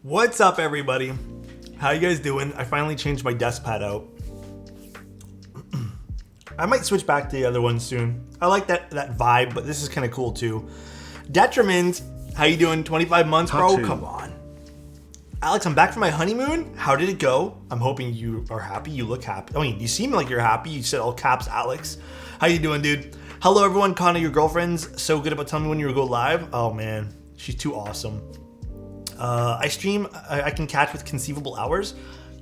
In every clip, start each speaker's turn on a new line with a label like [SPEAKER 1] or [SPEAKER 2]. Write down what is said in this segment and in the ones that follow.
[SPEAKER 1] What's up, everybody? How you guys doing? I finally changed my desk pad out. I might switch back to the other one soon. I like that vibe, but this is kind of cool too. Detriment, how you doing? 25 months, bro? Come on. Alex, I'm back from my honeymoon. How did it go? I'm hoping you are happy. You look happy. I mean, you seem like you're happy. You said all caps, Alex. How you doing, dude? Hello, everyone. Connor, your girlfriend's so good about telling me when you go live. Oh, man. She's too awesome. I stream. I can catch with conceivable hours.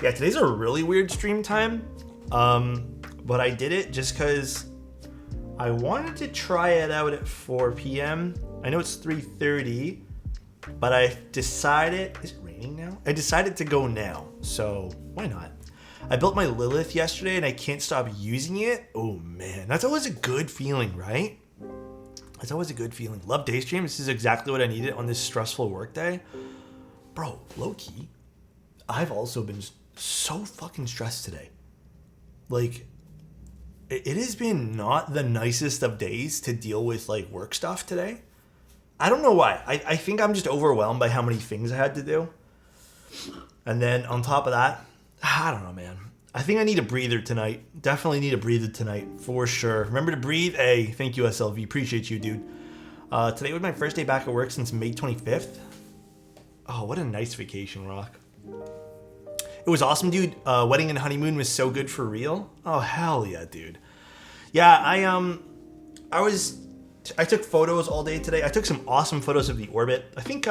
[SPEAKER 1] Yeah, today's a really weird stream time. But I did it just because I wanted to try it out at 4 p.m. I know it's 3:30, but I decided... Is it raining now? I decided to go now, so why not? I built my Lilith yesterday and I can't stop using it. Oh man, that's always a good feeling, right? That's always a good feeling. Love day stream. This is exactly what I needed on this stressful workday. Bro, low-key, I've also been so fucking stressed today. Like, it has been not the nicest of days to deal with, like, work stuff today. I don't know why. I think I'm just overwhelmed by how many things I had to do. And then on top of that, I don't know, man. I think I need a breather tonight. Definitely need a breather tonight, for sure. Remember to breathe. Hey, thank you, SLV. Appreciate you, dude. Today was my first day back at work since May 25th. Oh, what a nice vacation, Rock. It was awesome, dude. Wedding and honeymoon was so good for real. Oh, hell yeah, dude. Yeah, I took photos all day today. I took some awesome photos of the orbit. I think,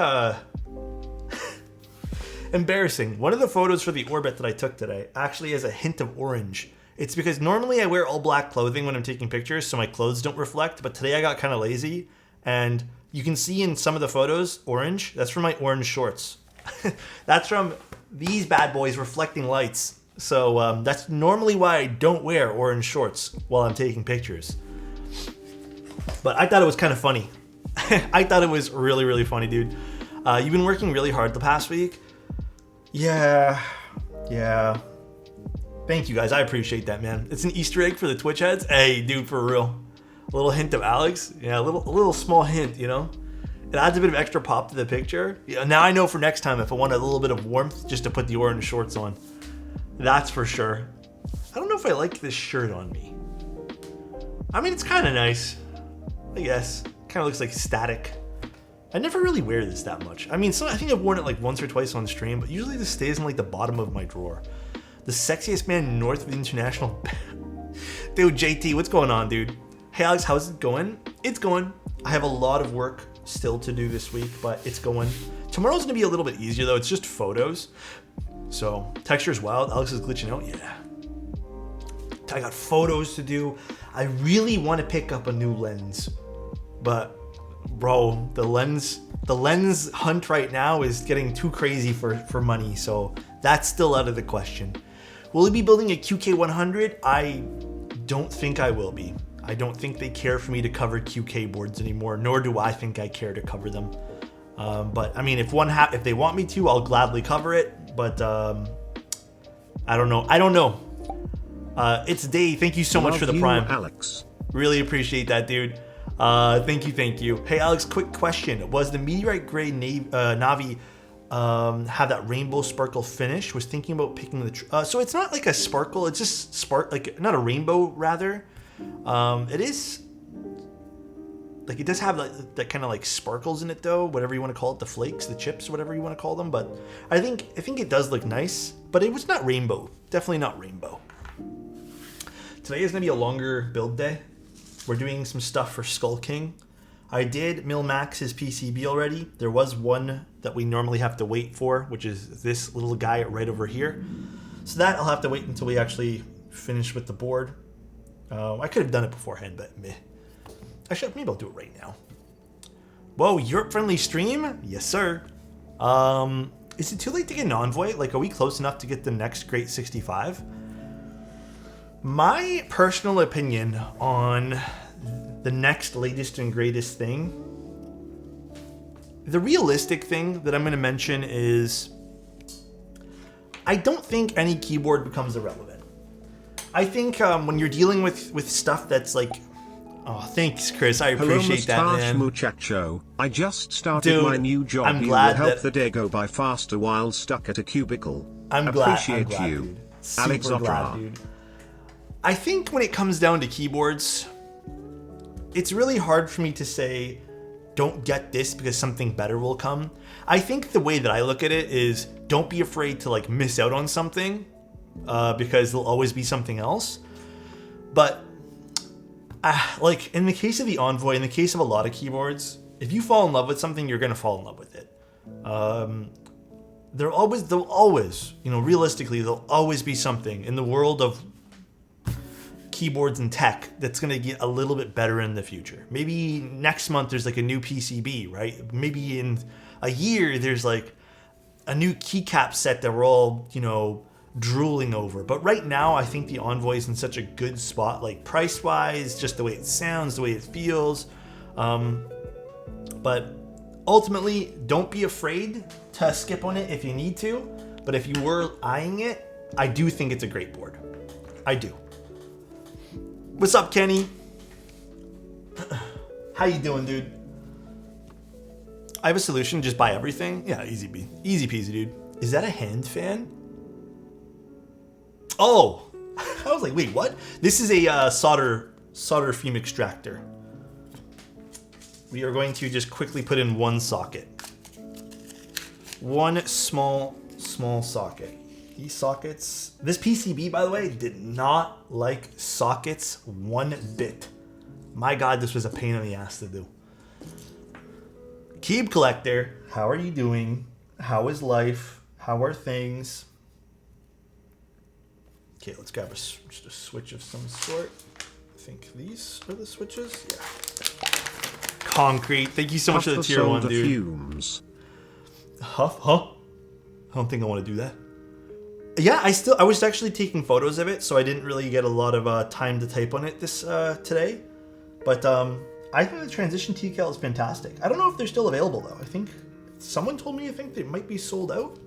[SPEAKER 1] embarrassing. One of the photos for the orbit that I took today actually has a hint of orange. It's because normally I wear all black clothing when I'm taking pictures, so my clothes don't reflect, but today I got kind of lazy, and you can see in some of the photos, orange. That's from my orange shorts. That's from these bad boys reflecting lights. So that's normally why I don't wear orange shorts while I'm taking pictures. But I thought it was kind of funny. I thought it was really, really funny, dude. You've been working really hard the past week. Yeah. Thank you, guys. I appreciate that, man. It's an Easter egg for the Twitch heads. Hey, dude, for real. A little hint of Alex. Yeah, a little small hint, you know? It adds a bit of extra pop to the picture. Yeah, now I know for next time if I want a little bit of warmth just to put the orange shorts on. That's for sure. I don't know if I like this shirt on me. I mean, it's kind of nice, I guess. Kind of looks like static. I never really wear this that much. I mean, I think I've worn it like once or twice on stream, but usually this stays in like the bottom of my drawer. The sexiest man north of the international... Dude, JT, what's going on, dude? Hey, Alex, how's it going? It's going. I have a lot of work still to do this week, but it's going. Tomorrow's going to be a little bit easier, though. It's just photos. So, texture's wild. Alex is glitching out. Yeah. I got photos to do. I really want to pick up a new lens. But, bro, the lens hunt right now is getting too crazy for money. So, that's still out of the question. Will we be building a QK100? I don't think I will be. I don't think they care for me to cover QK boards anymore, nor do I think I care to cover them. But I mean, if they want me to, I'll gladly cover it. But I don't know. It's Day. Thank you so much for the Prime,
[SPEAKER 2] Alex.
[SPEAKER 1] Really appreciate that, dude. Thank you. Hey, Alex, quick question: was the meteorite gray Navi have that rainbow sparkle finish? Was thinking about picking the. So it's not like a sparkle. It's just like not a rainbow, rather. It is like it does have that kind of like sparkles in it, though, whatever you want to call it, the flakes, the chips, whatever you want to call them. But I think it does look nice, but it was not rainbow. Definitely not rainbow. Today is gonna be a longer build day. We're doing some stuff for Skull King. I did Milmax his PCB already. There was one that we normally have to wait for, which is this little guy right over here. So that I'll have to wait until we actually finish with the board. I could have done it beforehand, but meh. Actually, maybe I'll do it right now. Whoa, Europe-friendly stream? Yes, sir. Is it too late to get an Envoy? Like, are we close enough to get the next Great 65? My personal opinion on the next latest and greatest thing, the realistic thing that I'm going to mention is I don't think any keyboard becomes irrelevant. I think when you're dealing with stuff that's like Oh, thanks, Chris. I appreciate that, man.
[SPEAKER 2] Muchacho. I just started my new job.
[SPEAKER 1] I'm glad
[SPEAKER 2] you will help the day go by faster while stuck at a cubicle.
[SPEAKER 1] I'm glad, you. Dude. Super glad, dude. I think when it comes down to keyboards, it's really hard for me to say, don't get this because something better will come. I think the way that I look at it is, don't be afraid to like miss out on something because there'll always be something else. But like in the case of the Envoy, in the case of a lot of keyboards, if you fall in love with something, you're gonna fall in love with it. They'll always, you know, realistically, there'll always be something in the world of keyboards and tech that's gonna get a little bit better in the future. Maybe next month there's like a new PCB, right? Maybe in a year there's like a new keycap set that we're all, you know, drooling over. But right now I think the Envoy is in such a good spot, like price wise, just the way it sounds, the way it feels. But ultimately, don't be afraid to skip on it if you need to. But if you were eyeing it, I do think it's a great board. I do. What's up, Kenny? How you doing, dude? I have a solution. Just buy everything. Yeah, easy peasy, dude. Is that a hand fan? Oh, I was like, wait, what? This is a solder fume extractor. We are going to just quickly put in one socket. One small socket. These sockets, this PCB, by the way, did not like sockets one bit. My God, this was a pain in the ass to do. Keeb Collector, how are you doing? How is life? How are things? Okay, let's grab just a switch of some sort. I think these are the switches. Yeah. Concrete. Thank you so much for the tier 1, dude. Fumes. Huh? I don't think I want to do that. Yeah, I was actually taking photos of it, so I didn't really get a lot of time to type on it this today. But I think the transition TCal is fantastic. I don't know if they're still available though. I think someone told me they might be sold out.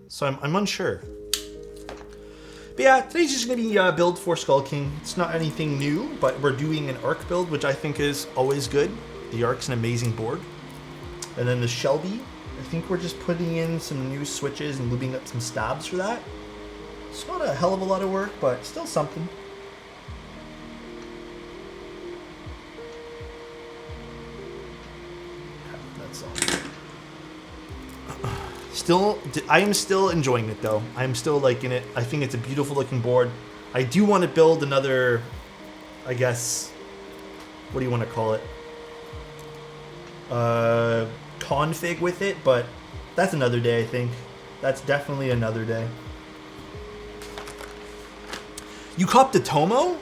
[SPEAKER 1] So I'm unsure. But yeah, today's just gonna be a build for Skull King. It's not anything new, but we're doing an Arc build, which I think is always good. The Arc's an amazing board. And then the Shelby, I think we're just putting in some new switches and lubing up some stabs for that. It's not a hell of a lot of work, but still something. That's all. I am still enjoying it though. I'm still liking it. I think it's a beautiful looking board. I do want to build another, I guess, what do you want to call it? Config with it, but that's another day, I think. That's definitely another day. You copped a Tomo?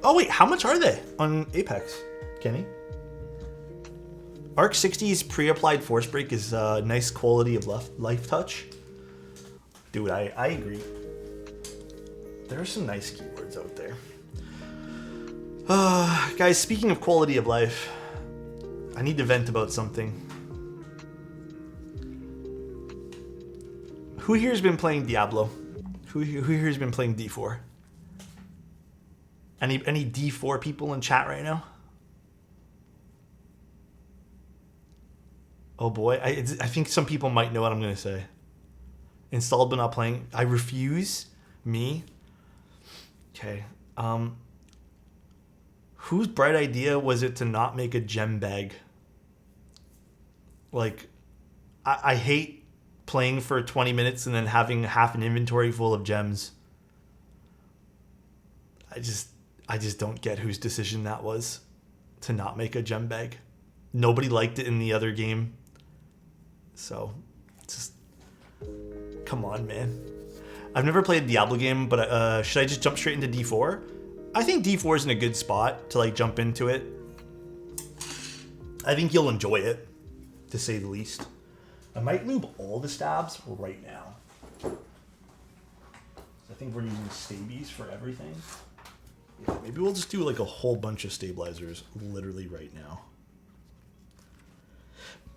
[SPEAKER 1] Oh wait, how much are they on Apex, Kenny? Arc60's pre-applied force break is a nice quality of life touch. Dude, I agree. There are some nice keyboards out there. Guys, speaking of quality of life, I need to vent about something. Who here has been playing Diablo? Who here has been playing D4? Any D4 people in chat right now? Oh boy, I think some people might know what I'm gonna say. Installed but not playing. I refuse. Me. Okay. Whose bright idea was it to not make a gem bag? Like, I hate playing for 20 minutes and then having half an inventory full of gems. I just don't get whose decision that was to not make a gem bag. Nobody liked it in the other game. So, just come on, man. I've never played a Diablo game, but should I just jump straight into D4? I think D4 is in a good spot to like jump into it. I think you'll enjoy it, to say the least. I might lube all the stabs right now. I think we're using stabies for everything. Yeah, maybe we'll just do like a whole bunch of stabilizers literally right now.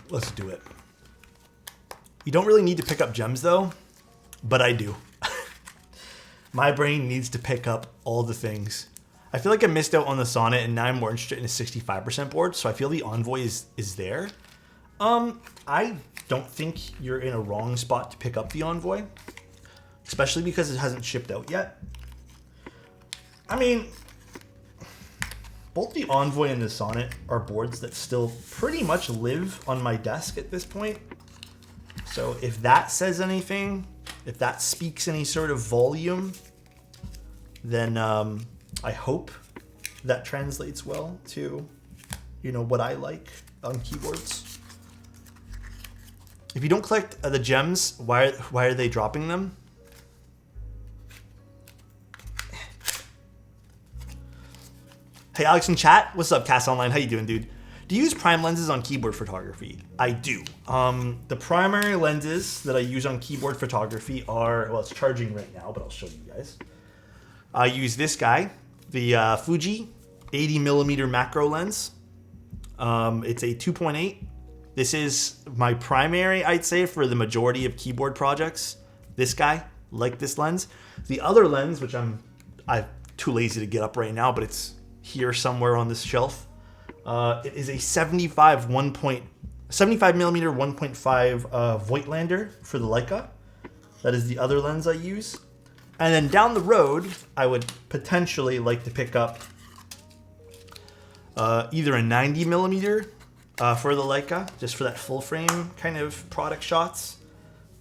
[SPEAKER 1] Let's do it. You don't really need to pick up gems though, but I do. My brain needs to pick up all the things. I feel like I missed out on the Sonnet, and now I'm more interested in a 65% board, so I feel the Envoy is there. I don't think you're in a wrong spot to pick up the Envoy, especially because it hasn't shipped out yet. I mean, both the Envoy and the Sonnet are boards that still pretty much live on my desk at this point. So if that says anything, if that speaks any sort of volume, then I hope that translates well to, you know, what I like on keyboards. If you don't collect the gems, why are they dropping them? Hey, Alex in chat. What's up, Cass Online? How you doing, dude? Do you use prime lenses on keyboard photography? I do. The primary lenses that I use on keyboard photography are, well, it's charging right now, but I'll show you guys. I use this guy, the Fuji 80mm macro lens. It's a 2.8. This is my primary, I'd say, for the majority of keyboard projects. This guy, like this lens. The other lens, which I'm too lazy to get up right now, but it's here somewhere on this shelf. It is a 75mm 1.5 Voigtlander for the Leica. That is the other lens I use. And then down the road, I would potentially like to pick up either a 90mm for the Leica, just for that full frame kind of product shots,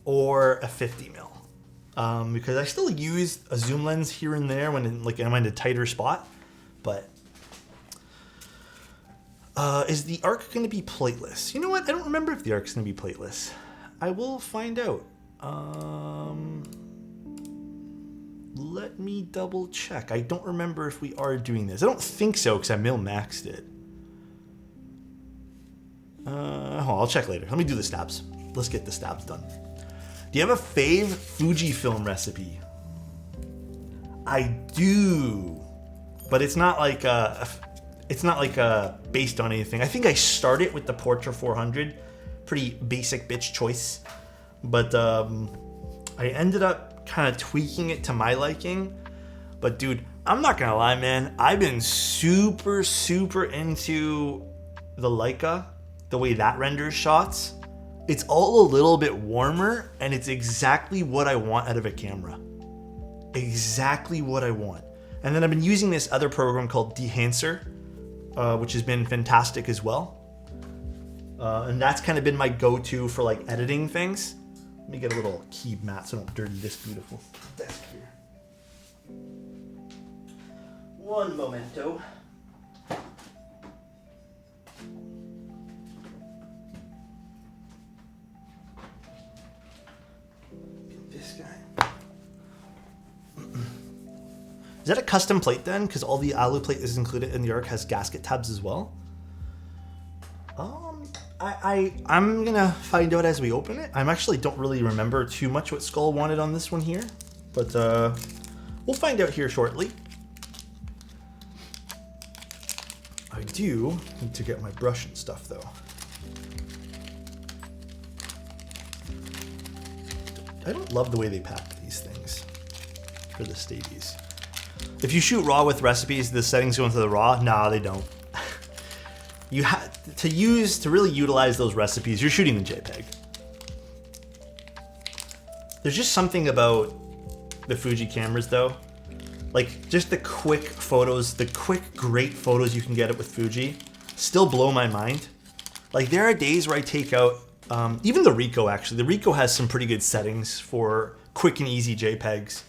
[SPEAKER 1] or a 50mm. Because I still use a zoom lens here and there when I'm in a tighter spot. But is the Arc going to be plateless? You know what? I don't remember if the Arc's going to be plateless. I will find out. Let me double check. I don't remember if we are doing this. I don't think so because I mil-maxed it. I'll check later. Let me do the stabs. Let's get the stabs done. Do you have a fave Fujifilm recipe? I do, but it's not like based on anything. I think I started with the Portra 400, pretty basic bitch choice, but I ended up kind of tweaking it to my liking. But dude, I'm not gonna lie, man. I've been super into the Leica, the way that renders shots. It's all a little bit warmer, and it's exactly what I want out of a camera. Exactly what I want. And then I've been using this other program called Dehancer, which has been fantastic as well. And that's kind of been my go-to for like editing things. Let me get a little key mat so I don't dirty this beautiful desk here. One momento. Get this guy. Is that a custom plate then? Because all the alu plate is included in the Arc has gasket tabs as well. I'm gonna find out as we open it. I actually don't really remember too much what Skull wanted on this one here, but we'll find out here shortly. I do need to get my brush and stuff though. I don't love the way they pack these things for the Stabies. If you shoot RAW with recipes, the settings go into the RAW? Nah, they don't. You have to really utilize those recipes, you're shooting the JPEG. There's just something about the Fuji cameras though. Like just the quick photos, the quick great photos you can get it with Fuji still blow my mind. Like there are days where I take out, even the Ricoh actually. The Ricoh has some pretty good settings for quick and easy JPEGs.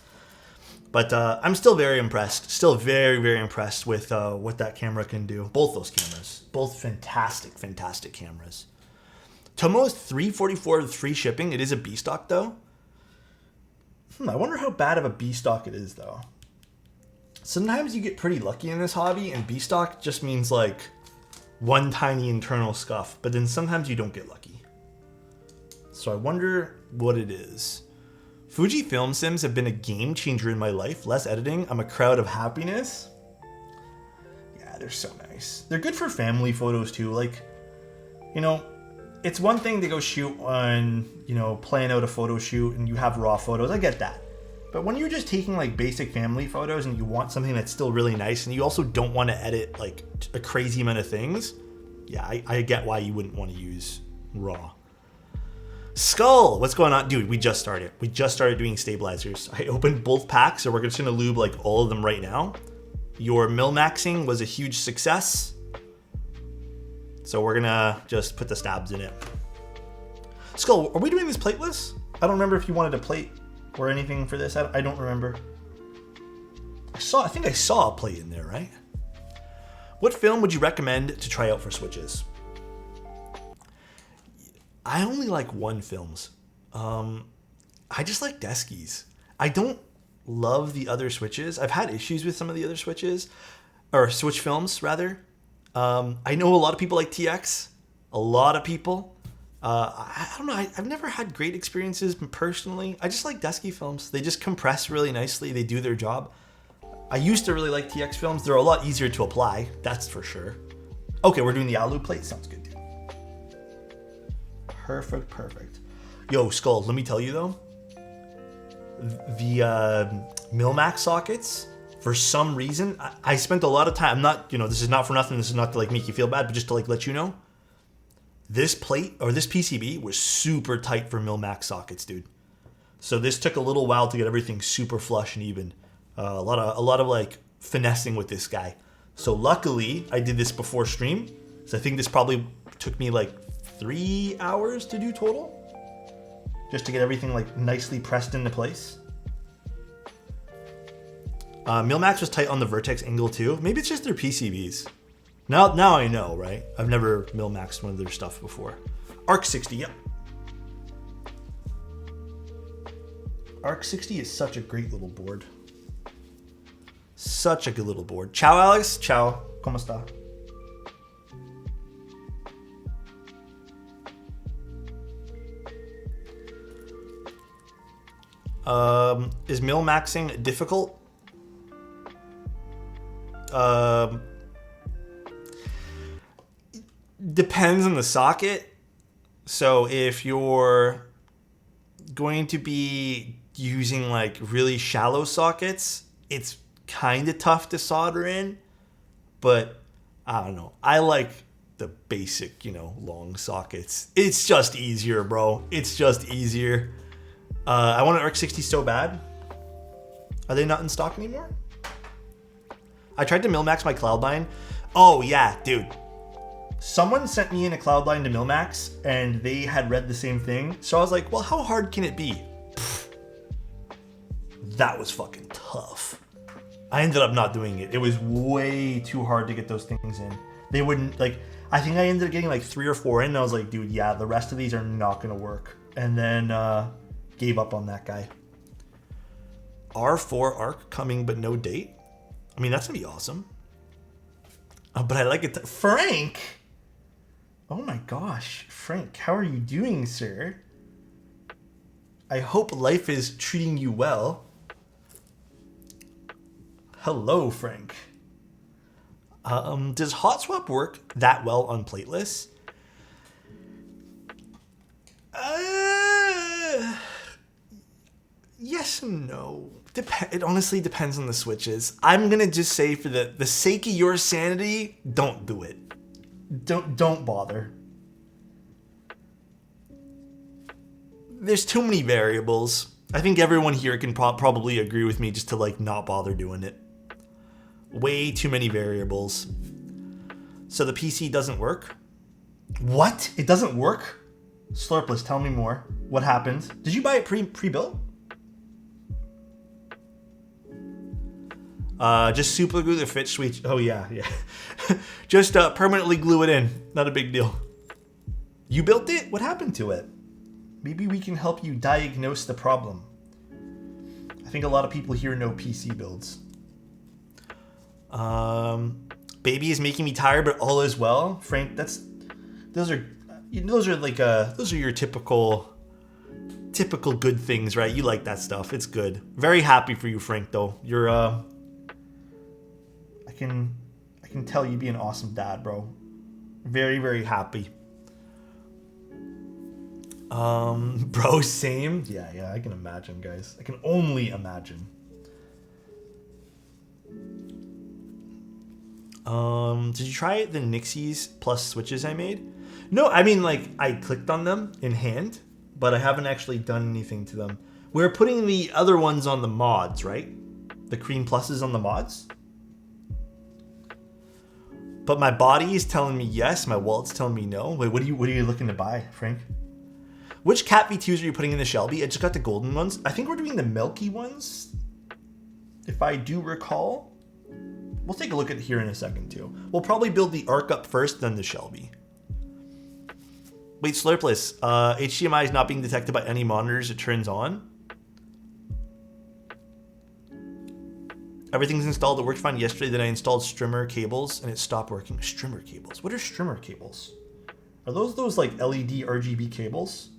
[SPEAKER 1] But I'm still very impressed. Still very impressed with what that camera can do. Both those cameras. Both fantastic cameras. Tomo's $344 with free shipping. It is a B stock though. I wonder how bad of a B stock it is though. Sometimes you get pretty lucky in this hobby, and B stock just means like one tiny internal scuff. But then sometimes you don't get lucky. So I wonder what it is. Fuji film sims have been a game changer in my life. Less editing. I'm a crowd of happiness. Yeah, they're so nice. They're good for family photos too. Like, you know, it's one thing to go shoot on, you know, plan out a photo shoot and you have raw photos. I get that. But when you're just taking like basic family photos and you want something that's still really nice and you also don't want to edit like a crazy amount of things, yeah, I get why you wouldn't want to use RAW. Skull, what's going on? Dude, we just started. We just started doing stabilizers. I opened both packs, so we're just gonna lube like all of them right now. Your mil-maxing was a huge success. So we're gonna just put the stabs in it. Skull, are we doing this plateless? I don't remember if you wanted a plate or anything for this. I don't remember. I think I saw a plate in there, right? What film would you recommend to try out for Switches? I only like one films. I just like Deskies. I don't love the other Switches. I've had issues with some of the other Switches, or Switch films rather. I know a lot of people like TX. A lot of people. I don't know. I've never had great experiences personally. I just like Desky films. They just compress really nicely. They do their job. I used to really like TX films. They're a lot easier to apply. That's for sure. Okay, we're doing the alu plate. Sounds good, dude. Perfect. Yo, Skull, let me tell you though. The Mil-Max sockets, for some reason, I spent a lot of time. I'm not, this is not for nothing. This is not to like make you feel bad, but just to like let you know. This plate or this PCB was super tight for Mil-Max sockets, dude. So this took a little while to get everything super flush and even. A lot of like finessing with this guy. So luckily I did this before stream. So I think this probably took me like 3 hours to do total. Just to get everything like nicely pressed into place. Mil-Max was tight on the vertex angle too. Maybe it's just their PCBs. Now I know, right? I've never Mil-Maxed one of their stuff before. Arc60, yep. Arc60 is such a great little board. Such a good little board. Ciao, Alex. Ciao. ¿Cómo está? Is mil-maxing difficult? Depends on the socket. So if you're going to be using like really shallow sockets, it's kind of tough to solder in, but I don't know. I like the basic, long sockets. It's just easier, bro. It's just easier. I want an Arc60 so bad. Are they not in stock anymore? I tried to mil-max my Cloud9. Oh yeah, dude. Someone sent me in a Cloud9 to mil-max and they had read the same thing. So I was like, well, how hard can it be? Pfft. That was fucking tough. I ended up not doing it. It was way too hard to get those things in. They wouldn't, I think I ended up getting like 3 or 4 in, and I was like, dude, yeah, the rest of these are not going to work. And then gave up on that guy. R4 Arc coming, but no date. I mean, that's going to be awesome. But I like it. Frank! Oh my gosh. Frank, how are you doing, sir? I hope life is treating you well. Hello, Frank. Does hot swap work that well on plateless? Yes and no. It honestly depends on the switches. I'm gonna just say, for the sake of your sanity, don't do it. Don't bother. There's too many variables. I think everyone here can probably agree with me just to not bother doing it. Way too many variables. So the PC doesn't work? What? It doesn't work? Slurpless, tell me more. What happened? Did you buy it pre-built? Just super glue the fit switch. Oh yeah. Just permanently glue it in. Not a big deal. You built it? What happened to it? Maybe we can help you diagnose the problem. I think a lot of people here know PC builds. Baby is making me tired, but all is well. Frank, those are your typical good things, right? You like that stuff. It's good. Very happy for you, Frank, though. You're I can tell you be an awesome dad, bro. Very, very happy. Bro, same. Yeah, I can imagine, guys. I can only imagine. Did you try the Nixies plus switches I made? No, I mean, like, I clicked on them in hand, but I haven't actually done anything to them. We're putting the other ones on the mods, right? The cream pluses on the mods. But my body is telling me yes, my wallet's telling me no. Wait, what are you looking to buy, Frank? Which Cat V2s are you putting in the Shelby? I just got the golden ones. I think we're doing the milky ones, if I do recall. We'll take a look at it here in a second too. We'll probably build the Arc up first, then the Shelby. Wait, Slurpless, HDMI is not being detected by any monitors it turns on. Everything's installed, it worked fine yesterday, then I installed strimmer cables and it stopped working. Strimmer cables, what are strimmer cables? Are those like LED RGB cables?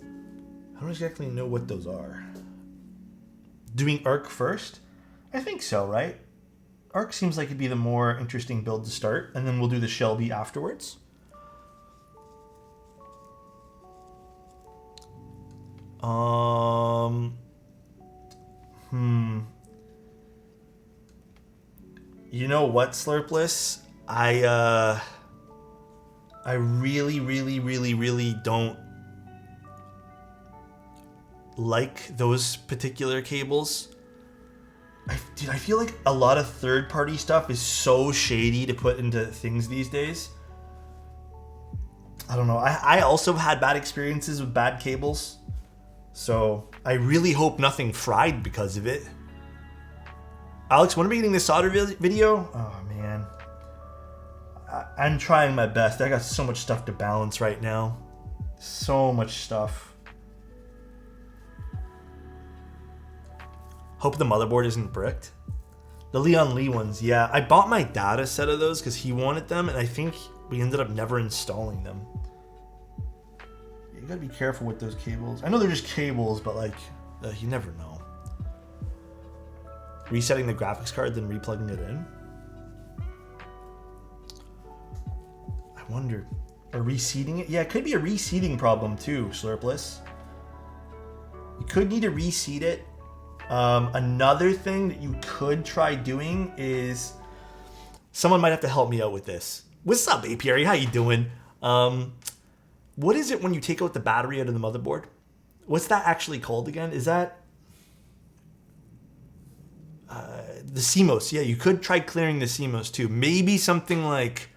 [SPEAKER 1] I don't exactly know what those are. Doing Arc first? I think so, right? Arc seems like it'd be the more interesting build to start, and then we'll do the Shelby afterwards. You know what, Slurpless? I really don't like those particular cables. Dude, I feel like a lot of third-party stuff is so shady to put into things these days. I don't know. I also had bad experiences with bad cables. So I really hope nothing fried because of it. Alex, when are we getting this solder video? Oh, man. I'm trying my best. I got so much stuff to balance right now. So much stuff. Hope the motherboard isn't bricked. The Leon Lee ones, yeah. I bought my dad a set of those because he wanted them, and I think we ended up never installing them. You gotta be careful with those cables. I know they're just cables, but like, you never know. Resetting the graphics card, then replugging it in. I wonder, or reseating it? Yeah, it could be a reseating problem too, Slurpless. You could need to reseat it. Another thing that you could try doing is, someone might have to help me out with this. What's up, Apiary? How you doing? What is it when you take out the battery out of the motherboard? What's that actually called again? Is that the CMOS? Yeah, you could try clearing the CMOS too. Maybe something like,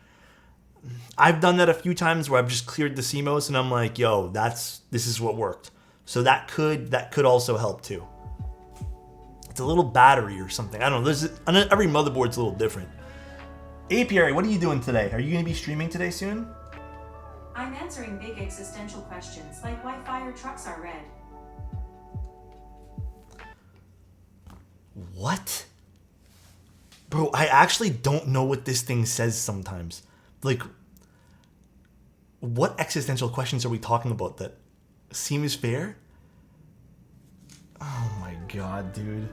[SPEAKER 1] I've done that a few times where I've just cleared the CMOS and I'm like, yo, this is what worked. So that could also help too. It's a little battery or something. I don't know. Every motherboard's a little different. Apiary, what are you doing today? Are you going to be streaming today soon?
[SPEAKER 3] I'm answering big existential questions, like why fire trucks are red.
[SPEAKER 1] What? Bro, I actually don't know what this thing says sometimes. Like, what existential questions are we talking about that seem as fair? Oh my god, dude.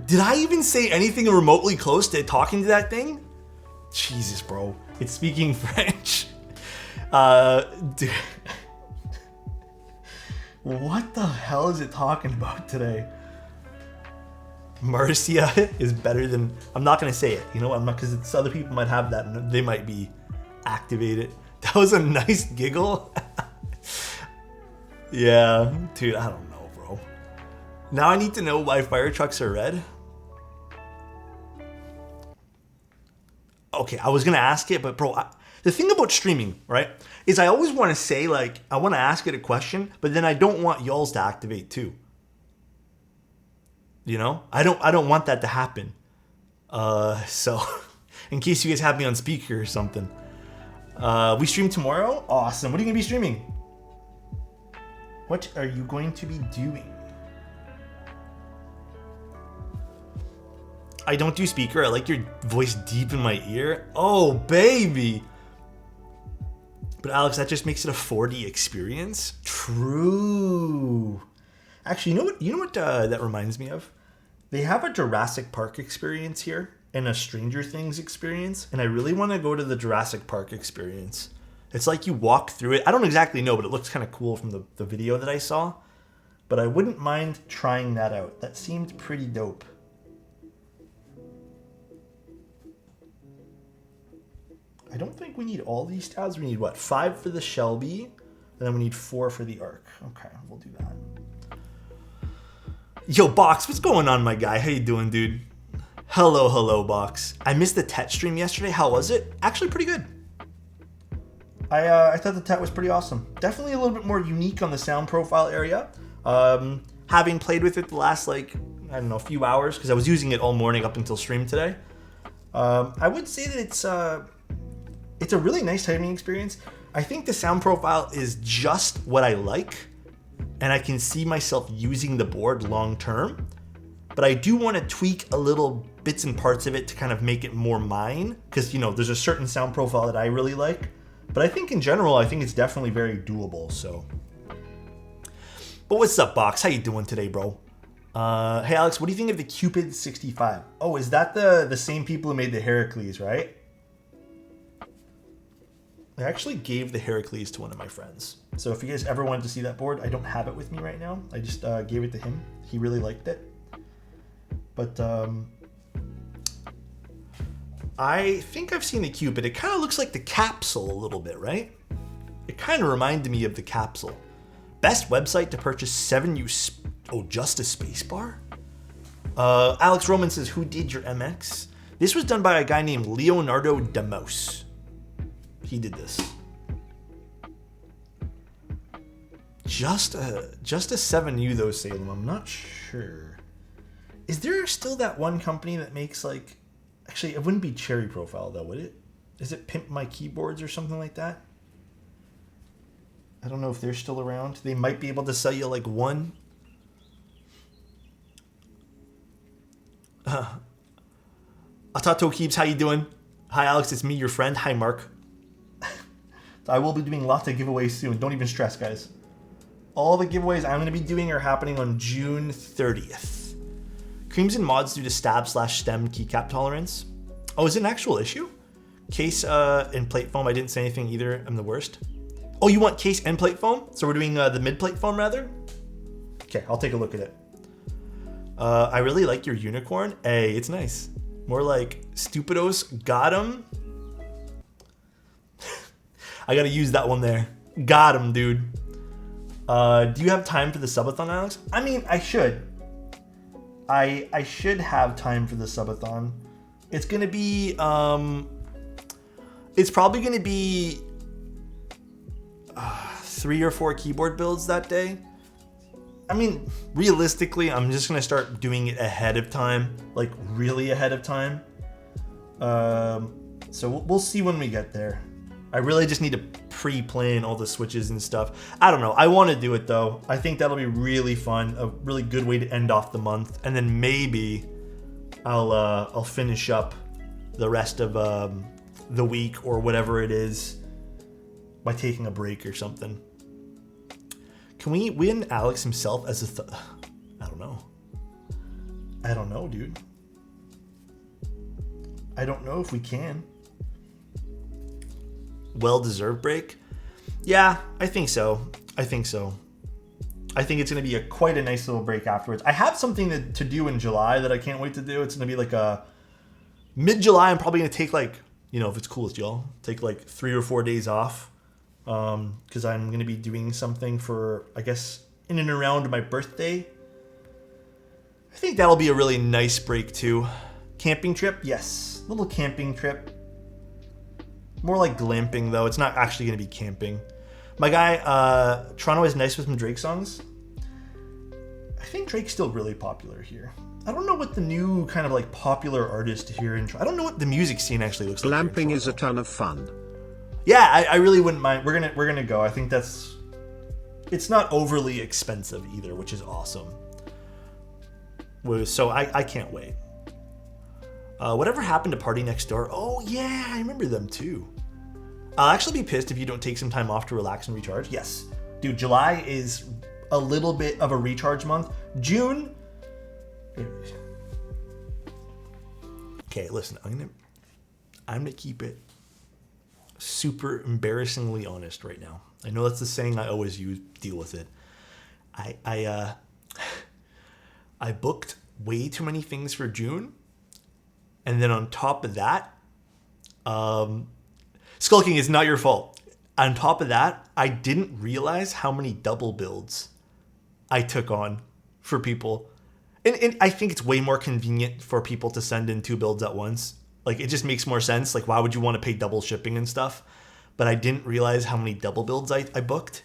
[SPEAKER 1] Did I even say anything remotely close to talking to that thing? Jesus, bro. It's speaking French. Dude. What the hell is it talking about today? Marcia is better than... I'm not going to say it. You know, I'm not, because other people might have that and they might be activated. That was a nice giggle. Yeah, dude, I don't know, bro. Now I need to know why fire trucks are red. Okay, I was going to ask it, but bro, the thing about streaming, right, is I always want to say, like, I want to ask it a question, but then I don't want y'all's to activate too. You know? I don't want that to happen. So, in case you guys have me on speaker or something. We stream tomorrow? Awesome. What are you going to be streaming? What are you going to be doing? I don't do speaker. I like your voice deep in my ear. Oh, baby. But Alex, that just makes it a 4D experience. True. Actually, you know what that reminds me of? They have a Jurassic Park experience here and a Stranger Things experience, and I really want to go to the Jurassic Park experience It's like you walk through it. I don't exactly know, but it looks kind of cool from the video that I saw. But I wouldn't mind trying that out. That seemed pretty dope. I don't think we need all these tabs. We need what? 5 for the Shelby, and then we need 4 for the Arc. Okay, we'll do that. Yo, Box, what's going on, my guy? How you doing, dude? Hello, Box. I missed the TET stream yesterday. How was it? Actually, pretty good. I thought the TET was pretty awesome. Definitely a little bit more unique on the sound profile area. Having played with it the last, like, I don't know, a few hours, because I was using it all morning up until stream today. I would say that it's a really nice timing experience. I think the sound profile is just what I like, and I can see myself using the board long term. But I do want to tweak a little bits and parts of it to kind of make it more mine, because, you know, there's a certain sound profile that I really like. But I think in general, I think it's definitely very doable, so. But what's up, Box? How you doing today, bro? Hey, Alex, what do you think of the Cupid 65? Oh, is that the same people who made the Heracles, right? I actually gave the Heracles to one of my friends. So if you guys ever wanted to see that board, I don't have it with me right now. I just gave it to him. He really liked it. But I think I've seen the Cupid. It kind of looks like the capsule a little bit, right? It kind of reminded me of the capsule. Best website to purchase 7U... Oh, just a spacebar? Alex Roman says, who did your MX? This was done by a guy named Leonardo Demos. He did this. Just a 7U though, Salem. I'm not sure. Is there still that one company that makes like... Actually, it wouldn't be Cherry Profile though, would it? Is it Pimp My Keyboards or something like that? I don't know if they're still around. They might be able to sell you like one. Atato Keeps, how you doing? Hi Alex, it's me, your friend. Hi Mark. I will be doing lots of giveaways soon. Don't even stress, guys. All the giveaways I'm going to be doing are happening on June 30th. Creams and mods due to stab/stem keycap tolerance. Oh, is it an actual issue? Case and plate foam. I didn't say anything either. I'm the worst. Oh, you want case and plate foam? So we're doing the mid plate foam rather? Okay, I'll take a look at it. I really like your unicorn. Hey, it's nice. More like Stupidos. Got him. I gotta use that one there. Got him, dude. Do you have time for the subathon, Alex? I mean, I should. I should have time for the subathon. It's gonna be, it's probably gonna be 3 or 4 keyboard builds that day. I mean, realistically, I'm just gonna start doing it ahead of time, like really ahead of time. So we'll see when we get there. I really just need to pre-plan all the switches and stuff. I don't know. I want to do it though. I think that'll be really fun. A really good way to end off the month, and then maybe I'll finish up the rest of the week or whatever it is by taking a break or something. Can we win Alex himself as a I don't know. I don't know, dude. I don't know if we can. Well-deserved break? Yeah, I think so. I think it's going to be quite a nice little break afterwards. I have something to do in July that I can't wait to do. It's going to be like a mid-July. I'm probably going to take like, you know, if it's cool with y'all, take like 3 or 4 days off. Because I'm going to be doing something for, I guess, in and around my birthday. I think that'll be a really nice break too. Camping trip? Yes. Little camping trip. More like glamping though. It's not actually going to be camping. My guy, Toronto is nice with some Drake songs. I think Drake's still really popular here. I don't know what the new kind of like popular artist here in Toronto. I don't know what the music scene actually looks like.
[SPEAKER 2] Glamping is a ton of fun.
[SPEAKER 1] Yeah, I really wouldn't mind. We're gonna go. I think it's not overly expensive either, which is awesome. So I can't wait. Whatever happened to Party Next Door? Oh yeah, I remember them too. I'll actually be pissed if you don't take some time off to relax and recharge. Yes, dude, July is a little bit of a recharge month. June. Okay, listen, I'm gonna keep it super embarrassingly honest right now. I know that's the saying I always use. Deal with it. I booked way too many things for June, and then on top of that, skulking is not your fault. On top of that, I didn't realize how many double builds I took on for people. And I think it's way more convenient for people to send in 2 builds at once. Like, it just makes more sense. Like, why would you want to pay double shipping and stuff? But I didn't realize how many double builds I booked.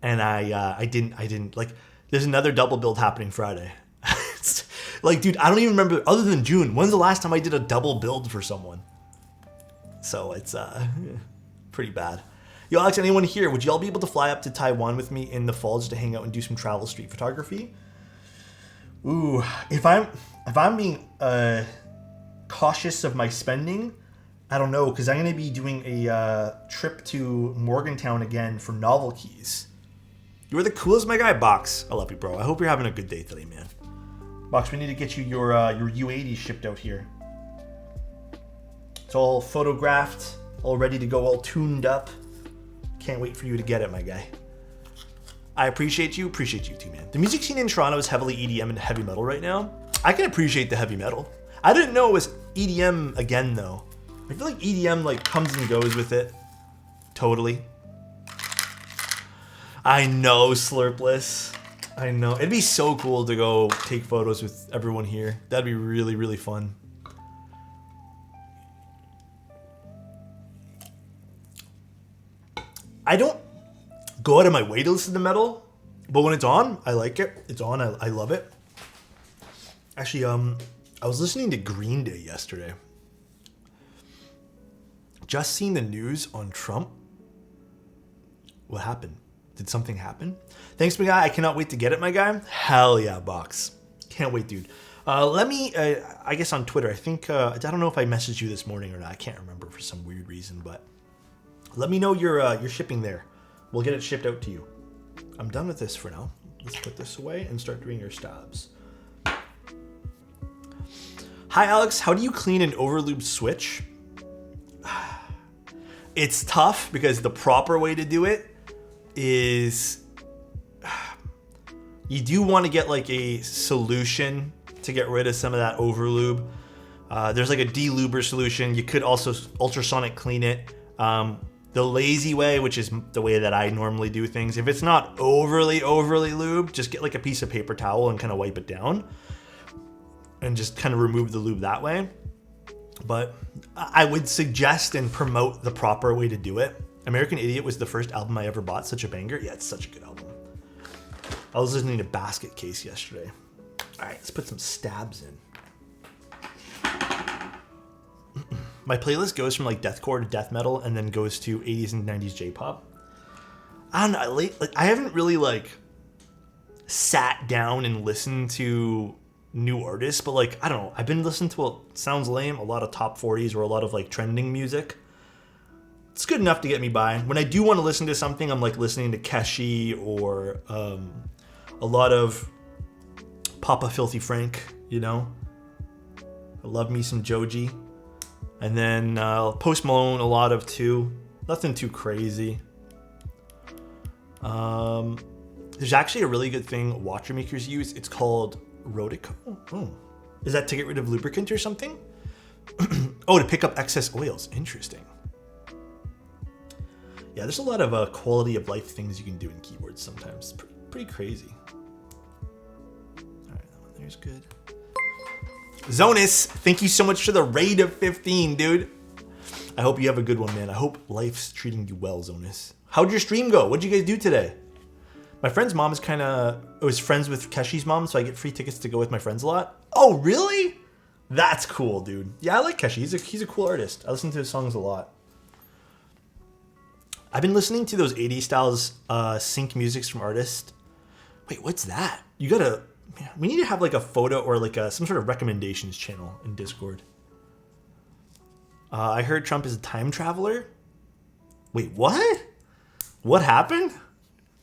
[SPEAKER 1] And I didn't, like, there's another double build happening Friday. It's, like, dude, I don't even remember, other than June, when's the last time I did a double build for someone? So it's pretty bad. Yo, Alex, anyone here, would y'all be able to fly up to Taiwan with me in the fall just to hang out and do some travel street photography? Ooh, if I'm being cautious of my spending, I don't know, because I'm going to be doing a trip to Morgantown again for novel keys. You are the coolest, my guy. Box, I love you, bro. I hope you're having a good day today, man. Box, we need to get you your U80 shipped out here. It's all photographed, all ready to go, all tuned up. Can't wait for you to get it, my guy. I appreciate you too, man. The music scene in Toronto is heavily EDM and heavy metal right now. I can appreciate the heavy metal. I didn't know it was EDM again, though. I feel like EDM like comes and goes with it. Totally. I know, Slurpless. I know. It'd be so cool to go take photos with everyone here. That'd be really, really fun. I don't go out of my way to listen to metal, but when it's on, I like it. It's on, I love it. Actually, I was listening to Green Day yesterday. Just seen the news on Trump. What happened? Did something happen? Thanks, my guy. I cannot wait to get it, my guy. Hell yeah, Box. Can't wait, dude. Let me, I guess on Twitter, I think, I don't know if I messaged you this morning or not. I can't remember for some weird reason, but let me know your shipping there. We'll get it shipped out to you. I'm done with this for now. Let's put this away and start doing your stabs. Hi, Alex. How do you clean an overlubed switch? It's tough because the proper way to do it is you do want to get like a solution to get rid of some of that overlube. There's like a deluber solution. You could also ultrasonic clean it. The lazy way, which is the way that I normally do things, if it's not overly lubed, just get like a piece of paper towel and kind of wipe it down and just kind of remove the lube that way. But I would suggest and promote the proper way to do it. American Idiot was the first album I ever bought. Such a banger. Yeah, it's such a good album. I was listening to Basket Case yesterday. All right, let's put some stabs in. My playlist goes from like deathcore to death metal and then goes to 80s and 90s J-pop. I don't know, I haven't really like sat down and listened to new artists, but like, I don't know, I've been listening to, sounds lame, a lot of top 40s or a lot of like trending music. It's good enough to get me by. When I do want to listen to something, I'm like listening to Keshi or a lot of Papa Filthy Frank, you know? I love me some Joji. And then Post Malone, a lot of too. Nothing too crazy. There's actually a really good thing watcher makers use. It's called Rodico. Oh. Is that to get rid of lubricant or something? Oh, to pick up excess oils. Interesting. Yeah, there's a lot of quality of life things you can do in keyboards sometimes. Pretty crazy. All right, that one there's good. Zonis, thank you so much for the raid of 15, dude. I hope you have a good one, man. I hope life's treating you well, Zonis. How'd your stream go? What'd you guys do today? My friend's mom is was friends with Keshi's mom, so I get free tickets to go with my friends a lot. Oh, really? That's cool, dude. Yeah, I like Keshi. He's a cool artist. I listen to his songs a lot. I've been listening to those 80s styles sync musics from artists. Wait, what's that? We need to have like a photo or like some sort of recommendations channel in Discord. I heard Trump is a time traveler. Wait, what? What happened?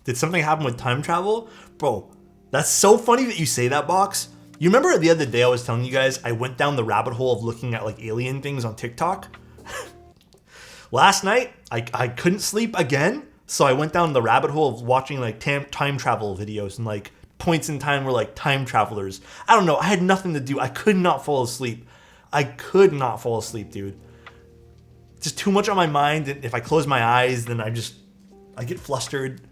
[SPEAKER 1] Did something happen with time travel? Bro, that's so funny that you say that, Box. You remember the other day I was telling you guys I went down the rabbit hole of looking at like alien things on TikTok? Last night, I couldn't sleep again, so I went down the rabbit hole of watching like time travel videos and like points in time where like time travelers. I don't know. I had nothing to do. I could not fall asleep. I could not fall asleep, dude. Just too much on my mind. And if I close my eyes, then I get flustered.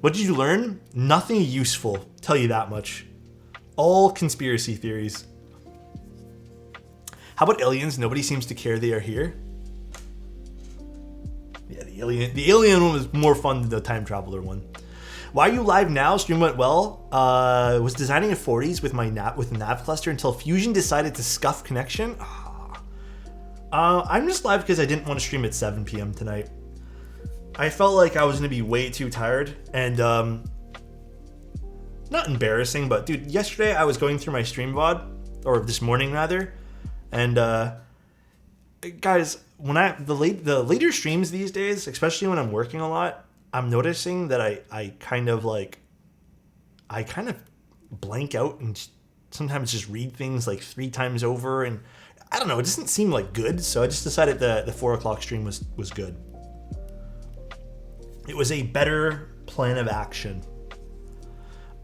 [SPEAKER 1] What did you learn? Nothing useful. Tell you that much. All conspiracy theories. How about aliens? Nobody seems to care they are here. Yeah, the alien one was more fun than the time traveler one. Why are you live now? Stream went well. Was designing a 40s with my nav cluster until Fusion decided to scuff connection. I'm just live because I didn't want to stream at 7 p.m. tonight. I felt like I was gonna be way too tired, and not embarrassing, but dude, yesterday I was going through my stream VOD, or this morning rather, and guys, when the later streams these days, especially when I'm working a lot, I'm noticing that I kind of blank out and sometimes just read things like 3 times over, and I don't know, it doesn't seem like good, so I just decided the 4 o'clock stream was good. It was a better plan of action.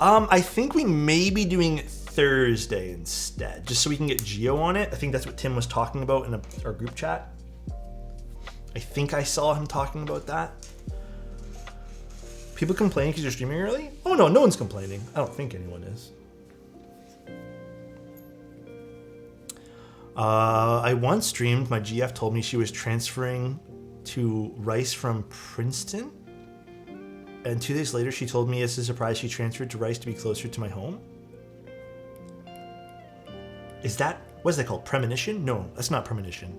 [SPEAKER 1] I think we may be doing Thursday instead, just so we can get Geo on it. I think that's what Tim was talking about in our group chat. I think I saw him talking about that. People complaining because you're streaming early? Oh no, no one's complaining. I don't think anyone is. I once streamed, my GF told me she was transferring to Rice from Princeton. And 2 days later, she told me as a surprise she transferred to Rice to be closer to my home. What is that called? Premonition? No, that's not premonition.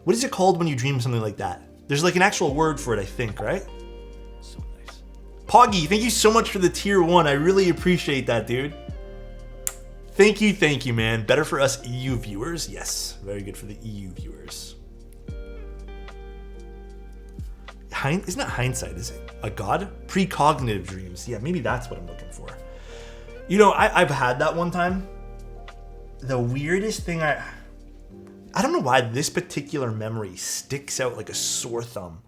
[SPEAKER 1] What is it called when you dream something like that? There's like an actual word for it, I think, right? So nice. Poggy, thank you so much for the tier 1. I really appreciate that, dude. Thank you, man. Better for us EU viewers. Yes, very good for the EU viewers. Isn't that hindsight, is it? A god? Precognitive dreams. Yeah, maybe that's what I'm looking for. You know, I've had that one time. The weirdest thing I don't know why this particular memory sticks out like a sore thumb.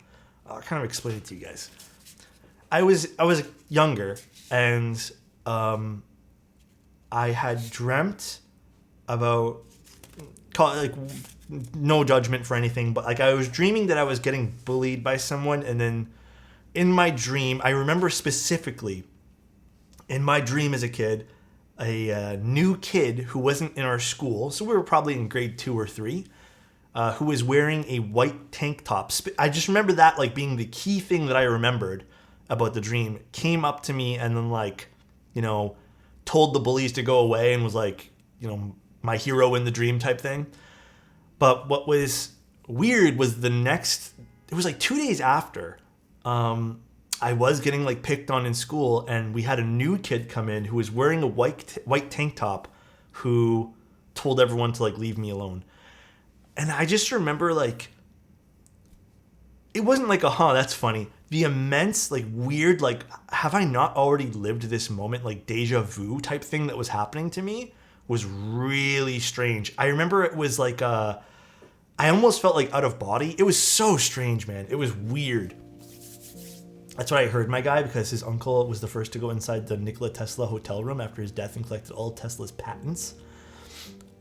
[SPEAKER 1] I'll kind of explain it to you guys. I was younger, and I had dreamt about, like, no judgment for anything, but like I was dreaming that I was getting bullied by someone, and then in my dream, I remember specifically in my dream as a kid, a new kid who wasn't in our school, so we were probably in grade 2 or 3, who was wearing a white tank top. I just remember that like being the key thing that I remembered about the dream. Came up to me and then, like, you know, told the bullies to go away and was like, you know, my hero in the dream type thing. But what was weird was it was like 2 days after, I was getting like picked on in school, and we had a new kid come in who was wearing a white tank top, who told everyone to like leave me alone. And I just remember, like, it wasn't like that's funny. The immense, like, weird, like, have I not already lived this moment, like deja vu type thing that was happening to me was really strange. I remember it was like I almost felt like out of body. It was so strange, man. It was weird. That's what I heard my guy, because his uncle was the first to go inside the Nikola Tesla hotel room after his death and collected all Tesla's patents.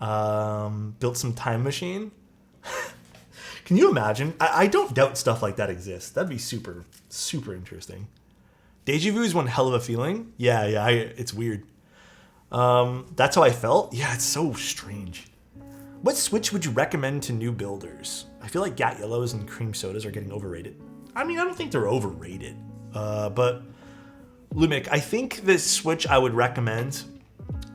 [SPEAKER 1] Built some time machine. Can you imagine? I don't doubt stuff like that exists. That'd be super, super interesting. Deja vu is one hell of a feeling. Yeah, it's weird. That's how I felt. Yeah, it's so strange. What Switch would you recommend to new builders? I feel like Gat Yellows and cream sodas are getting overrated. I mean, I don't think they're overrated. But Lumic, I think the Switch I would recommend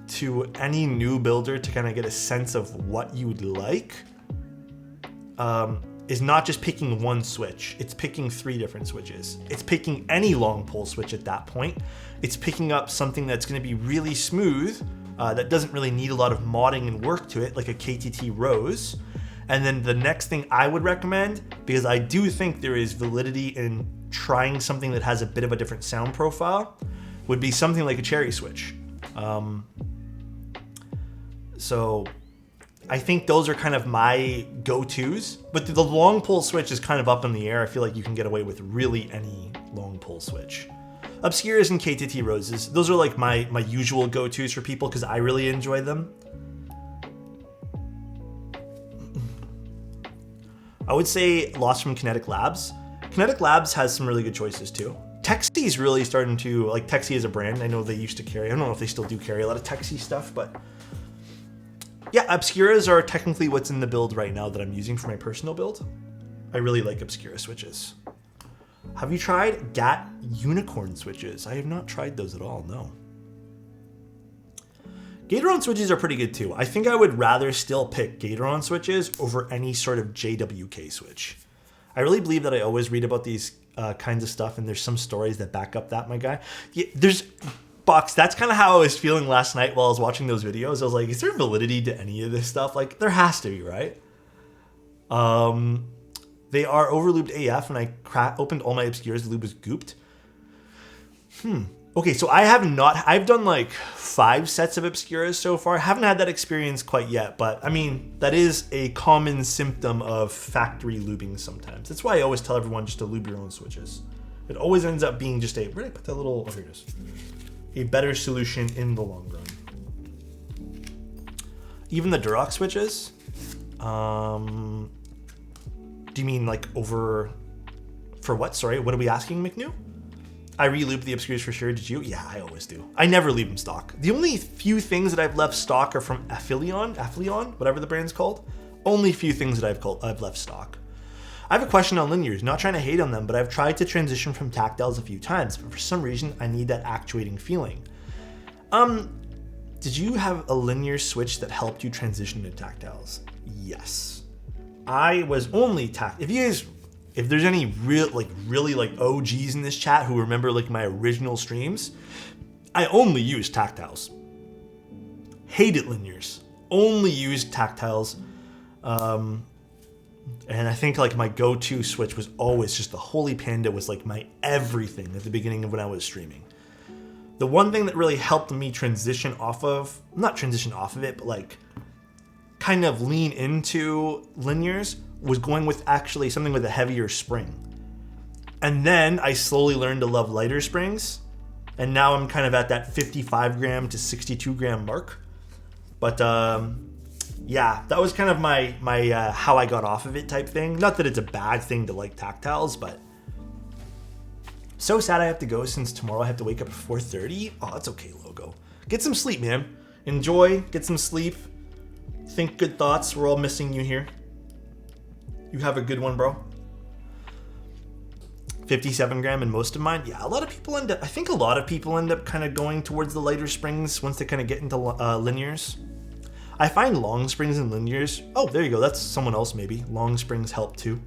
[SPEAKER 1] to any new builder to kind of get a sense of what you would like is not just picking one switch. It's picking 3 different switches. It's picking any long pole switch at that point. It's picking up something that's going to be really smooth, that doesn't really need a lot of modding and work to it, like a KTT Rose. And then the next thing I would recommend, because I do think there is validity in trying something that has a bit of a different sound profile, would be something like a Cherry Switch. So I think those are kind of my go-tos, but the long pull switch is kind of up in the air. I feel like you can get away with really any long pull switch. Obscuras and KTT Roses, those are like my usual go-tos for people because I really enjoy them. I would say Lost from Kinetic Labs. Kinetic Labs has some really good choices too. Texie is really starting to, like Texie as a brand, I know they used to carry, I don't know if they still do carry a lot of Texie stuff, but yeah, Obscuras are technically what's in the build right now that I'm using for my personal build. I really like Obscura switches. Have you tried GAT Unicorn switches? I have not tried those at all, no. Gatoron switches are pretty good too. I think I would rather still pick Gatoron switches over any sort of JWK switch. I really believe that I always read about these kinds of stuff, and there's some stories that back up that, my guy. Yeah, there's Bucks. That's kind of how I was feeling last night while I was watching those videos. I was like, is there validity to any of this stuff? Like, there has to be, right? They are overlubed AF, and I opened all my Obscuras. The lube was gooped. Okay, so I've done like 5 sets of Obscuras so far. I haven't had that experience quite yet, but I mean, that is a common symptom of factory lubing sometimes. That's why I always tell everyone just to lube your own switches. It always ends up being just where did I put that little, oh, here it is. A better solution in the long run. Even the Durox switches, do you mean like over, for what? Sorry, what are we asking, McNew? I re-lube the Obscuras for sure. Did you? Yeah, I always do. I never leave them stock. The only few things that I've left stock are from Aphelion, whatever the brand's called. Only few things that I've left stock. I have a question on linears. Not trying to hate on them, but I've tried to transition from tactiles a few times, but for some reason I need that actuating feeling. Did you have a linear switch that helped you transition to tactiles? Yes. I was only if there's any really OGs in this chat who remember like my original streams, I only used tactiles. Hated linears. Only used tactiles. And I think like my go-to switch was always just the Holy Panda was like my everything at the beginning of when I was streaming. The one thing that really helped me not transition off of it, but like kind of lean into linears was going with actually something with a heavier spring. And then I slowly learned to love lighter springs. And now I'm kind of at that 55 gram to 62 gram mark. But yeah, that was kind of my how I got off of it type thing. Not that it's a bad thing to like tactiles, but so sad I have to go since tomorrow I have to wake up at 4:30. Oh, that's okay, Logo. Get some sleep, man. Enjoy, get some sleep. Think good thoughts. We're all missing you here. You have a good one, bro. 57 gram in most of mine. Yeah, I think a lot of people end up kind of going towards the lighter springs once they kind of get into linears. I find long springs and linears. Oh, there you go. That's someone else maybe. Long springs help too.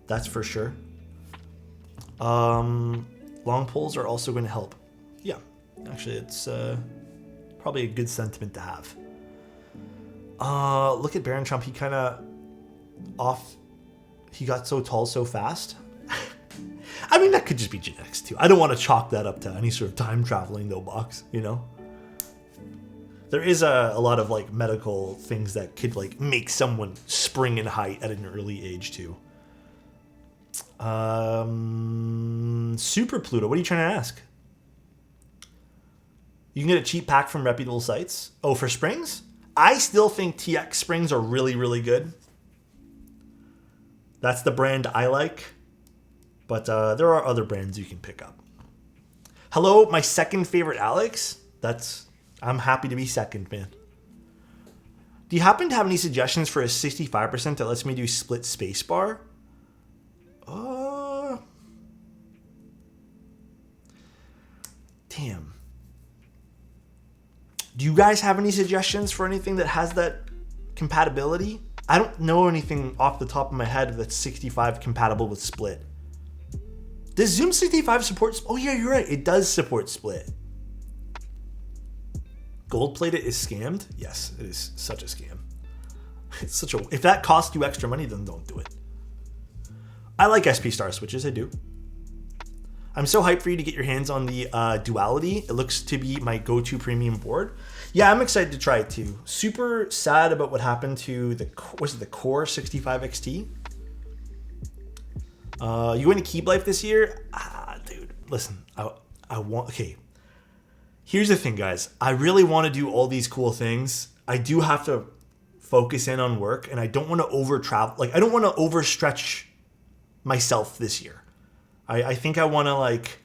[SPEAKER 1] That's for sure. Long pulls are also going to help. Yeah, actually, it's probably a good sentiment to have. Look at Baron Trump. He kind of he got so tall so fast. I mean, that could just be genetics too. I don't want to chalk that up to any sort of time traveling though, Box, you know? There is a lot of like medical things that could like make someone spring in height at an early age too. Super Pluto, what are you trying to ask? You can get a cheap pack from reputable sites. Oh, for springs? I still think TX springs are really, really good. That's the brand I like. But there are other brands you can pick up. Hello, my second favorite Alex. I'm happy to be second, man. Do you happen to have any suggestions for a 65% that lets me do split spacebar? Damn. Do you guys have any suggestions for anything that has that compatibility? I don't know anything off the top of my head that's 65 compatible with split. Does Zoom 65 support? Oh yeah, you're right. It does support split. Gold plated is scammed? Yes, it is such a scam. It's such a. If that costs you extra money, then don't do it. I like SP Star switches. I do. I'm so hyped for you to get your hands on the Duality. It looks to be my go-to premium board. Yeah, I'm excited to try it too. Super sad about what happened to the Core 65 XT. You went to Keep Life this year? Dude, listen, I want, okay. Here's the thing, guys. I really want to do all these cool things. I do have to focus in on work, and I don't want to over-travel. Like, I don't want to overstretch myself this year. I think I want to, like,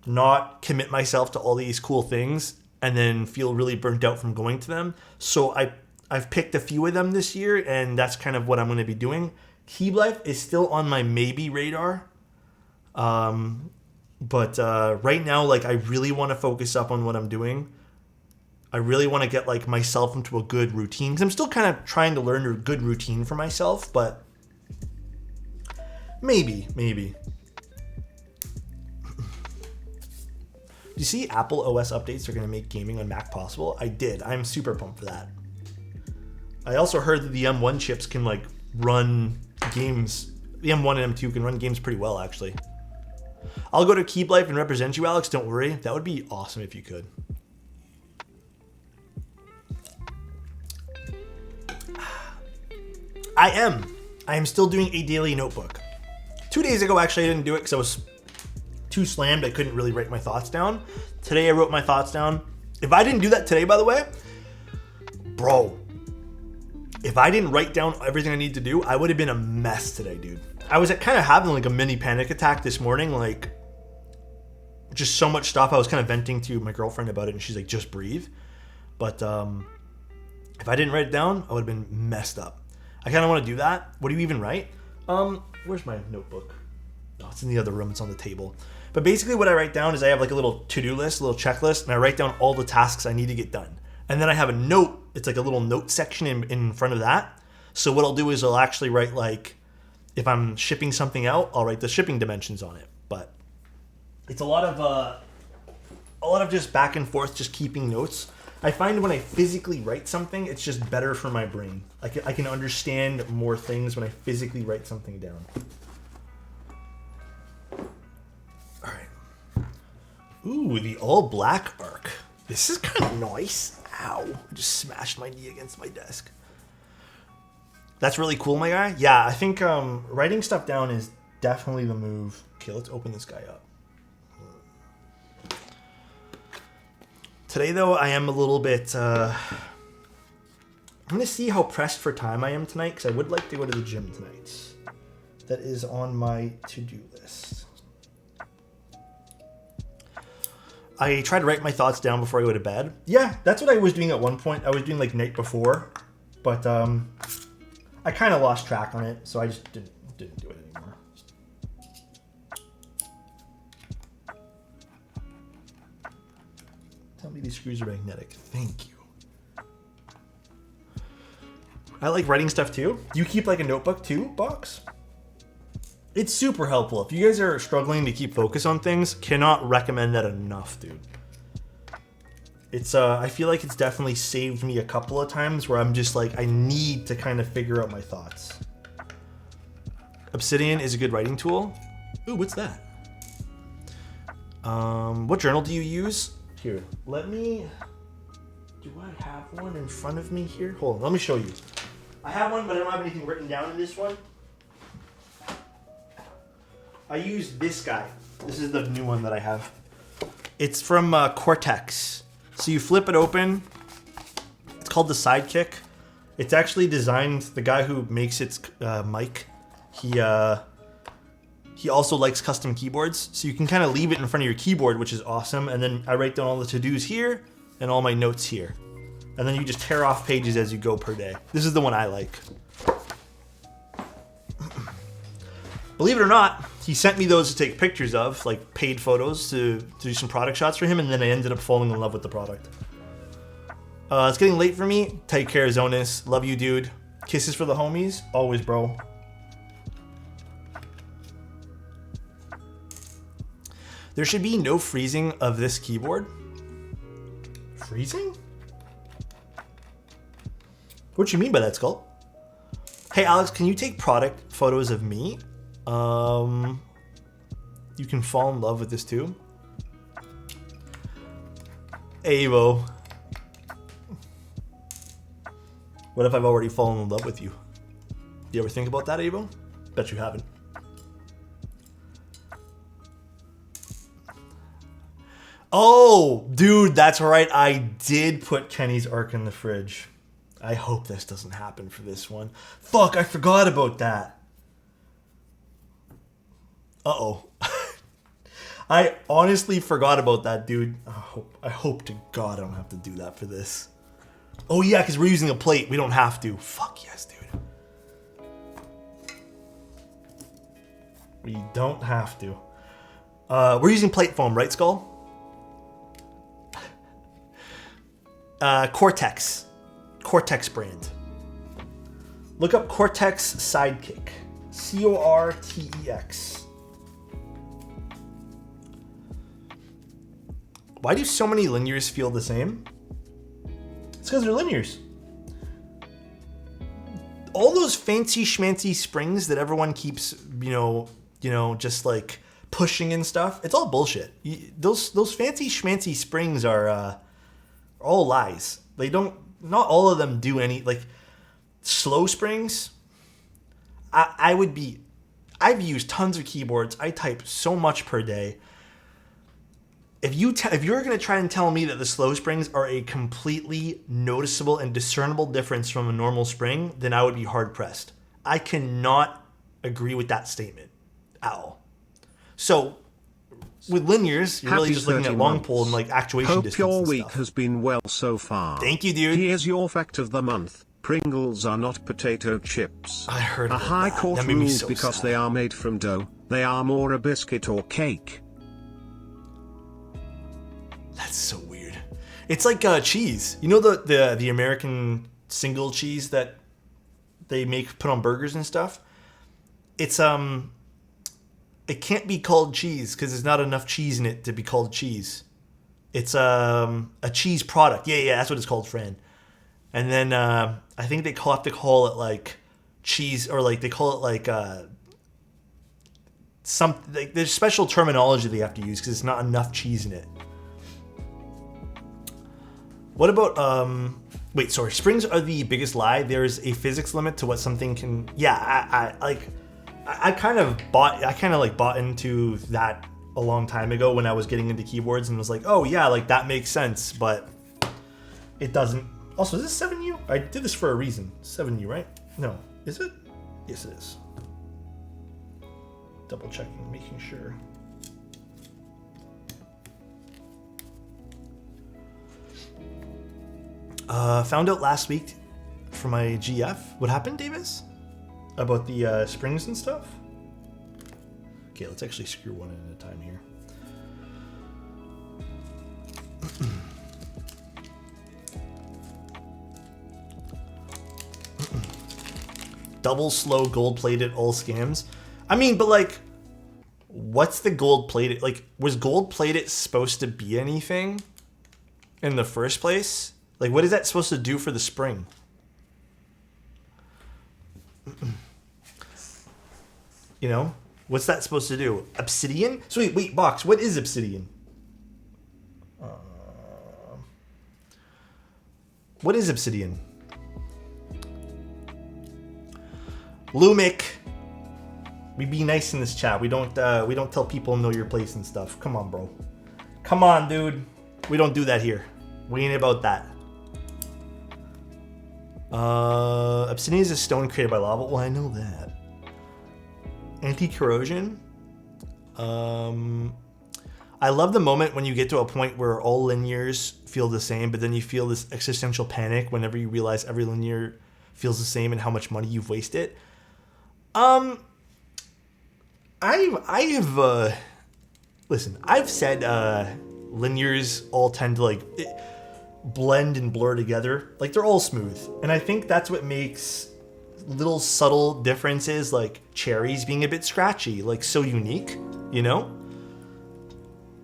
[SPEAKER 1] not commit myself to all these cool things and then feel really burnt out from going to them. So I've picked a few of them this year, and that's kind of what I'm going to be doing. Keep Life is still on my maybe radar. But right now, like, I really want to focus up on what I'm doing. I really want to get, like, myself into a good routine. Because I'm still kind of trying to learn a good routine for myself, but maybe. You see Apple OS updates are going to make gaming on Mac possible? I did. I'm super pumped for that. I also heard that the M1 chips can, like, run games. The M1 and M2 can run games pretty well, actually. I'll go to Keep Life and represent you, Alex. Don't worry. That would be awesome if you could. I am still doing a daily notebook. 2 days ago, actually, I didn't do it because I was too slammed. I couldn't really write my thoughts down. Today, I wrote my thoughts down. If I didn't do that today, by the way, bro, if I didn't write down everything I need to do, I would have been a mess today, dude. I was kind of having like a mini panic attack this morning, like just so much stuff. I was kind of venting to my girlfriend about it, and she's like, just breathe. But if I didn't write it down, I would have been messed up. I kind of want to do that. What do you even write? Where's my notebook? Oh, it's in the other room. It's on the table. But basically what I write down is I have like a little to-do list, a little checklist, and I write down all the tasks I need to get done. And then I have a note. It's like a little note section in front of that. So what I'll do is I'll actually write, like, if I'm shipping something out, I'll write the shipping dimensions on it. But it's a lot of just back and forth, just keeping notes. I find when I physically write something, it's just better for my brain. I can understand more things when I physically write something down. All right. Ooh, the all black arc. This is kind of nice. Ow. I just smashed my knee against my desk. That's really cool, my guy. Yeah, I think writing stuff down is definitely the move. Okay, let's open this guy up. Today, though, I am a little bit... I'm going to see how pressed for time I am tonight, because I would like to go to the gym tonight. That is on my to-do list. I try to write my thoughts down before I go to bed. Yeah, that's what I was doing at one point. I was doing, like, night before. But I kind of lost track on it, so I just didn't do it anymore. Tell me these screws are magnetic. Thank you. I like writing stuff too. Do you keep like a notebook too, Box? It's super helpful. If you guys are struggling to keep focus on things, cannot recommend that enough, dude. It's I feel like it's definitely saved me a couple of times where I'm just like, I need to kind of figure out my thoughts. Obsidian is a good writing tool. Ooh, what's that? What journal do you use? Here, let me... Do I have one in front of me here? Hold on, let me show you. I have one, but I don't have anything written down in this one. I use this guy. This is the new one that I have. It's from Cortex. So you flip it open. It's called the Sidekick. It's actually designed, the guy who makes its mic, he also likes custom keyboards. So you can kind of leave it in front of your keyboard, which is awesome. And then I write down all the to-dos here and all my notes here. And then you just tear off pages as you go per day. This is the one I like. Believe it or not, he sent me those to take pictures of, like paid photos to do some product shots for him, and then I ended up falling in love with the product. It's getting late for me. Take care, Zonis. Love you, dude. Kisses for the homies. Always, bro. There should be no freezing of this keyboard. Freezing? What you mean by that, Skull? Hey, Alex, can you take product photos of me? You can fall in love with this too. Avo. What if I've already fallen in love with you? Do you ever think about that, Avo? Bet you haven't. Oh, dude, that's right. I did put Kenny's Arc in the fridge. I hope this doesn't happen for this one. Fuck, I forgot about that. Uh-oh. I honestly forgot about that, dude. I hope to God I don't have to do that for this. Oh, yeah, because we're using a plate. We don't have to. Fuck yes, dude. We don't have to. We're using plate foam, right, Skull? Cortex. Cortex brand. Look up Cortex Sidekick. Cortex. Why do so many linears feel the same? It's because they're linears. All those fancy schmancy springs that everyone keeps, you know, just like pushing and stuff. It's all bullshit. Those fancy schmancy springs are all lies. They don't. Not all of them do any, like, slow springs. I've used tons of keyboards. I type so much per day. If you're going to try and tell me that the slow springs are a completely noticeable and discernible difference from a normal spring, then I would be hard pressed. I cannot agree with that statement at all. So with linears, you're really just looking at long pull and like actuation distance.
[SPEAKER 2] Hope your week has been well so far.
[SPEAKER 1] Thank you, dude.
[SPEAKER 2] Here's your fact of the month. Pringles are not potato chips.
[SPEAKER 1] I heard
[SPEAKER 2] a high court rules
[SPEAKER 1] so
[SPEAKER 2] because
[SPEAKER 1] sad.
[SPEAKER 2] They are made from dough. They are more a biscuit or cake.
[SPEAKER 1] That's so weird. It's like cheese. You know the American single cheese that they put on burgers and stuff? It's it can't be called cheese because there's not enough cheese in it to be called cheese. It's a cheese product. Yeah, that's what it's called, Fran. And then I think they have to call it like cheese, or like they call it like there's special terminology they have to use because there's not enough cheese in it. What about wait, sorry. Springs are the biggest lie. There's a physics limit to what something can. Yeah, I kind of bought into that a long time ago when I was getting into keyboards and was like, oh yeah, like that makes sense, but it doesn't. Also, is this 7U? I did this for a reason. 7U, right? No, is it? Yes, it is. Double checking, making sure. Found out last week for my GF. What happened, Davis? About the springs and stuff? Okay, let's actually screw one in at a time here. Double slow gold plated all scams. I mean, but like, what's the gold plated? Like, was gold plated supposed to be anything in the first place? Like, what is that supposed to do for the spring? You know? What's that supposed to do? Obsidian? So wait, Box, what is obsidian? What is obsidian? Lumic. We be nice in this chat. We don't tell people know your place and stuff. Come on, bro. Come on, dude. We don't do that here. We ain't about that. Obsidian is a stone created by lava. Well, I know that. Anti-corrosion. I love the moment when you get to a point where all linears feel the same, but then you feel this existential panic whenever you realize every linear feels the same and how much money you've wasted. Listen, I've said linears all tend to like blend and blur together. Like, they're all smooth. And I think that's what makes little subtle differences like cherries being a bit scratchy, like, so unique, you know?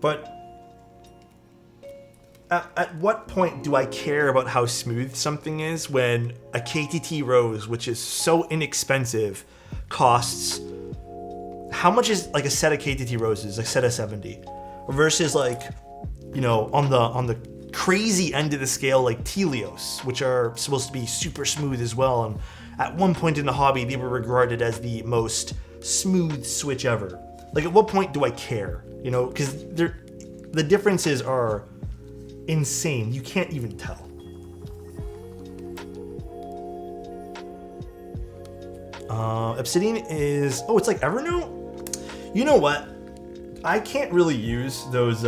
[SPEAKER 1] But at what point do I care about how smooth something is when a KTT Rose, which is so inexpensive, costs how much is like a set of KTT roses, a set of 70, versus like, you know, on the crazy end of the scale, like Telios, which are supposed to be super smooth as well. And at one point in the hobby, they were regarded as the most smooth switch ever. Like, at what point do I care? You know, because the differences are insane. You can't even tell. Obsidian is, oh, it's like Evernote? You know what? I can't really use those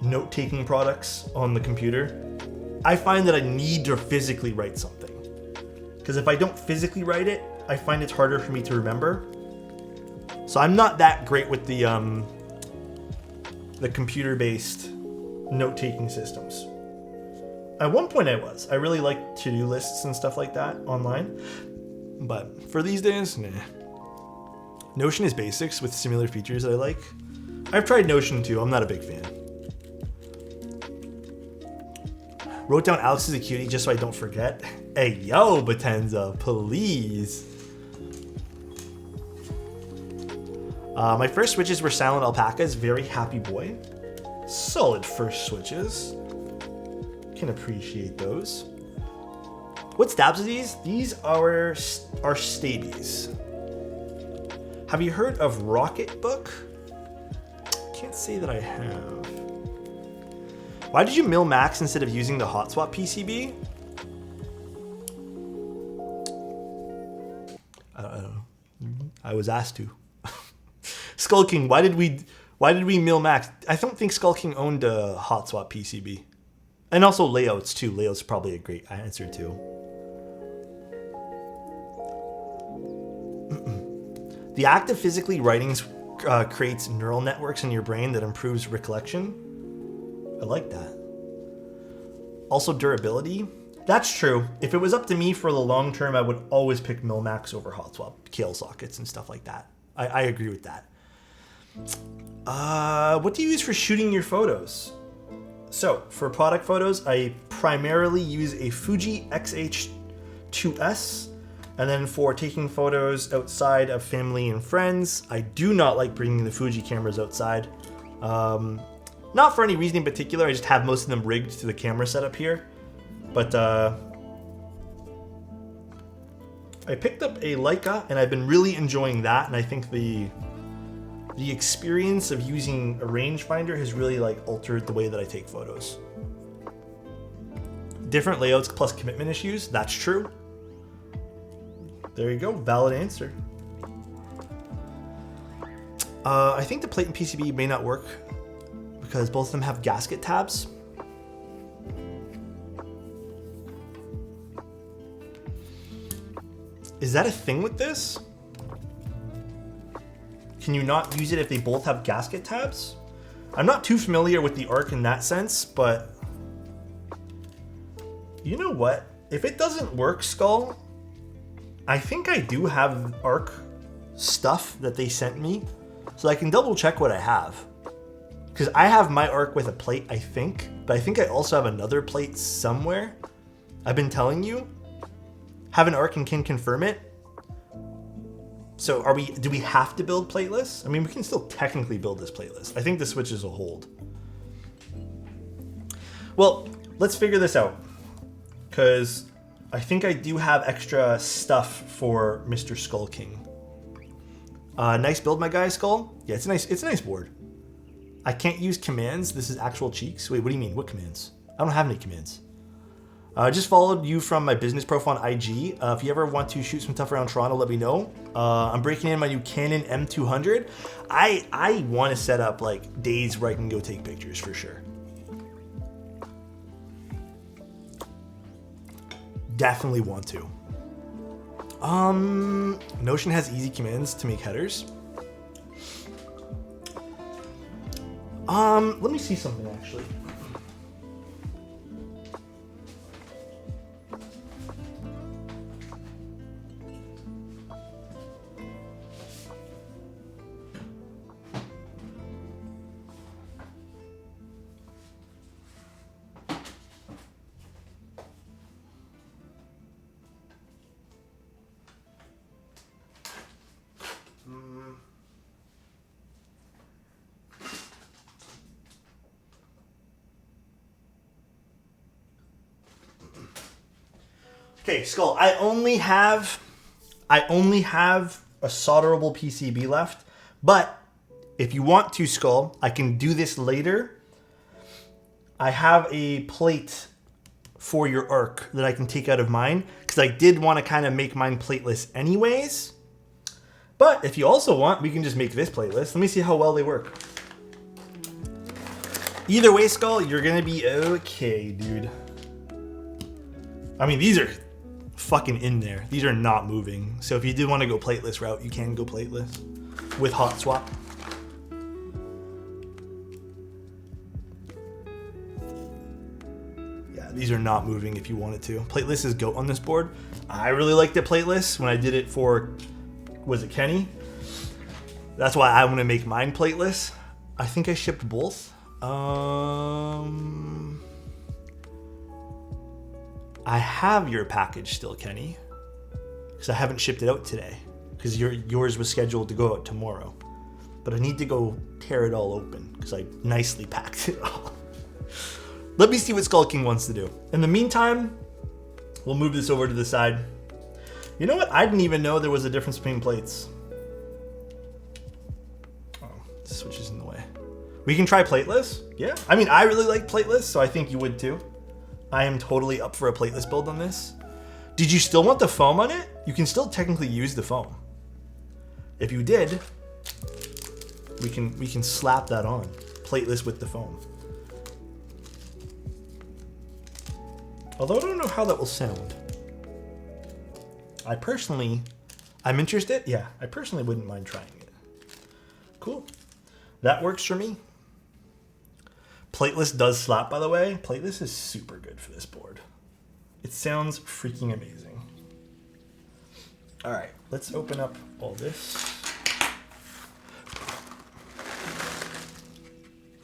[SPEAKER 1] note-taking products on the computer. I find that I need to physically write something. Because if I don't physically write it, I find it's harder for me to remember. So I'm not that great with the computer-based note-taking systems. At one point I was. I really liked to-do lists and stuff like that online. But for these days, nah. Notion is basics with similar features that I like. I've tried Notion too. I'm not a big fan. Wrote down Alex is a cutie just so I don't forget. Hey, yo, Batenza, please. My first switches were Silent Alpacas. Very happy boy. Solid first switches. Can appreciate those. What stabs are these? These are stabies. Have you heard of Rocketbook? Can't say that I have. Why did you mill max instead of using the hot swap PCB? I don't know. I was asked to. Skull King, why did we mill max? I don't think Skull King owned a hot swap PCB. And also layouts too. Layouts probably a great answer too. The act of physically writing creates neural networks in your brain that improves recollection. I like that. Also durability. That's true. If it was up to me for the long term, I would always pick Milmax over hot swap KL sockets and stuff like that. I agree with that. What do you use for shooting your photos? So for product photos, I primarily use a Fuji X-H2S. And then for taking photos outside of family and friends, I do not like bringing the Fuji cameras outside. Not for any reason in particular, I just have most of them rigged to the camera setup here. But I picked up a Leica and I've been really enjoying that. And I think the experience of using a rangefinder has really like altered the way that I take photos. Different layouts plus commitment issues, that's true. There you go, valid answer. I think the plate and PCB may not work because both of them have gasket tabs. Is that a thing with this? Can you not use it if they both have gasket tabs? I'm not too familiar with the Arc in that sense, but you know what? If it doesn't work, Skull, I think I do have Arc stuff that they sent me, so I can double check what I have. Because I have my Arc with a plate, I think, but I think I also have another plate somewhere. I've been telling you. Have an Arc and can confirm it. So do we have to build playlists? I mean, we can still technically build this playlist. I think the switches will hold. Well, let's figure this out. Because I think I do have extra stuff for Mr. Skull King. Nice build, my guy, Skull. Yeah, it's a nice board. I can't use commands. This is actual cheeks. Wait, what do you mean? What commands? I don't have any commands. I just followed you from my business profile on IG. If you ever want to shoot some stuff around Toronto, let me know. I'm breaking in my new Canon M200. I want to set up like days where I can go take pictures for sure. Definitely want to. Notion has easy commands to make headers. Let me see something actually. Okay, Skull, I only have a solderable PCB left, but if you want to, Skull, I can do this later. I have a plate for your arc that I can take out of mine, because I did want to kind of make mine plateless anyways. But if you also want, we can just make this plateless. Let me see how well they work. Either way, Skull, you're going to be okay, dude. I mean, these are fucking in there. These are not moving. So if you did want to go plateless route, you can go plateless with hot swap. Yeah, these are not moving if you wanted to. Plateless is GOAT on this board. I really liked it plateless when I did it for, was it Kenny? That's why I want to make mine plateless. I think I shipped both. I have your package still, Kenny, because I haven't shipped it out today, because yours was scheduled to go out tomorrow. But I need to go tear it all open, because I nicely packed it all. Let me see what Skull King wants to do. In the meantime, we'll move this over to the side. You know what? I didn't even know there was a difference between plates. Oh, the switch is in the way. We can try plateless. Yeah. I mean, I really like plateless, so I think you would too. I am totally up for a plateless build on this. Did you still want the foam on it? You can still technically use the foam. If you did, we can slap that on. Plateless with the foam. Although I don't know how that will sound. I'm interested. Yeah, I personally wouldn't mind trying it. Cool. That works for me. Plateless does slap, by the way. Plateless is super good for this board. It sounds freaking amazing. All right, let's open up all this.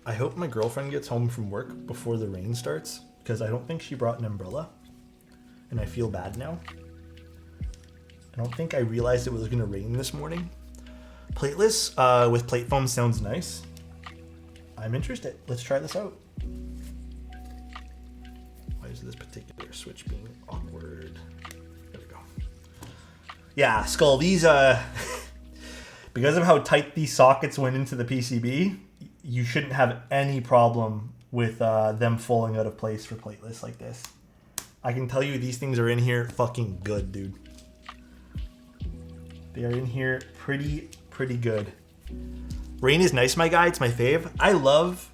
[SPEAKER 1] I hope my girlfriend gets home from work before the rain starts, because I don't think she brought an umbrella, and I feel bad now. I don't think I realized it was going to rain this morning. Plateless with plate foam sounds nice. I'm interested. Let's try this out. Why is this particular switch being awkward? There we go. Yeah, Skull, these, because of how tight these sockets went into the PCB, you shouldn't have any problem with them falling out of place for plateless like this. I can tell you these things are in here fucking good, dude. They are in here pretty good. Rain is nice, my guy. It's my fave. I love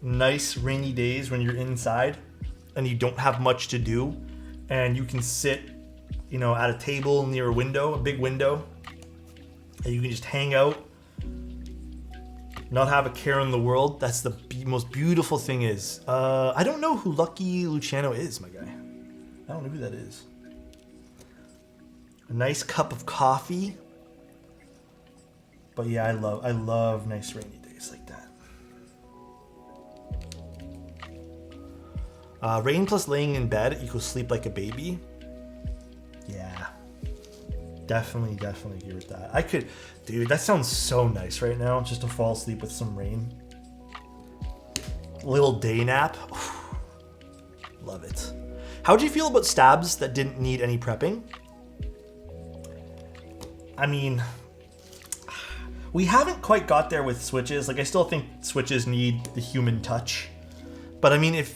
[SPEAKER 1] nice rainy days when you're inside and you don't have much to do and you can sit, you know, at a table near a window, a big window, and you can just hang out, not have a care in the world. That's the most beautiful thing is. I don't know who Lucky Luciano is, my guy. I don't know who that is. A nice cup of coffee. But yeah, I love nice rainy days like that. Rain plus laying in bed equals sleep like a baby. Yeah. Definitely agree with that. Dude, that sounds so nice right now, just to fall asleep with some rain. Little day nap. Love it. How'd you feel about stabs that didn't need any prepping? I mean, we haven't quite got there with switches. Like, I still think switches need the human touch. But I mean, if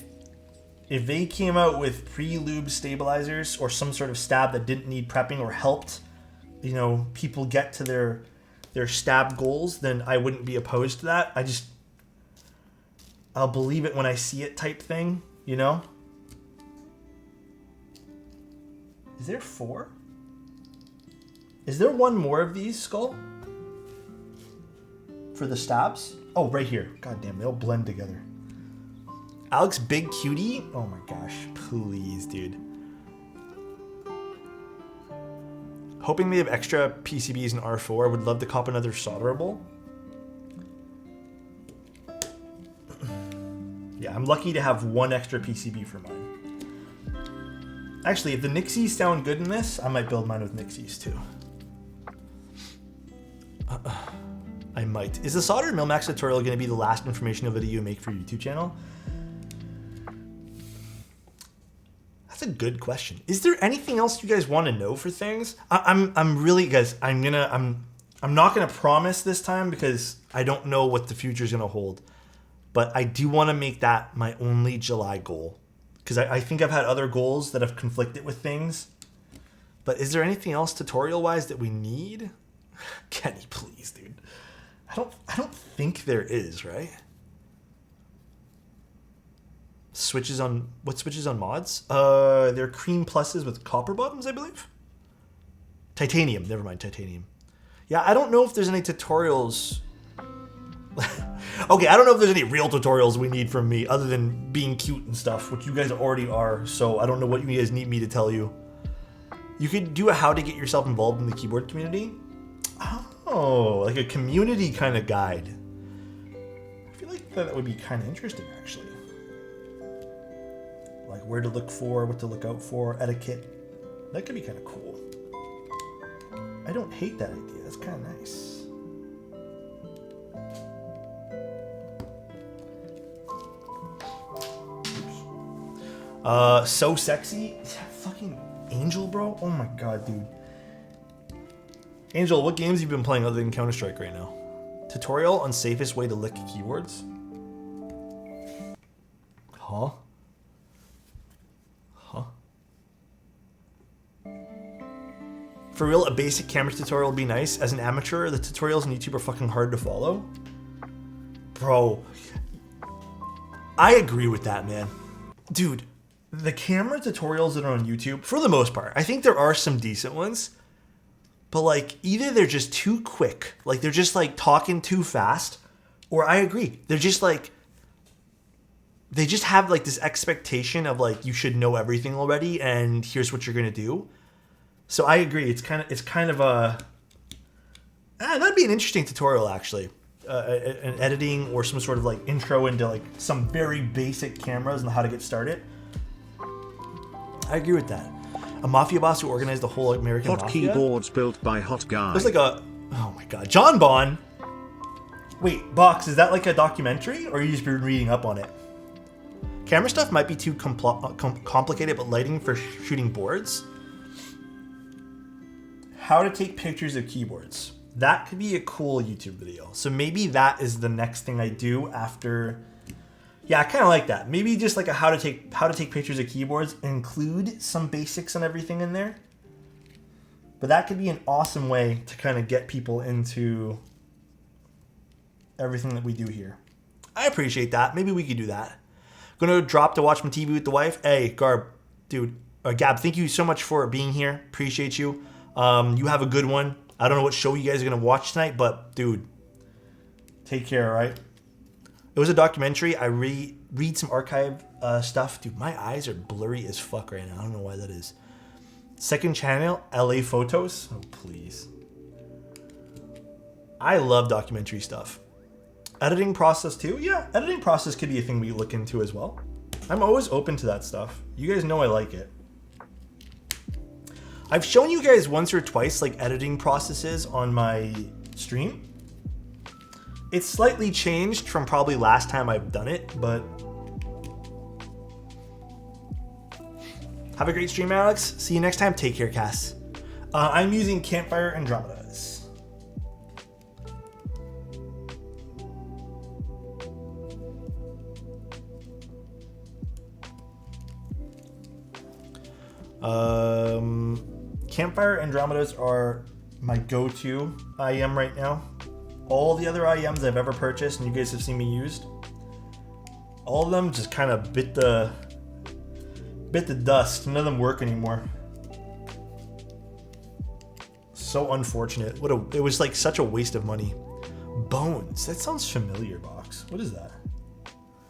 [SPEAKER 1] they came out with pre-lube stabilizers or some sort of stab that didn't need prepping or helped, you know, people get to their stab goals, then I wouldn't be opposed to that. I'll believe it when I see it type thing, you know? Is there 4? Is there one more of these, Skull? For the stabs? Oh, right here. God damn, they all blend together. Alex Big Cutie? Oh my gosh, please, dude. Hoping they have extra PCBs in R4. Would love to cop another solderable. Yeah, I'm lucky to have one extra PCB for mine. Actually, if the Nixies sound good in this, I might build mine with Nixies too. I might. Is the solder Milmax tutorial going to be the last informational video you make for your YouTube channel? That's a good question. Is there anything else you guys want to know for things? I'm really, guys, I'm not gonna promise this time because I don't know what the future is gonna hold. But I do want to make that my only July goal. Because I think I've had other goals that have conflicted with things. But is there anything else tutorial-wise that we need? Kenny, please, dude. I don't think there is, right? Switches on... What switches on mods? They're cream pluses with copper bottoms, I believe. Titanium. Never mind, titanium. Yeah, I don't know if there's any tutorials... Okay, I don't know if there's any real tutorials we need from me other than being cute and stuff, which you guys already are, so I don't know what you guys need me to tell you. You could do a how to get yourself involved in the keyboard community. Oh, like a community kind of guide. I feel like that would be kind of interesting, actually. Like where to look for, what to look out for, etiquette. That could be kind of cool. I don't hate that idea. That's kind of nice. So sexy. Is that fucking Angel, bro? Oh my god, dude. Angel, what games have you been playing other than Counter-Strike right now? Tutorial on safest way to lick keyboards? Huh? Huh? For real, a basic camera tutorial would be nice. As an amateur, the tutorials on YouTube are fucking hard to follow. Bro. I agree with that, man. Dude. The camera tutorials that are on YouTube, for the most part, I think there are some decent ones, but like either they're just too quick, like they're just like talking too fast, or I agree, they're just like, they just have like this expectation of like you should know everything already and here's what you're gonna do. So I agree, it's kind of a, that'd be an interesting tutorial actually. An editing or some sort of like intro into like some very basic cameras and how to get started. I agree with that. A mafia boss who organized the whole American
[SPEAKER 2] Hot
[SPEAKER 1] mafia.
[SPEAKER 2] keyboards built by hot guy.
[SPEAKER 1] There's like a... Oh my god. John Bond? Wait, Box, is that like a documentary? Or are you just been reading up on it? Camera stuff might be too complicated, but lighting for shooting boards? How to take pictures of keyboards. That could be a cool YouTube video. So maybe that is the next thing I do after... Yeah, I kind of like that. Maybe just like a how to take pictures of keyboards, include some basics and everything in there. But that could be an awesome way to kind of get people into everything that we do here. I appreciate that. Maybe we could do that. Gonna drop to watch my TV with the wife. Hey, Garb, dude, Gab, thank you so much for being here. Appreciate you. You have a good one. I don't know what show you guys are gonna watch tonight, but dude, take care, all right? It was a documentary. I read some archive stuff. Dude, my eyes are blurry as fuck right now. I don't know why that is. Second channel, LA Photos. Oh, please. I love documentary stuff. Editing process too? Yeah, editing process could be a thing we look into as well. I'm always open to that stuff. You guys know I like it. I've shown you guys once or twice like editing processes on my stream. It's slightly changed from probably last time I've done it, but... Have a great stream, Alex. See you next time. Take care, Cass. I'm using Campfire Andromedas. Campfire Andromedas are my go-to IEM right now. All the other IEMs I've ever purchased and you guys have seen me used, all of them just kind of bit the dust. None of them work anymore. So unfortunate. It was like such a waste of money. Bones. That sounds familiar, Box. What is that?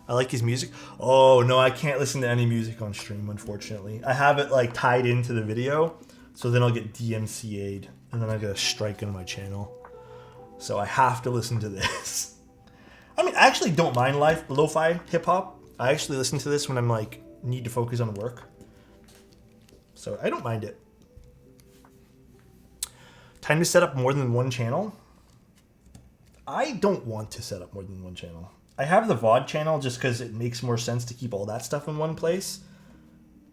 [SPEAKER 1] I like his music. Oh no, I can't listen to any music on stream, unfortunately. I have it like tied into the video, so then I'll get DMCA'd and then I get a strike on my channel. So I have to listen to this. I mean, I actually don't mind lo-fi hip-hop. I actually listen to this when I'm like, need to focus on work. So I don't mind it. Time to set up more than one channel? I don't want to set up more than one channel. I have the VOD channel just because it makes more sense to keep all that stuff in one place.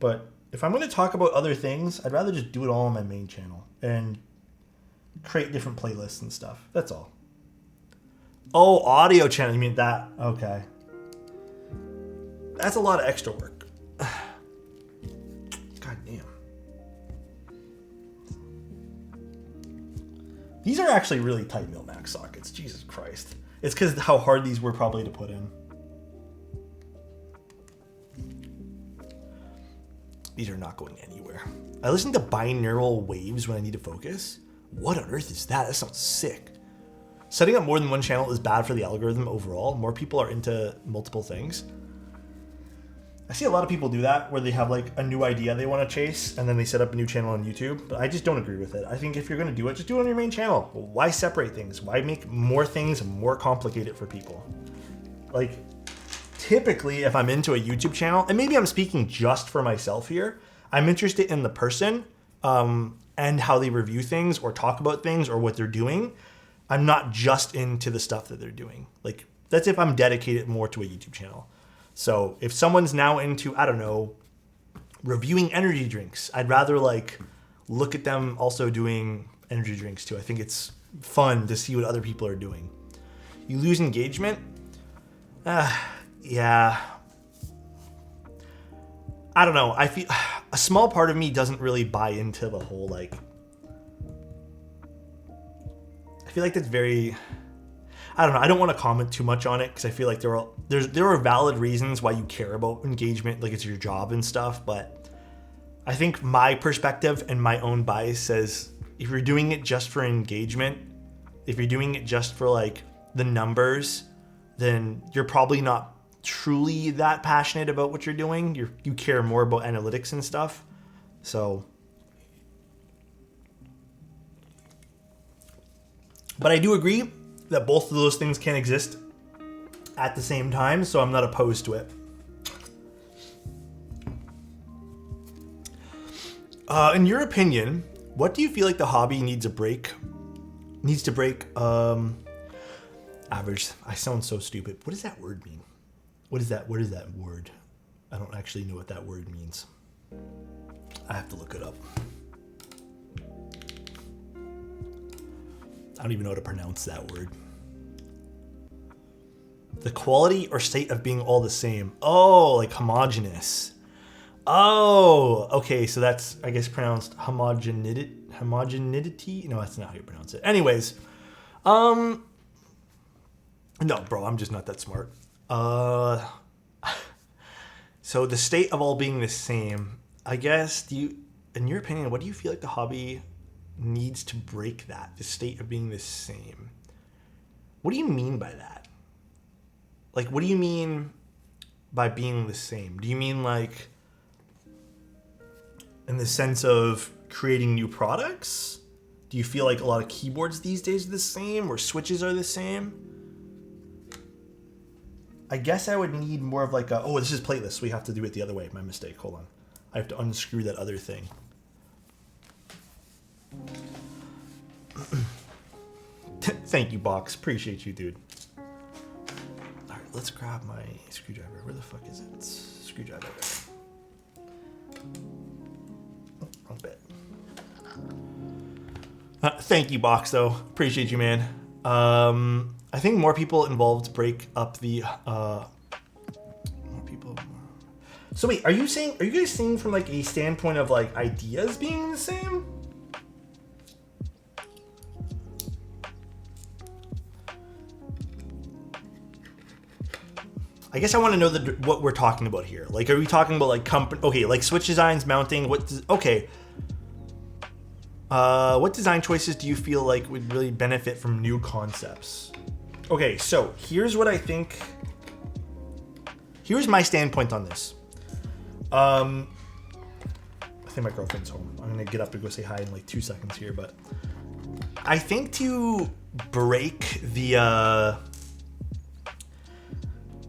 [SPEAKER 1] But if I'm going to talk about other things, I'd rather just do it all on my main channel and create different playlists and stuff. That's all. Oh, audio channel. You mean that? Okay. That's a lot of extra work. God damn. These are actually really tight mil-max sockets. Jesus Christ. It's because of how hard these were probably to put in. These are not going anywhere. I listen to binaural waves when I need to focus. What on earth is that? That sounds sick. Setting up more than one channel is bad for the algorithm overall. More people are into multiple things. I see a lot of people do that where they have like a new idea they want to chase and then they set up a new channel on YouTube, but I just don't agree with it. I think if you're going to do it, just do it on your main channel. Why separate things? Why make more things more complicated for people? Like, typically, if I'm into a YouTube channel, and maybe I'm speaking just for myself here, I'm interested in the person and how they review things or talk about things or what they're doing. I'm not just into the stuff that they're doing. Like, that's if I'm dedicated more to a YouTube channel. So if someone's now into, I don't know, reviewing energy drinks, I'd rather like look at them also doing energy drinks too. I think it's fun to see what other people are doing. You lose engagement? Yeah. I don't know. I feel a small part of me doesn't really buy into the whole like. I feel like that's very. I don't know. I don't want to comment too much on it because I feel like there are valid reasons why you care about engagement, like it's your job and stuff. But I think my perspective and my own bias says if you're doing it just for engagement, if you're doing it just for like the numbers, then you're probably not truly that passionate about what you're doing. You care more about analytics and stuff. So, but I do agree that both of those things can exist at the same time, so I'm not opposed to it. In your opinion, what do you feel like the hobby needs to break? Average. I sound so stupid. What does that word mean? What is that word? I don't actually know what that word means. I have to look it up. I don't even know how to pronounce that word. The quality or state of being all the same. Oh, like homogeneous. Oh, okay. So that's, I guess, pronounced homogeneity. No, that's not how you pronounce it. Anyways, no, bro, I'm just not that smart. So the state of all being the same. I guess, in your opinion, what do you feel like the hobby needs to break that? The state of being the same. What do you mean by that? Like, what do you mean by being the same? Do you mean like in the sense of creating new products? Do you feel like a lot of keyboards these days are the same or switches are the same? I guess I would need more of like oh, this is playlist. We have to do it the other way. My mistake. Hold on. I have to unscrew that other thing. Thank you, Box. Appreciate you, dude. All right, let's grab my screwdriver. Where the fuck is it? Screwdriver. Oh, wrong bit. Thank you, Box, though. Appreciate you, man. I think more people involved break up the more people. So wait, are you guys saying from like a standpoint of like ideas being the same? I guess I want to know what we're talking about here. Like, are we talking about like company? Okay, like switch designs, mounting. What design choices do you feel like would really benefit from new concepts? Okay, so here's what I think. Here's my standpoint on this. I think my girlfriend's home. I'm gonna get up and go say hi in like 2 seconds here, but I think to break the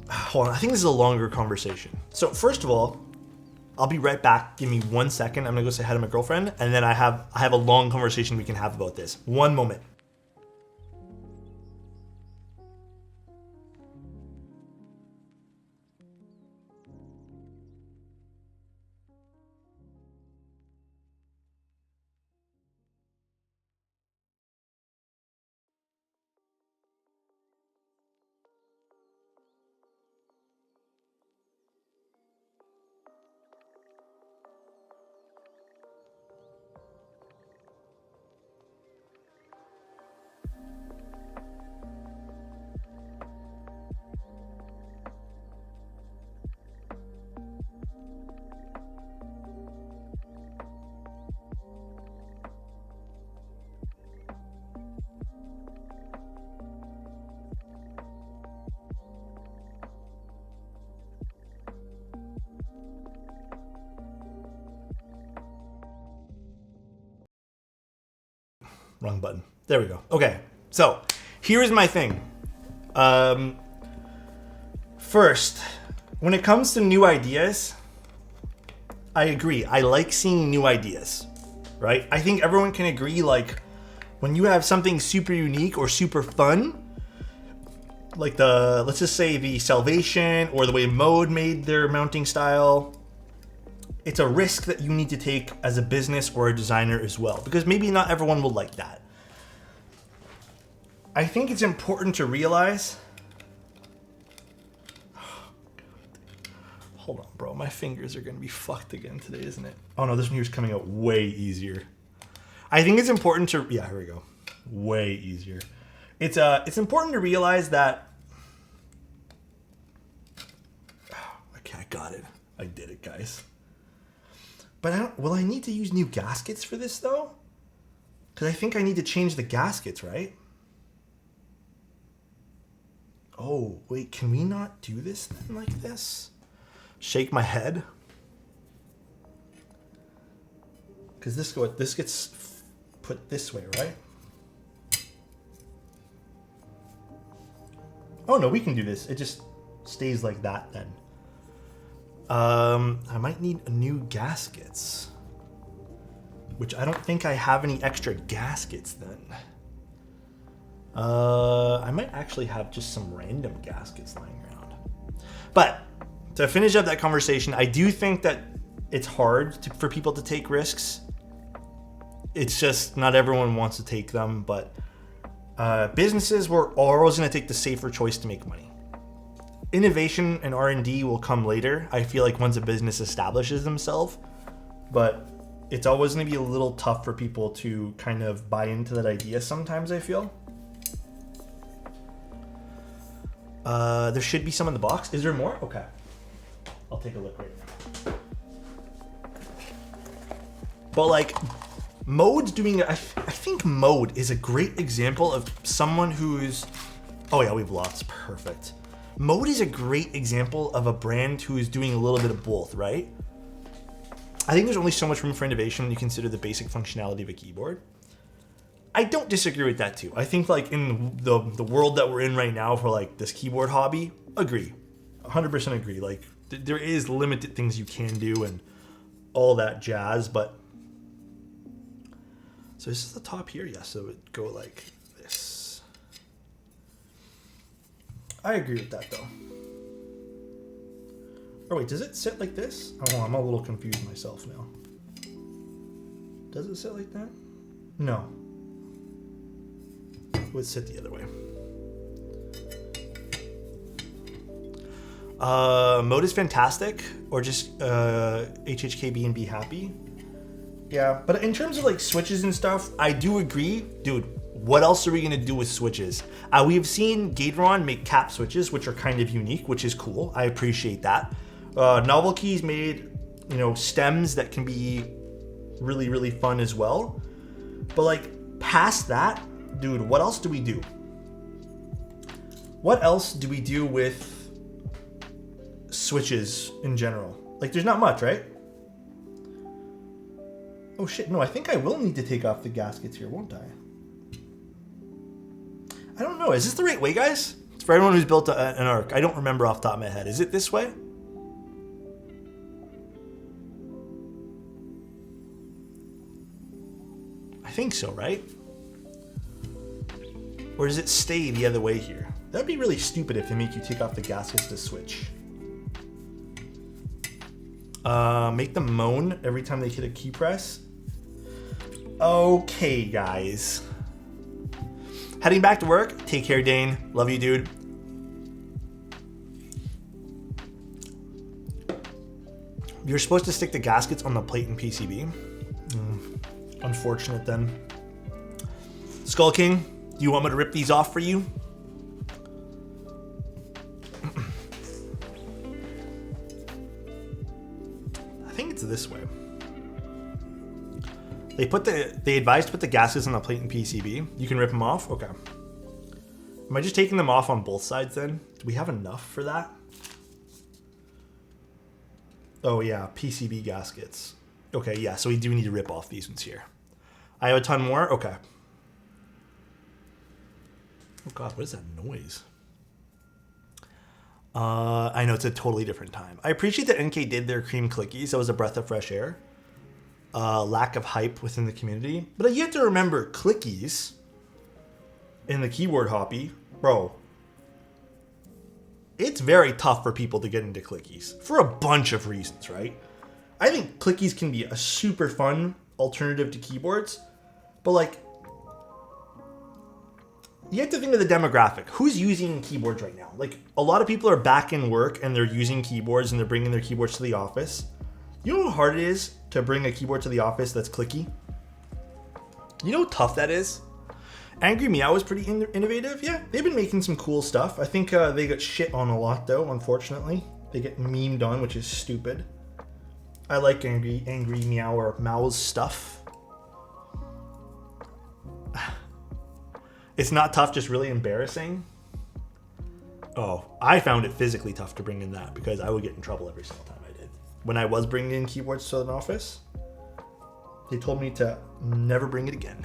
[SPEAKER 1] hold on, I think this is a longer conversation. So first of all, I'll be right back. Give me 1 second. I'm gonna go say hi to my girlfriend, and then I have a long conversation we can have about this. One moment. wrong button. There we go. Okay, so here is my thing. First, when it comes to new ideas, I agree. I like seeing new ideas, right? I think everyone can agree, like, when you have something super unique or super fun, like let's just say the Salvation or the way Mode made their mounting style, it's a risk that you need to take as a business or a designer as well, because maybe not everyone will like that. I think it's important to realize, hold on, bro, my fingers are gonna be fucked again today, isn't it? Oh no, this one here's coming out way easier. I think it's important to, yeah, here we go, way easier. It's important to realize that, okay, I got it. I did it, guys. But will I need to use new gaskets for this though? Because I think I need to change the gaskets, right? Oh, wait, can we not do this then like this? Shake my head. Because this gets put this way, right? Oh no, we can do this. It just stays like that then. I might need new gaskets, which I don't think I have any extra gaskets then. I might actually have just some random gaskets lying around. But to finish up that conversation, I do think that it's hard for people to take risks. It's just not everyone wants to take them, but businesses are always going to take the safer choice to make money. Innovation and R&D will come later, I feel like, once a business establishes themselves, but it's always going to be a little tough for people to kind of buy into that idea sometimes, I feel. There should be some in the box. Is there more? Okay. I'll take a look right now. But like, Mode's doing, I think Mode is a great example of someone who's, oh yeah, we've lost, perfect. Mode is a great example of a brand who is doing a little bit of both, right? I think there's only so much room for innovation when you consider the basic functionality of a keyboard. I don't disagree with that too. I think like in the world that we're in right now for like this keyboard hobby, agree, 100% agree. Like there is limited things you can do and all that jazz, but so this is the top here, yes. So it would go like this. I agree with that though. Oh wait, does it sit like this? Oh, I'm a little confused myself now. Does it sit like that? No. It would sit the other way. Mode is fantastic, or just HHKB and be happy. Yeah, but in terms of like switches and stuff, I do agree, dude. What else are we gonna do with switches? We've seen Gateron make cap switches, which are kind of unique, which is cool. I appreciate that. Novel Keys made, stems that can be really, really fun as well. But like past that, dude, what else do we do? What else do we do with switches in general? Like there's not much, right? Oh shit, no, I think I will need to take off the gaskets here, won't I? I don't know, is this the right way, guys? It's for everyone who's built an Arc. I don't remember off the top of my head. Is it this way? I think so, right? Or does it stay the other way here? That'd be really stupid if they make you take off the gaskets to switch. Make them moan every time they hit a key press. Okay, guys. Heading back to work. Take care, Dane. Love you, dude. You're supposed to stick the gaskets on the plate and PCB. Unfortunate then. Skull King, do you want me to rip these off for you? I think it's this way. They advised to put the gaskets on the plate and PCB. You can rip them off? Okay. Am I just taking them off on both sides then? Do we have enough for that? Oh yeah, PCB gaskets. Okay, yeah, so we do need to rip off these ones here. I have a ton more? Okay. Oh God, what is that noise? I know it's a totally different time. I appreciate that NK did their cream clickies. That was a breath of fresh air. Lack of hype within the community. But you have to remember, clickies in the keyboard hobby, bro, it's very tough for people to get into clickies for a bunch of reasons, right? I think clickies can be a super fun alternative to keyboards, but like, you have to think of the demographic. Who's using keyboards right now? Like, a lot of people are back in work and they're using keyboards and they're bringing their keyboards to the office. You know how hard it is to bring a keyboard to the office that's clicky? You know how tough that is? Angry Meow was pretty innovative. Yeah, they've been making some cool stuff. I think they got shit on a lot though, unfortunately. They get memed on, which is stupid. I like Angry Meow or Mow's stuff. It's not tough, just really embarrassing. Oh, I found it physically tough to bring in that because I would get in trouble every single time I did. When I was bringing in keyboards to an office, they told me to never bring it again.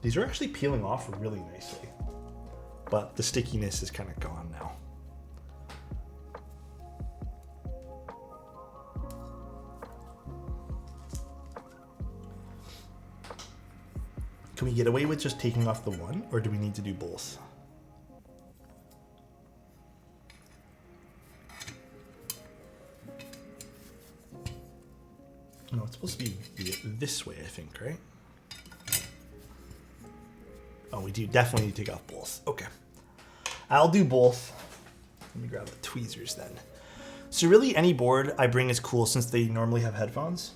[SPEAKER 1] These are actually peeling off really nicely, but the stickiness is kind of gone now. Can we get away with just taking off the one, or do we need to do both? No, it's supposed to be this way, I think, right? Oh, we do definitely need to take off both. Okay. I'll do both. Let me grab the tweezers then. So really, any board I bring is cool since they normally have headphones.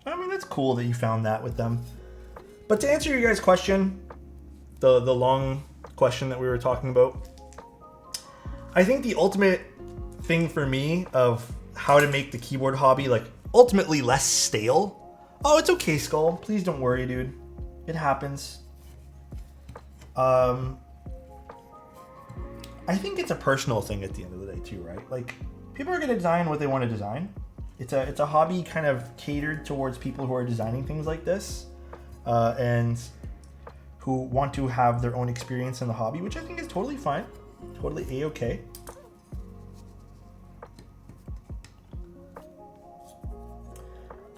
[SPEAKER 1] I mean, that's cool that you found that with them. But to answer your guys' question, the long question that we were talking about, I think the ultimate thing for me of how to make the keyboard hobby like ultimately less stale. Oh, it's okay, Skull. Please don't worry, dude. It happens. I think it's a personal thing at the end of the day too, right? Like, people are gonna design what they want to design. It's a hobby kind of catered towards people who are designing things like this. And who want to have their own experience in the hobby, which I think is totally fine, totally a-okay.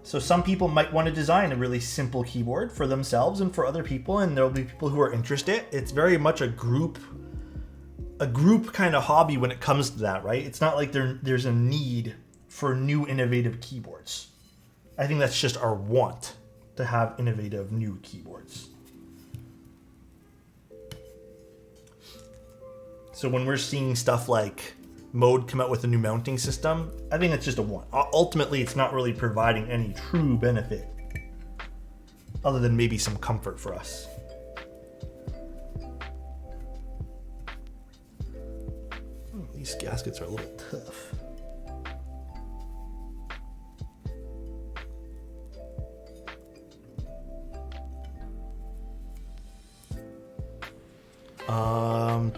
[SPEAKER 1] So some people might want to design a really simple keyboard for themselves and for other people, and there'll be people who are interested. It's very much a group kind of hobby when it comes to that, right? It's not like there's a need for new innovative keyboards. I think that's just our want to have innovative new keyboards. So when we're seeing stuff like Mode come out with a new mounting system, I think it's just a want. Ultimately, it's not really providing any true benefit other than maybe some comfort for us. These gaskets are a little tough.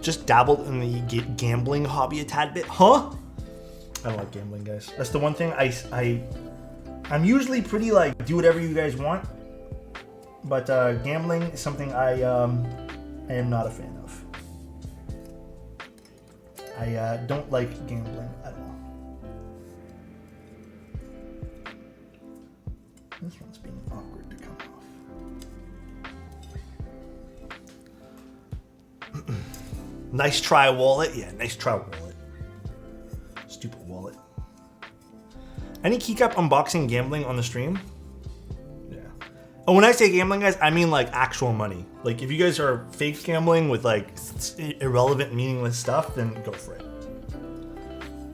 [SPEAKER 1] Just dabbled in the gambling hobby a tad bit. Huh? I don't like gambling, guys. That's the one thing I'm usually pretty like, do whatever you guys want. But gambling is something I am not a fan of. I don't like gambling at all. This one's being awkward to come off. Nice try, wallet. Yeah, nice try, wallet. Stupid wallet. Any Keycap unboxing gambling on the stream? Yeah. Oh, when I say gambling, guys, I mean like actual money. Like, if you guys are fake gambling with like irrelevant, meaningless stuff, then go for it.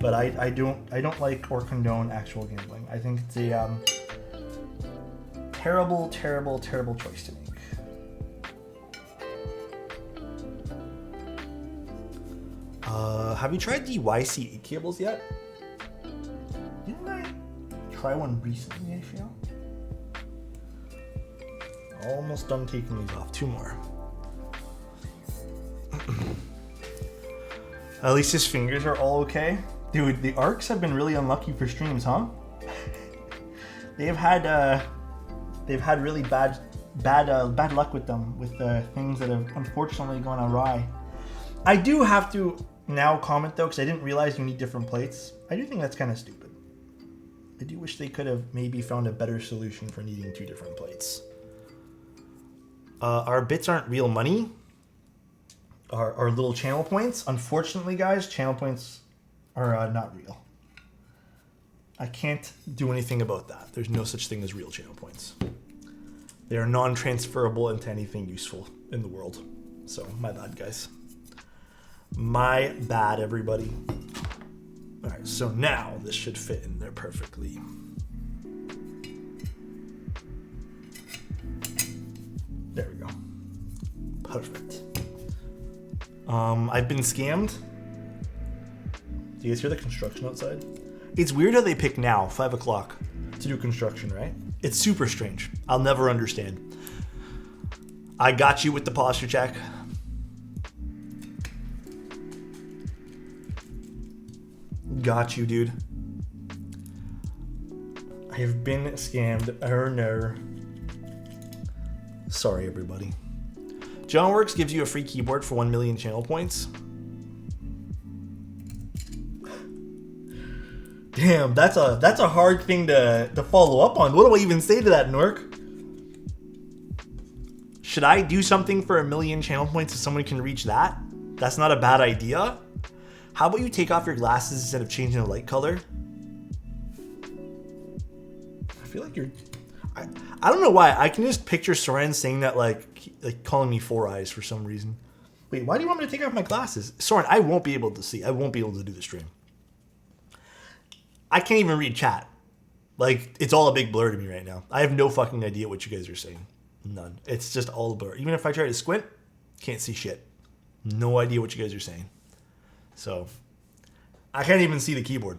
[SPEAKER 1] But I don't like or condone actual gambling. I think it's a terrible, terrible, terrible choice to make. Have you tried the YC8 cables yet? Didn't I try one recently, I feel? Almost done taking these off. Two more. At least his fingers are all okay. Dude, the Arcs have been really unlucky for streams, huh? They've had really bad bad luck with them, with things that have unfortunately gone awry. I do have to now comment though, because I didn't realize you need different plates. I do think that's kind of stupid. I do wish they could have maybe found a better solution for needing 2 different plates. Our bits aren't real money. Our little channel points. Unfortunately, guys, channel points are not real. I can't do anything about that. There's no such thing as real channel points. They are non-transferable into anything useful in the world. So, my bad, guys. My bad, everybody. All right, so now this should fit in there perfectly. There we go. Perfect. I've been scammed. Do you guys hear the construction outside? It's weird how they pick now, 5 o'clock, to do construction, right? It's super strange. I'll never understand. I got you with the posture check. Got you, dude. I have been scammed. Oh no. Sorry, everybody. JohnWorks gives you a free keyboard for 1 million channel points. Damn, that's a hard thing to follow up on. What do I even say to that, Nork? Should I do something for 1 million channel points so someone can reach that? That's not a bad idea. How about you take off your glasses instead of changing the light color? I feel like you're... I don't know why. I can just picture Soren saying that like calling me 4 eyes for some reason. Wait, why do you want me to take off my glasses? Soren, I won't be able to see. I won't be able to do the stream. I can't even read chat. Like, it's all a big blur to me right now. I have no fucking idea what you guys are saying. None. It's just all a blur. Even if I try to squint, can't see shit. No idea what you guys are saying. So, I can't even see the keyboard.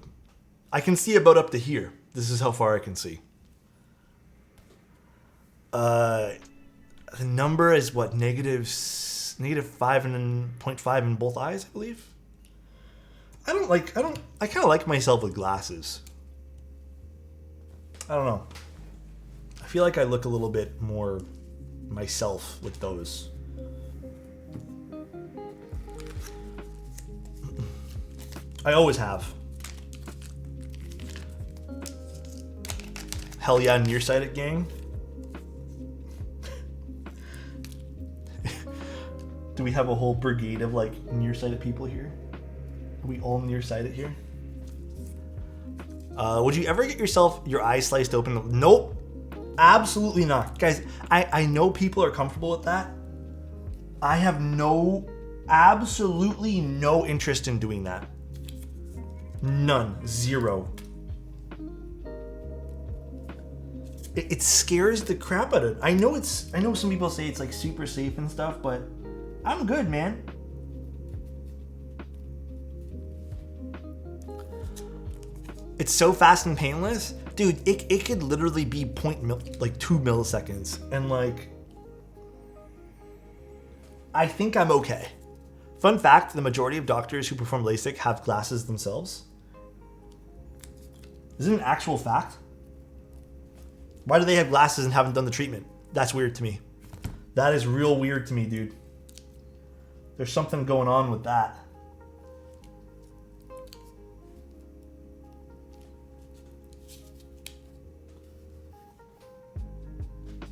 [SPEAKER 1] I can see about up to here. This is how far I can see. The number is what? Negative 5 and 0.5 in both eyes, I believe. I kind of like myself with glasses. I don't know. I feel like I look a little bit more myself with those. I always have. Hell yeah, nearsighted gang. Do we have a whole brigade of like nearsighted people here? Are we all nearsighted here? Would you ever get your eyes sliced open? Nope. Absolutely not. Guys, I know people are comfortable with that. I have absolutely no interest in doing that. None. Zero. It scares the crap out of it. I know some people say it's like super safe and stuff, but I'm good, man. It's so fast and painless. Dude, it could literally be 2 milliseconds. And like, I think I'm okay. Fun fact, the majority of doctors who perform LASIK have glasses themselves. Is it an actual fact? Why do they have glasses and haven't done the treatment? That's weird to me. That is real weird to me, dude. There's something going on with that.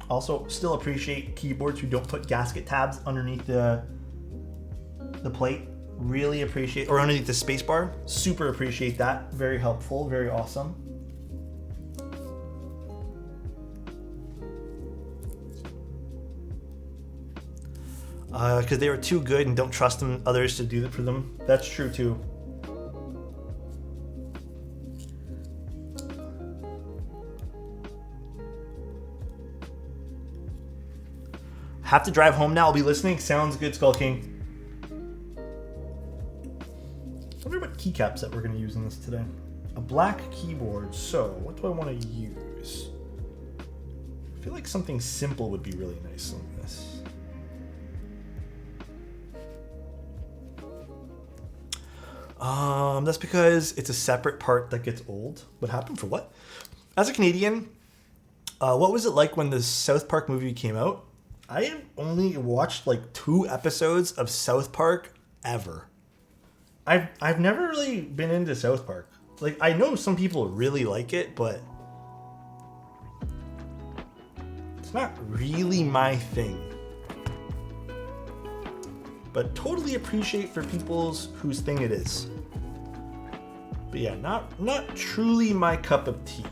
[SPEAKER 1] Also, still appreciate keyboards who don't put gasket tabs underneath the plate. Really appreciate, or underneath the spacebar. Super appreciate that. Very helpful, very awesome. Because they were too good and don't trust others to do that for them. That's true too. Have to drive home now. I'll be listening. Sounds good, Skull King. I wonder what keycaps that we're going to use in this today. A black keyboard. So, what do I want to use? I feel like something simple would be really nice on this. That's because it's a separate part that gets old. What happened for what? As a Canadian, What was it like when the South Park movie came out? I have only watched like 2 episodes of South Park ever. I've never really been into South Park. Like, I know some people really like it, but it's not really my thing. But totally appreciate for people's whose thing it is. But yeah, not truly my cup of tea.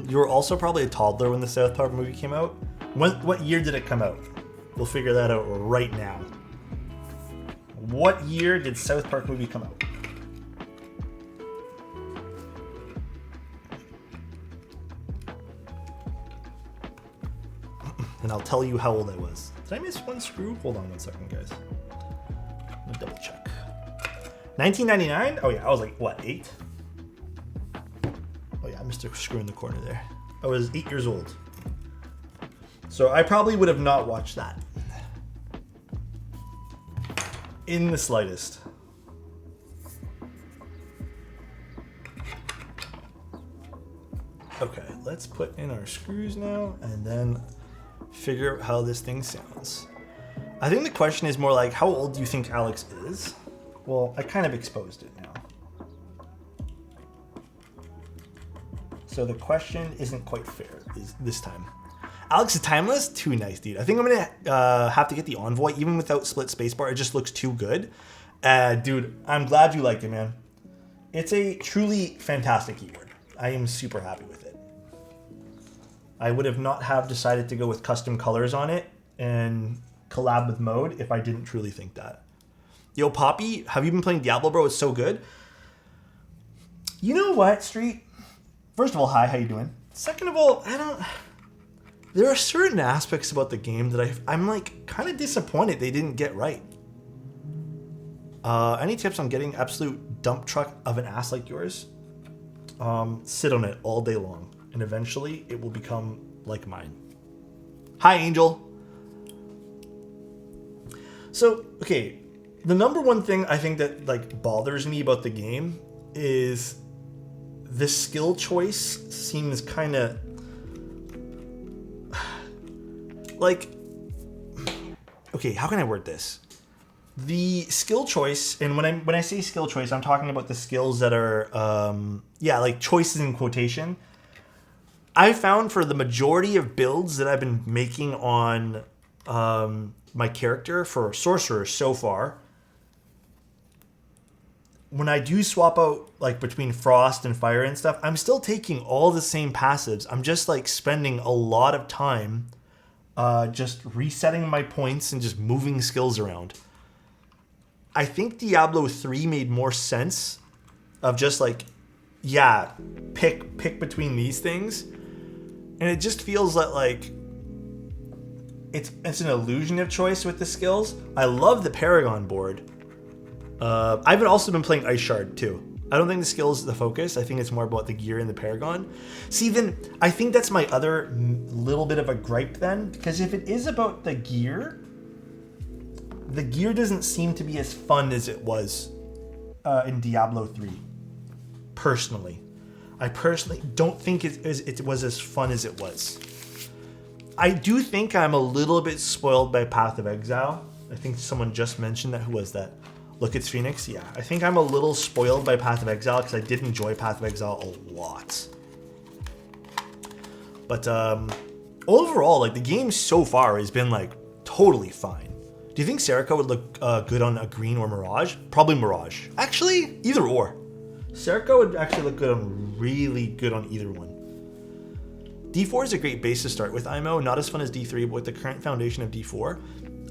[SPEAKER 1] You were also probably a toddler when the South Park movie came out. What year did it come out? We'll figure that out right now. What year did South Park movie come out? And I'll tell you how old I was. Did I miss one screw? Hold on one second, guys. Let me double check. 1999? Oh yeah, I was like, what, 8? Oh yeah, I missed a screw in the corner there. I was 8 years old. So I probably would have not watched that. In the slightest. Okay, let's put in our screws now and then figure out how this thing sounds. I think the question is more like, how old do you think Alex is? Well, I kind of exposed it now. So the question isn't quite fair this time. Alex is timeless? Too nice, dude. I think I'm gonna have to get the Envoy, even without split spacebar. It just looks too good. Dude, I'm glad you liked it, man. It's a truly fantastic keyboard. I am super happy with it. I would have not have decided to go with custom colors on it and collab with Mode if I didn't truly think that. Yo, Poppy, have you been playing Diablo, bro? It's so good. You know what, Street? First of all, hi, how you doing? Second of all, there are certain aspects about the game that I'm like kind of disappointed they didn't get right. Any tips on getting absolute dump truck of an ass like yours? Sit on it all day long, and eventually it will become like mine. Hi, Angel. So, okay, the number one thing I think that like bothers me about the game is the skill choice seems kind of like, okay, how can I word this? The skill choice, and when I say skill choice, I'm talking about the skills that are, like choices in quotation. I found for the majority of builds that I've been making on my character for Sorcerer so far, when I do swap out like between Frost and Fire and stuff, I'm still taking all the same passives. I'm just like spending a lot of time just resetting my points and just moving skills around. I think Diablo 3 made more sense of just like, yeah, pick between these things. And it just feels like it's an illusion of choice with the skills. I love the Paragon board. I've also been playing Ice Shard too. I don't think the skills is the focus. I think it's more about the gear and the Paragon. See, then I think that's my other little bit of a gripe then, because if it is about the gear doesn't seem to be as fun as it was in Diablo 3. Personally, I personally don't think it was as fun as it was. I do think I'm a little bit spoiled by Path of Exile. I think someone just mentioned that. Who was that? Look, it's Phoenix. Yeah, I think I'm a little spoiled by Path of Exile because I did enjoy Path of Exile a lot. But overall, like the game so far has been like totally fine. Do you think Serica would look good on a green or Mirage? Probably Mirage. Actually, either or. Serica would actually look good on really good on either one. D4 is a great base to start with, IMO. Not as fun as D3, but with the current foundation of D4.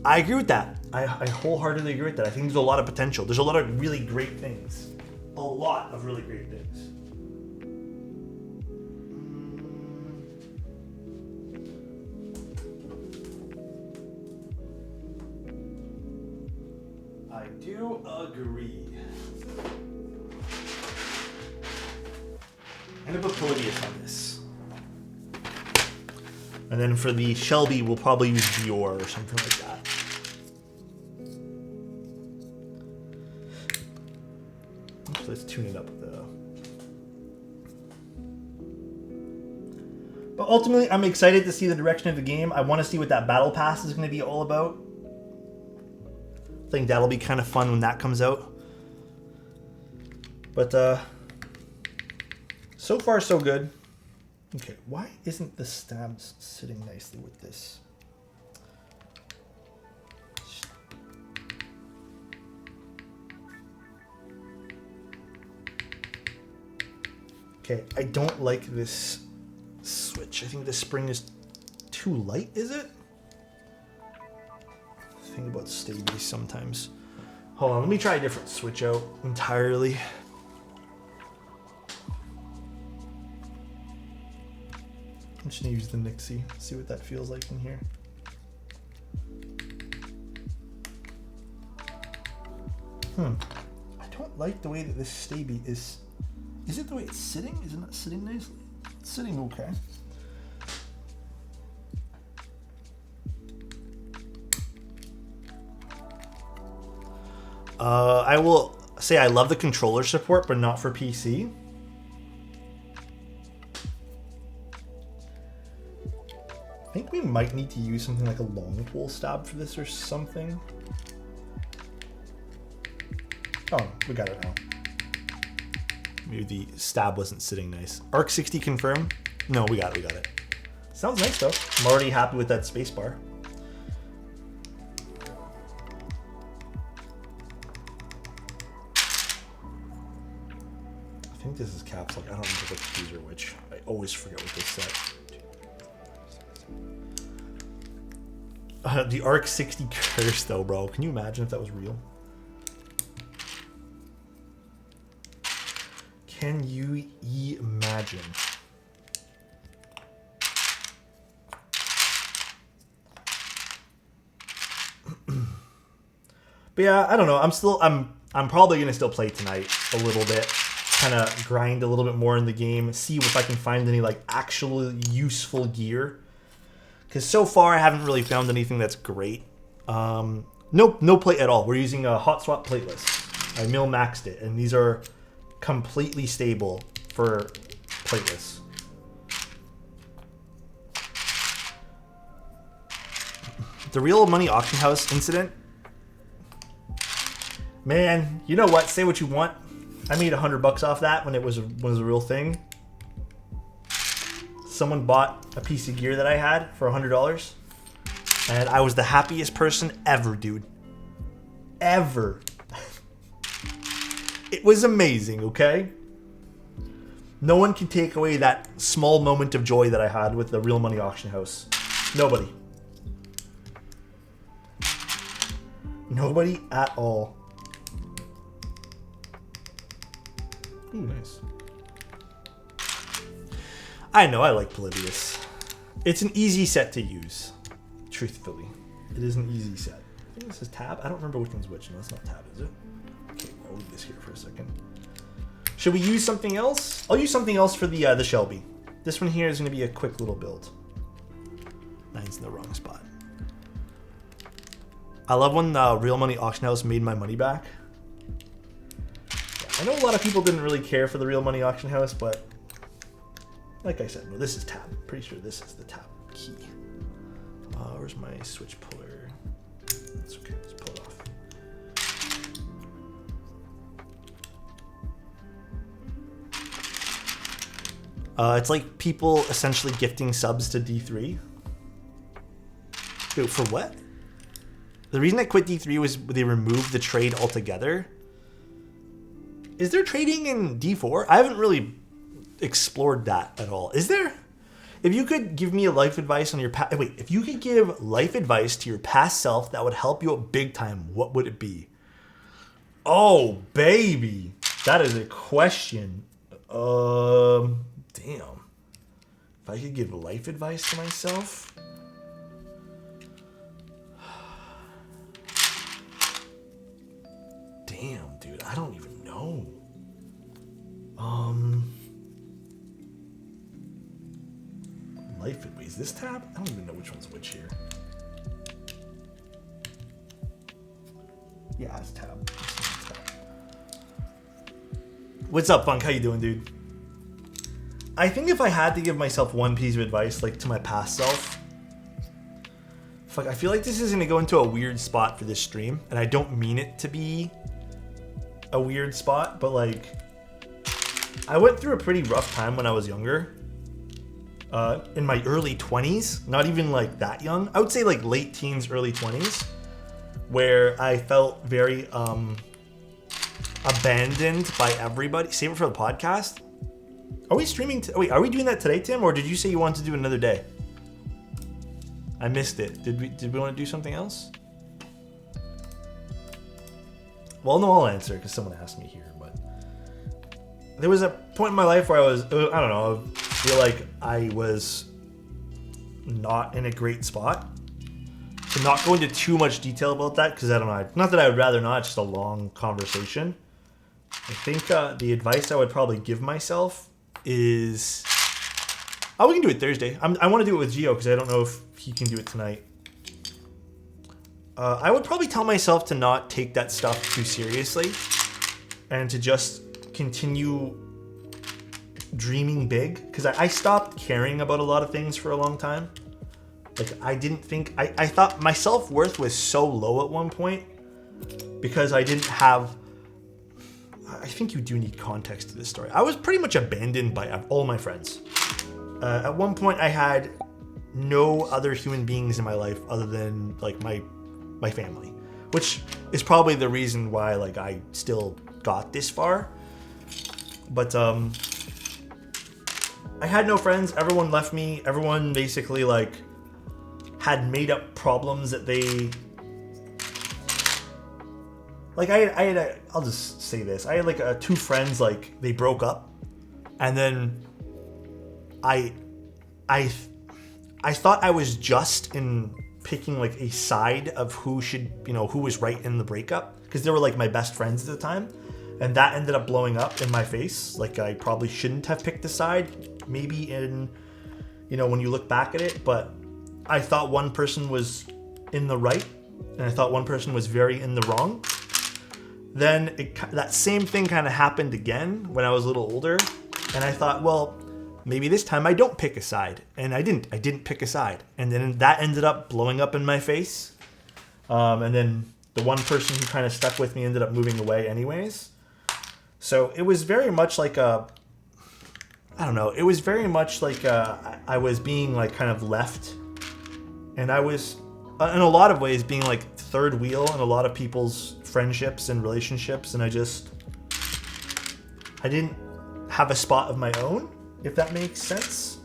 [SPEAKER 1] I agree with that. I wholeheartedly agree with that. I think there's a lot of potential. There's a lot of really great things. A lot of really great things. I do agree. I'm gonna put Polybius on this. And then for the Shelby, we'll probably use Dior or something like that. Oops, let's tune it up though. But ultimately, I'm excited to see the direction of the game. I want to see what that battle pass is going to be all about. I think that'll be kind of fun when that comes out. But so far so good. Okay, why isn't the stabs sitting nicely with this? Okay, I don't like this switch. I think the spring is too light, is it? Think about Stabby sometimes. Hold on, let me try a different switch out entirely. I'm just gonna use the Nixie, see what that feels like in here. I don't like the way that this Stabby is. Is it the way it's sitting? Is it not sitting nicely? It's sitting okay. I will say I love the controller support, but not for PC. I think we might need to use something like a long pull stab for this or something. Oh, we got it now. Maybe the stab wasn't sitting nice. Arc60 confirm? No, we got it, Sounds nice though. I'm already happy with that spacebar. I think this is caps lock. I don't remember which keys are which. I always forget what this set. The Arc60 curse though, bro. Can you imagine if that was real? Can you imagine? But yeah, I don't know. I'm probably gonna still play tonight a little bit. Kind of grind a little bit more in the game. See if I can find any like actual useful gear. Because so far I haven't really found anything that's great. No plate at all. We're using a hot swap plateless. I mil maxed it, and these are completely stable for plateless. The real money auction house incident. Man, you know what? Say what you want. I made $100 off that when it was a real thing. Someone bought a piece of gear that I had for $100, and I was the happiest person ever, dude. Ever. It was amazing, okay? No one can take away that small moment of joy that I had with the real money auction house. Nobody. Nobody at all. Ooh, nice. I know, I like Polybius. It's an easy set to use, truthfully. It is an easy set. I think this is tab. I don't remember which one's which. No, it's not tab, is it? Okay, I'll leave this here for a second. Should we use something else? I'll use something else for the Shelby. This one here is going to be a quick little build. Mine's in the wrong spot. I love when the real money auction house made my money back. I know a lot of people didn't really care for the real money auction house, but like I said, no, this is tab. Pretty sure this is the tab key. Where's my switch puller? That's okay, let's pull it off. It's like people essentially gifting subs to D3. Dude, for what? The reason I quit D3 was they removed the trade altogether. Is there trading in D4? I haven't really explored that at all. Is there? If you could give me a life advice on your past... Wait, if you could give life advice to your past self that would help you out big time, what would it be? Oh, baby. That is a question. Damn. If I could give life advice to myself... Damn, dude, I don't even know. Life it. Is this tab? I don't even know which one's which here. Yeah, it's tab. What's up, Funk? How you doing, dude? I think if I had to give myself one piece of advice, like to my past self, fuck, I feel like this is gonna go into a weird spot for this stream, and I don't mean it to be a weird spot, but like, I went through a pretty rough time when I was younger. In my early 20s, not even like that young. I would say like late teens, early 20s, where I felt very abandoned by everybody. Save it for the podcast. Are we streaming? Wait, are we doing that today, Tim? Or did you say you wanted to do another day? I missed it. Did we want to do something else? Well, no, I'll answer because someone asked me here. But there was a point in my life where I was, I don't know, I feel like I was not in a great spot. To not go into too much detail about that, because I don't know, not that I would rather not, it's just a long conversation. I think the advice I would probably give myself is, we can do it Thursday. I want to do it with Gio because I don't know if he can do it tonight. I would probably tell myself to not take that stuff too seriously and to just continue dreaming big, because I stopped caring about a lot of things for a long time. Like, I didn't think, I thought my self-worth was so low at one point because I didn't have, I think you do need context to this story. I was pretty much abandoned by all my friends. At one point I had no other human beings in my life other than like my family, which is probably the reason why like I still got this far. But I had no friends. Everyone left me. Everyone basically like had made up problems that they like. I'll just say this. I had like two friends, like they broke up, and then I thought I was just in picking like a side of who should, who was right in the breakup, because they were like my best friends at the time. And that ended up blowing up in my face. Like, I probably shouldn't have picked a side, maybe in, when you look back at it. But I thought one person was in the right, and I thought one person was very in the wrong. Then that same thing kind of happened again when I was a little older. And I thought, well, maybe this time I don't pick a side. And I didn't pick a side. And then that ended up blowing up in my face. And then the one person who kind of stuck with me ended up moving away anyways. So it was very much like it was very much like I was being like kind of left, and I was in a lot of ways being like third wheel in a lot of people's friendships and relationships, and I didn't have a spot of my own, if that makes sense.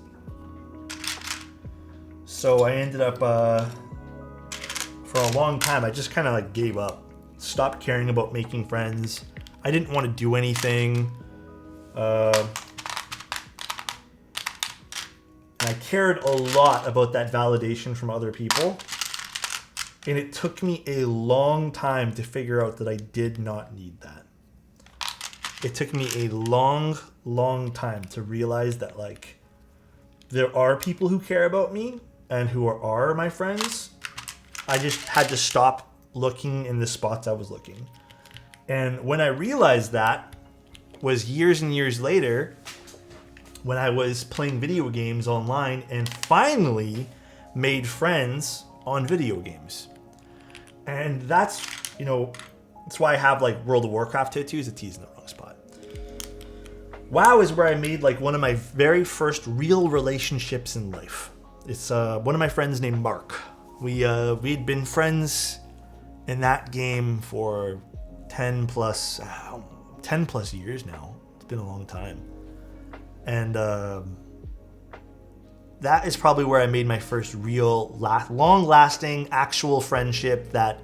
[SPEAKER 1] So I ended up for a long time I just kind of like gave up, stopped caring about making friends. I didn't want to do anything. And I cared a lot about that validation from other people. And it took me a long time to figure out that I did not need that. It took me a long, long time to realize that, like, there are people who care about me and who are my friends. I just had to stop looking in the spots I was looking. And when I realized that was years and years later, when I was playing video games online and finally made friends on video games. And that's why I have like World of Warcraft tattoos. The T's in the wrong spot. WoW is where I made like one of my very first real relationships in life. It's one of my friends named Mark. We'd been friends in that game for 10 plus years now. It's been a long time. And that is probably where I made my first real long-lasting actual friendship that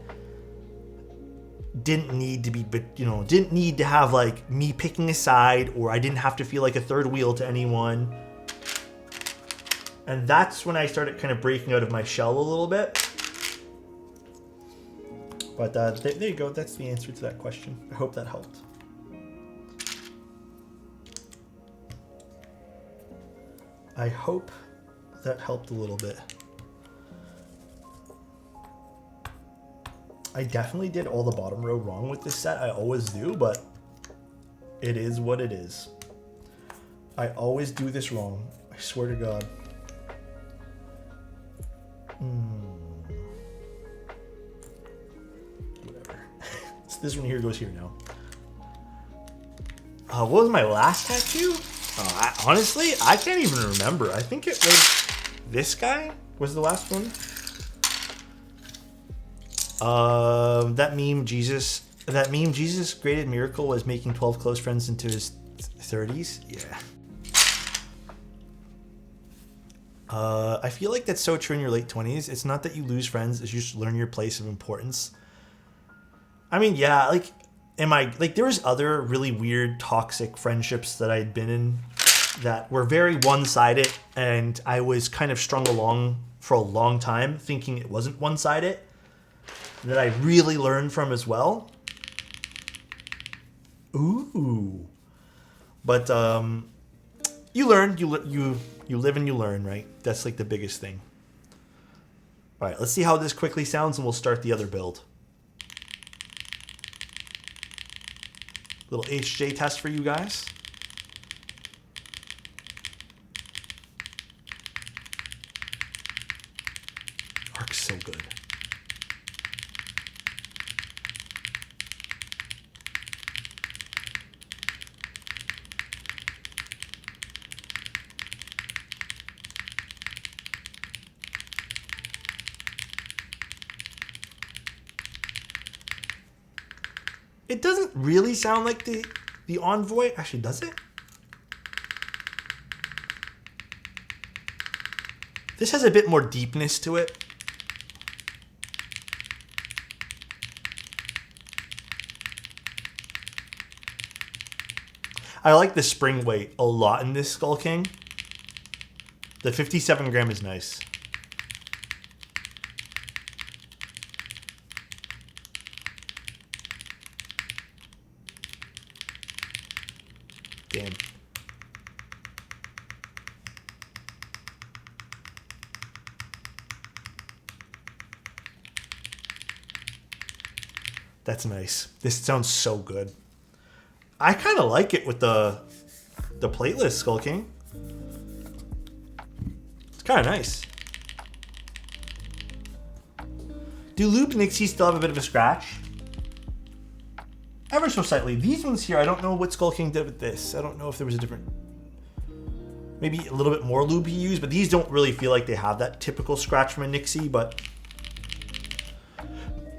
[SPEAKER 1] didn't need to be, didn't need to have like me picking a side, or I didn't have to feel like a third wheel to anyone. And that's when I started kind of breaking out of my shell a little bit. But there you go. That's the answer to that question. I hope that helped. I hope that helped a little bit. I definitely did all the bottom row wrong with this set. I always do, but it is what it is. I always do this wrong. I swear to God. Whatever. So this one here goes here now. What was my last tattoo? Honestly, I can't even remember. I think it was this guy was the last one. That meme Jesus' greatest miracle was making 12 close friends into his 30s. Yeah. I feel like that's so true in your late 20s. It's not that you lose friends, it's you just learn your place of importance. I mean, yeah, like, there was other really weird, toxic friendships that I'd been in that were very one-sided, and I was kind of strung along for a long time thinking it wasn't one-sided, that I really learned from as well. Ooh. But, you learn, you live and you learn, right? That's like the biggest thing. All right, let's see how this quickly sounds and we'll start the other build. Little HJ test for you guys. Arc's so good. It doesn't really sound like the Envoy. Actually, does it? This has a bit more deepness to it. I like the spring weight a lot in this Skull King. The 57 gram is nice. Damn. That's nice. This sounds so good. I kind of like it with the plateless Skull King. It's kind of nice. Do Loop Nixie still have a bit of a scratch? Ever so slightly. These ones here, I don't know what Skull King did with this. I don't know if there was a different... Maybe a little bit more lube he used, but these don't really feel like they have that typical scratch from a Nixie, but...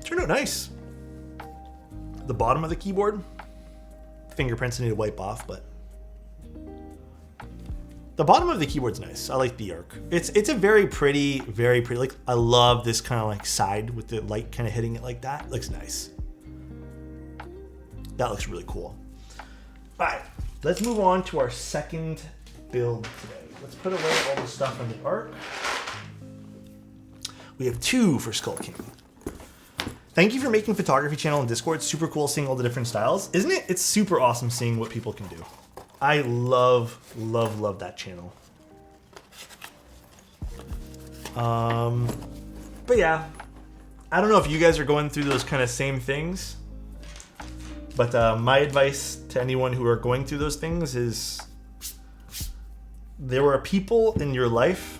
[SPEAKER 1] Turned out nice. The bottom of the keyboard. Fingerprints I need to wipe off, but... The bottom of the keyboard's nice. I like the arc. It's a very pretty, like, I love this kind of like side with the light kind of hitting it like that. It looks nice. That looks really cool. All right, let's move on to our second build today. Let's put away all the stuff on the arc. We have 2 for Skull King. Thank you for making photography channel in Discord. It's super cool seeing all the different styles. Isn't it? It's super awesome seeing what people can do. I love, love, love that channel. But yeah, I don't know if you guys are going through those kind of same things. But my advice to anyone who are going through those things is there are people in your life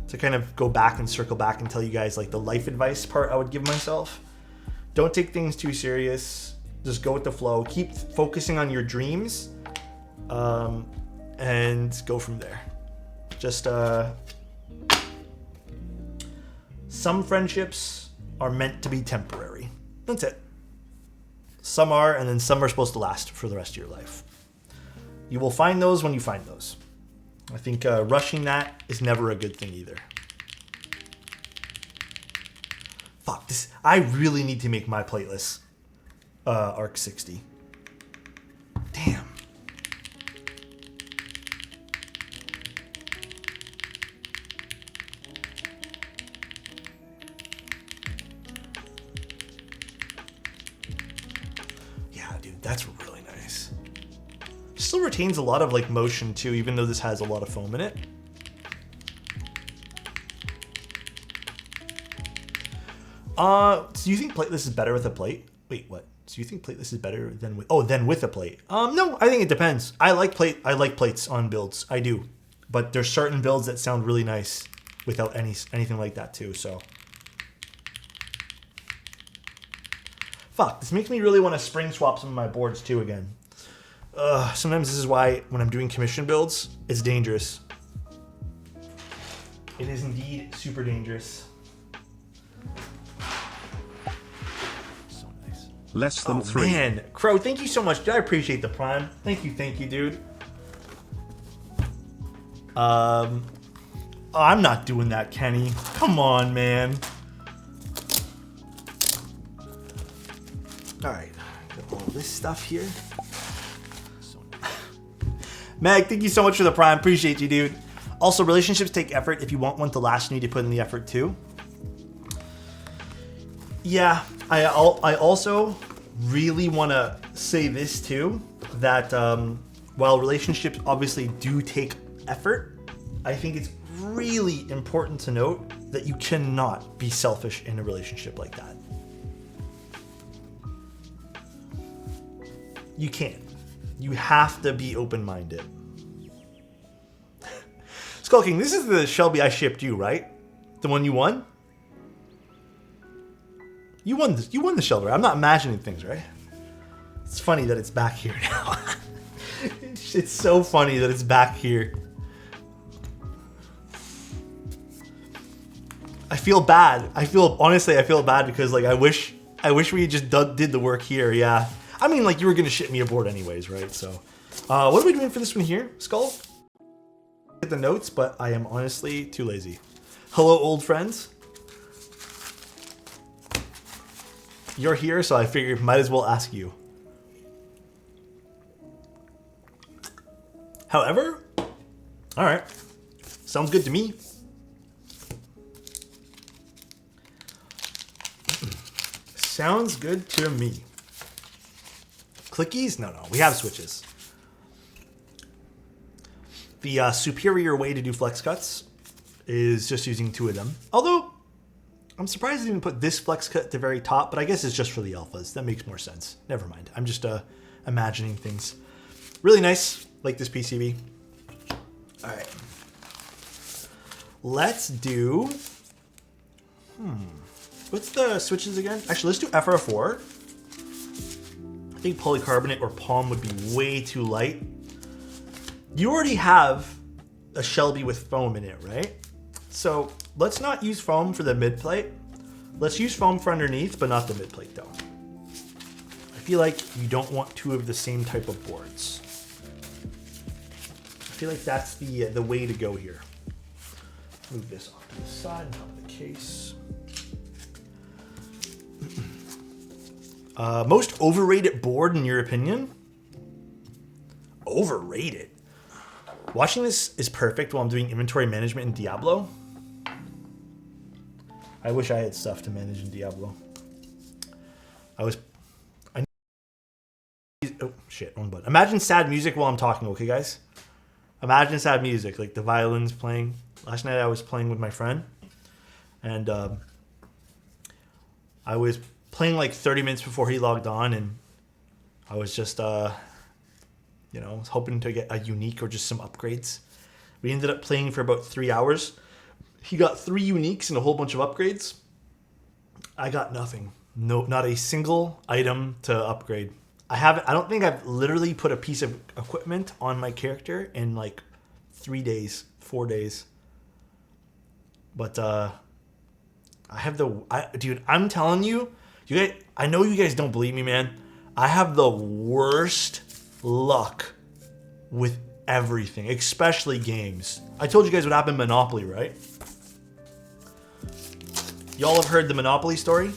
[SPEAKER 1] to kind of go back and circle back and tell you guys like the life advice part I would give myself. Don't take things too serious. Just go with the flow. Keep focusing on your dreams and go from there. Just some friendships are meant to be temporary. That's it. Some are, and then some are supposed to last for the rest of your life. You will find those when you find those. I think rushing that is never a good thing either. Fuck this. I really need to make my plateless Arc60. Damn. dude, that's really nice. Still retains a lot of like motion too, even though this has a lot of foam in it. So you think plateless is better with a plate? Wait, what? So you think plateless is better than with with a plate? No, I think it depends. I like plates on builds. I do. But there's certain builds that sound really nice without anything like that too, so. Fuck, this makes me really want to spring swap some of my boards too again. Sometimes this is why when I'm doing commission builds, it's dangerous. It is indeed super dangerous. So nice.
[SPEAKER 2] Less than 3.
[SPEAKER 1] Man, Crow, thank you so much. Dude, I appreciate the prime. Thank you, dude. I'm not doing that, Kenny. Come on, man. All right, got all this stuff here. Meg, thank you so much for the prime. Appreciate you, dude. Also, relationships take effort. If you want one to last, you need to put in the effort too. Yeah, I also really want to say this too, that while relationships obviously do take effort, I think it's really important to note that you cannot be selfish in a relationship like that. You can't. You have to be open-minded. Skull King, this is the Shelby I shipped you, right? The one you won? You won the Shelby. I'm not imagining things, right? It's funny that it's back here now. It's so funny that it's back here. I feel bad. Honestly, I feel bad because like I wish we just did the work here. Yeah. I mean, like you were gonna ship me a board anyways, right? So, what are we doing for this one here, Skull? Get the notes, but I am honestly too lazy. Hello, old friends. You're here, so I figured might as well ask you. However, all right, sounds good to me. Sounds good to me. Clickies? No, we have switches. The superior way to do flex cuts is just using 2 of them. Although, I'm surprised they didn't put this flex cut at the very top, but I guess it's just for the alphas. That makes more sense. Never mind. I'm just imagining things. Really nice. Like this PCB. All right. Let's do... What's the switches again? Actually, let's do FR4. I think polycarbonate or palm would be way too light. You already have a Shelby with foam in it, right? So let's not use foam for the mid plate. Let's use foam for underneath, but not the mid plate though. I feel like you don't want 2 of the same type of boards. I feel like that's the way to go here. Move this off to the side and top of the case. Most overrated board in your opinion? Overrated? Watching this is perfect while I'm doing inventory management in Diablo. I wish I had stuff to manage in Diablo. Oh shit, wrong button. Imagine sad music while I'm talking, okay guys? Imagine sad music, like the violins playing. Last night I was playing with my friend, and I was playing like 30 minutes before he logged on, and I was just, was hoping to get a unique or just some upgrades. We ended up playing for about 3 hours. He got 3 uniques and a whole bunch of upgrades. I got nothing. No, not a single item to upgrade. I don't think I've literally put a piece of equipment on my character in like 4 days. But I have dude, I'm telling you, you guys, I know you guys don't believe me, man. I have the worst luck with everything, especially games. I told you guys what happened in Monopoly, right? Y'all have heard the Monopoly story?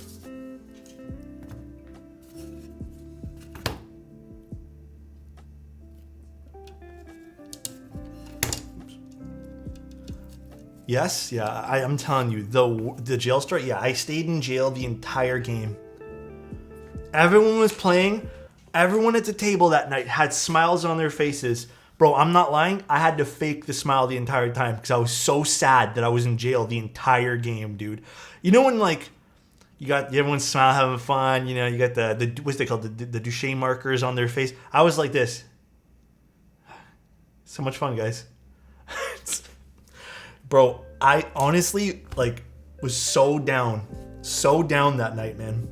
[SPEAKER 1] Yes, yeah, I'm telling you, the jail story, yeah, I stayed in jail the entire game. Everyone was playing. Everyone at the table that night had smiles on their faces. Bro, I'm not lying. I had to fake the smile the entire time because I was so sad that I was in jail the entire game, dude. You know when like you got everyone's smile having fun, you know, you got the what's they called, the Duchenne markers on their face. I was like this. So much fun, guys. Bro, I honestly like was so down that night, man.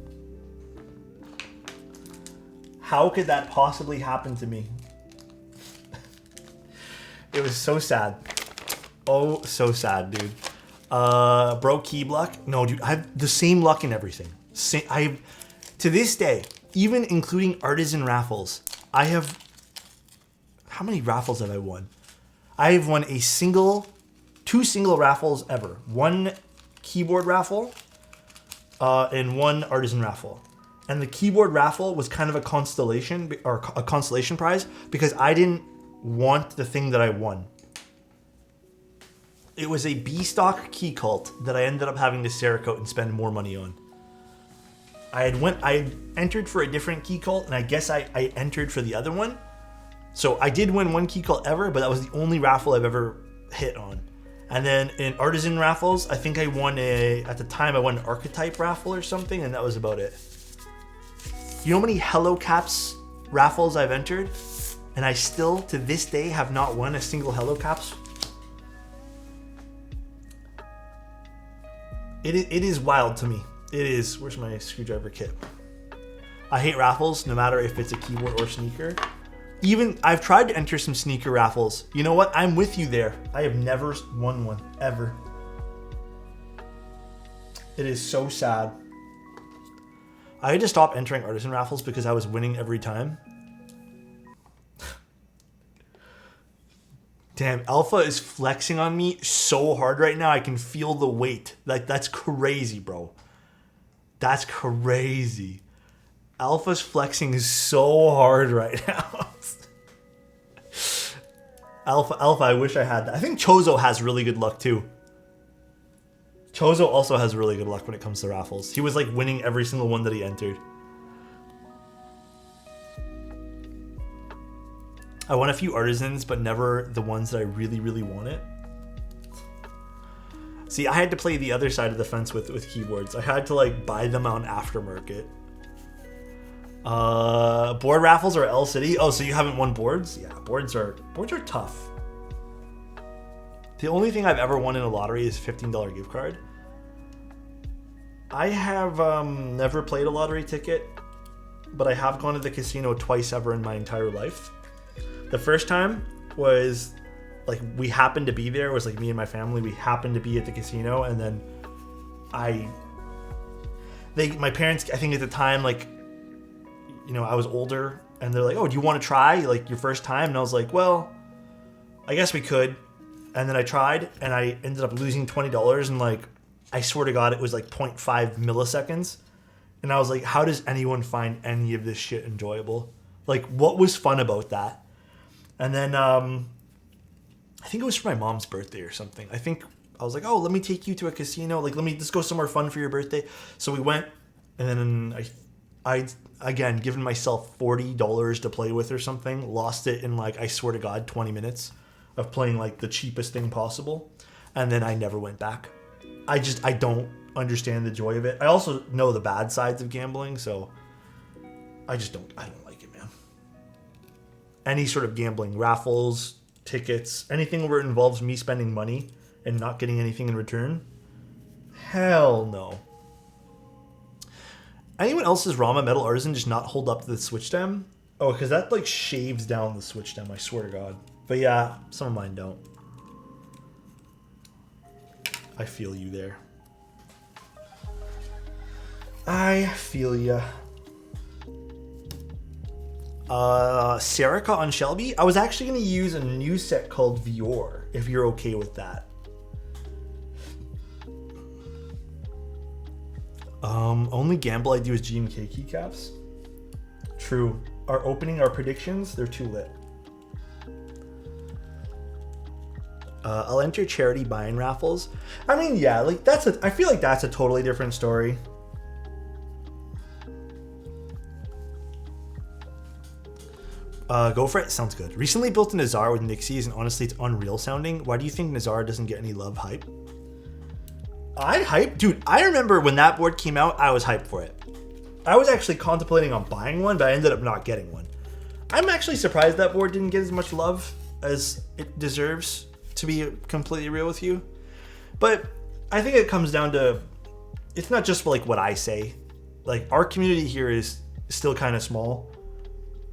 [SPEAKER 1] How could that possibly happen to me? It was so sad. Oh, so sad, dude. Broke key luck. No, dude, I have the same luck in everything. To this day, even including artisan raffles, I have... How many raffles have I won? I have won two single raffles ever. One keyboard raffle and one artisan raffle. And the keyboard raffle was kind of a constellation prize because I didn't want the thing that I won. It was a B-stock key cult that I ended up having to Cerakote and spend more money on. I had entered for a different key cult, and I guess I entered for the other one. So I did win one key cult ever, but that was the only raffle I've ever hit on. And then in artisan raffles, I think I won at the time I won an archetype raffle or something, and that was about it. You know how many Hello Caps raffles I've entered? And I still, to this day, have not won a single Hello Caps. It is wild to me. It is. Where's my screwdriver kit? I hate raffles, no matter if it's a keyboard or sneaker. Even, I've tried to enter some sneaker raffles. You know what? I'm with you there. I have never won one, ever. It is so sad. I had to stop entering artisan raffles because I was winning every time. Damn, Alpha is flexing on me so hard right now. I can feel the weight. Like, that's crazy, bro. That's crazy. Alpha's flexing so hard right now. Alpha, I wish I had that. I think Chozo has really good luck too. Chozo also has really good luck when it comes to raffles. He was like winning every single one that he entered. I won a few artisans, but never the ones that I really, really wanted. See, I had to play the other side of the fence with keyboards. I had to like buy them on aftermarket. Board raffles or L City. Oh, so you haven't won boards? Yeah, boards are tough. The only thing I've ever won in a lottery is a $15 gift card. I have never played a lottery ticket, but I have gone to the casino twice ever in my entire life. The first time was like we happened to be there. It was like me and my family. We happened to be at the casino, and then my parents, I think at the time, like, you know, I was older, and they're like, "Oh, do you want to try like your first time?" And I was like, "Well, I guess we could." And then I tried, and I ended up losing $20, and like, I swear to God, it was like 0.5 milliseconds. And I was like, how does anyone find any of this shit enjoyable? Like, what was fun about that? And then I think it was for my mom's birthday or something. I think I was like, oh, let me take you to a casino. Like, let's go somewhere fun for your birthday. So we went, and then I again, given myself $40 to play with or something, lost it in like, I swear to God, 20 minutes of playing like the cheapest thing possible. And then I never went back. I don't understand the joy of it. I also know the bad sides of gambling, so I don't like it, man. Any sort of gambling, raffles, tickets, anything where it involves me spending money and not getting anything in return, hell no. Anyone else's Rama Metal Artisan just not hold up to the switch stem? Oh, because that like shaves down the switch stem, I swear to God. But yeah, some of mine don't. I feel you there. I feel ya. Serica on Shelby? I was actually going to use a new set called Vior, if you're okay with that. Only gamble I do is G&K keycaps. True. Our predictions, they're too lit. I'll enter charity buy-in raffles. I mean, yeah, like I feel like that's a totally different story. Go for it. Sounds good. Recently built an Nazar with Nixies, and honestly, it's unreal sounding. Why do you think Nazar doesn't get any love hype? Dude, I remember when that board came out, I was hyped for it. I was actually contemplating on buying one, but I ended up not getting one. I'm actually surprised that board didn't get as much love as it deserves, to be completely real with you. But I think it comes down to, it's not just like what I say. Like, our community here is still kind of small.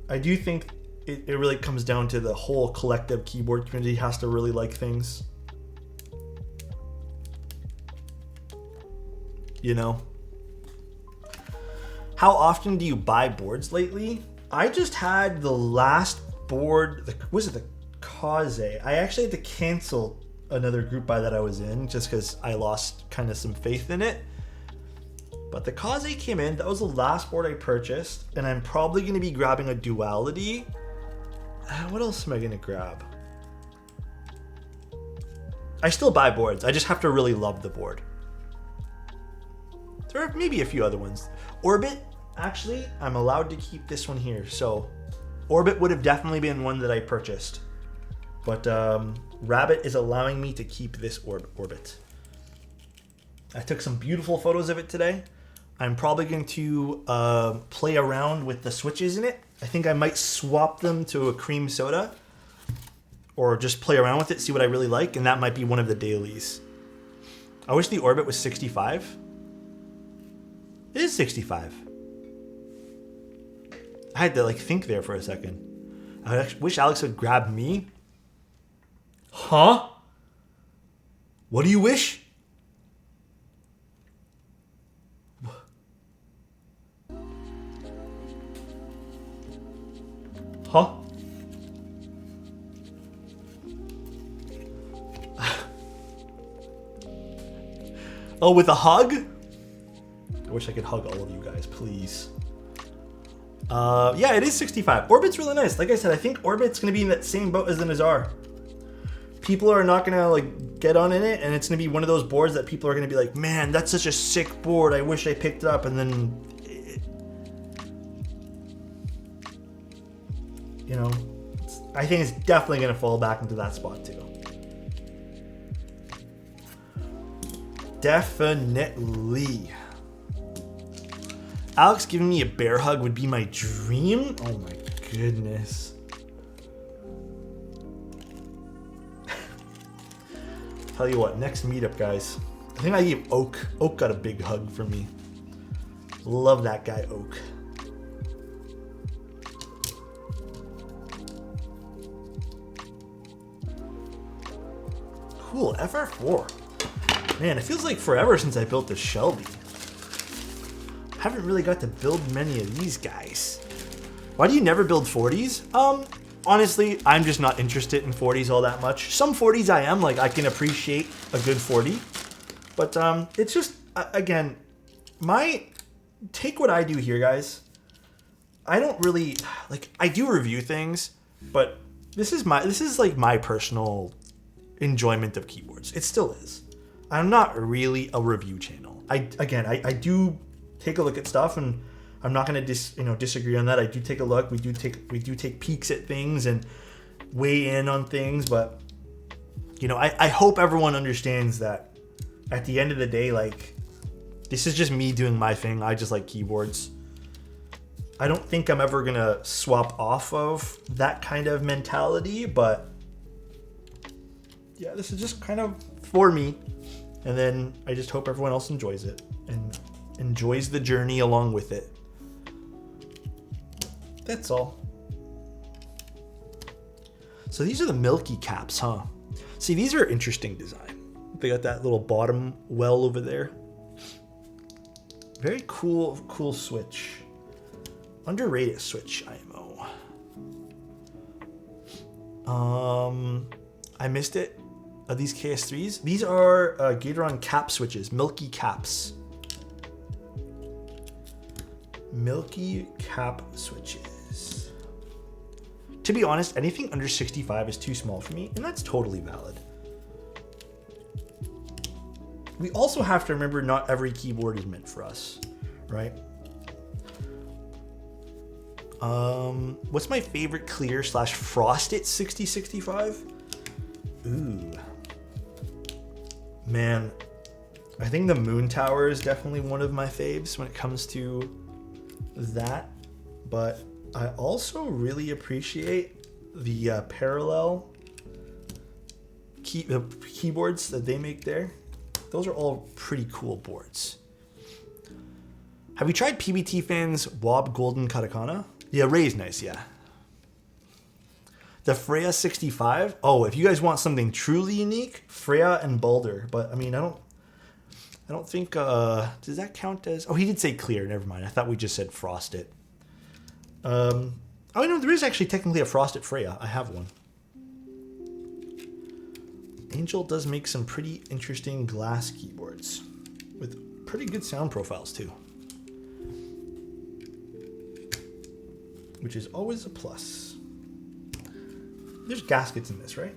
[SPEAKER 1] I do think it really comes down to the whole collective keyboard community has to really like things. You know? How often do you buy boards lately? I just had the last board, was it the Kaze? I actually had to cancel another group buy that I was in just because I lost kind of some faith in it. But the Kaze came in, that was the last board I purchased, and I'm probably going to be grabbing a Duality. What else am I going to grab? I still buy boards, I just have to really love the board. There are maybe a few other ones. Orbit, actually, I'm allowed to keep this one here. So Orbit would have definitely been one that I purchased. But Rabbit is allowing me to keep this Orbit. I took some beautiful photos of it today. I'm probably going to play around with the switches in it. I think I might swap them to a cream soda. Or just play around with it, see what I really like. And that might be one of the dailies. I wish the Orbit was 65. It is 65. I had to like think there for a second. I wish Alex would grab me. Huh? What do you wish? Huh? Oh, with a hug? I wish I could hug all of you guys, please. Yeah, it is 65. Orbit's really nice. Like I said, I think Orbit's going to be in that same boat as the Nazar. People are not going to like get on in it, and it's going to be one of those boards that people are going to be like, man, that's such a sick board. I wish I picked it up. And then, you know, I think it's definitely going to fall back into that spot too. Definitely. Alex giving me a bear hug would be my dream. Oh my goodness. Tell you what, next meetup, guys. I think I gave Oak. Oak got a big hug from me. Love that guy, Oak. Cool, FR4. Man, it feels like forever since I built the Shelby. Haven't really got to build many of these guys. Why do you never build 40s? Honestly, I'm just not interested in 40s all that much. Some 40s I am, like I can appreciate a good 40. But it's just, again, take what I do here, guys. I don't really, like, I do review things, but this is like my personal enjoyment of keyboards. It still is. I'm not really a review channel. I do take a look at stuff, and I'm not going to disagree on that. I do take a look. We do take peeks at things and weigh in on things, but you know, I hope everyone understands that at the end of the day, like, this is just me doing my thing. I just like keyboards. I don't think I'm ever going to swap off of that kind of mentality, but yeah, this is just kind of for me. And then I just hope everyone else enjoys it and enjoys the journey along with it. That's all. So these are the milky caps, huh? See, these are interesting design. They got that little bottom well over there. Very cool switch. Underrated switch, IMO. I missed it. Are these KS3s? These are Gateron cap switches, milky caps. Milky cap switches. To be honest, anything under 65 is too small for me, and that's totally valid. We also have to remember not every keyboard is meant for us, right? What's my favorite clear / frosted 6065? Ooh. Man, I think the Moon Tower is definitely one of my faves when it comes to that. But I also really appreciate the parallel keyboards that they make there. Those are all pretty cool boards. Have you tried PBT Fan's Wob Golden Katakana? Yeah, Ray's nice, yeah. The Freya 65. Oh, if you guys want something truly unique, Freya and Balder. But I mean, I don't think does that count as? Oh, he did say clear. Never mind. I thought we just said frosted. Oh no, there is actually technically a frosted Freya. I have one. Angel does make some pretty interesting glass keyboards with pretty good sound profiles too, which is always a plus. There's gaskets in this, right?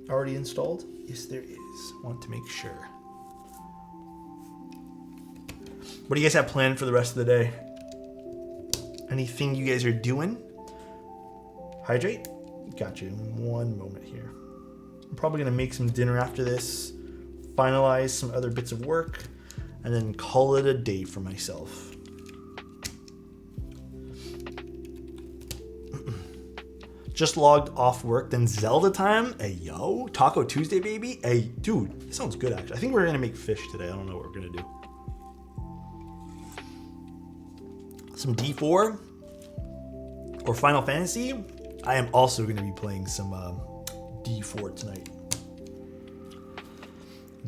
[SPEAKER 1] Already installed? Yes, there is. Want to make sure. What do you guys have planned for the rest of the day? Anything you guys are doing? Hydrate? Got you in one moment here. I'm probably going to make some dinner after this, finalize some other bits of work, and then call it a day for myself. Just logged off work, then Zelda time? Hey, yo. Taco Tuesday, baby? Hey, dude, this sounds good, actually. I think we're going to make fish today. I don't know what we're going to do. Some D4 or Final Fantasy. I am also going to be playing some D4 tonight.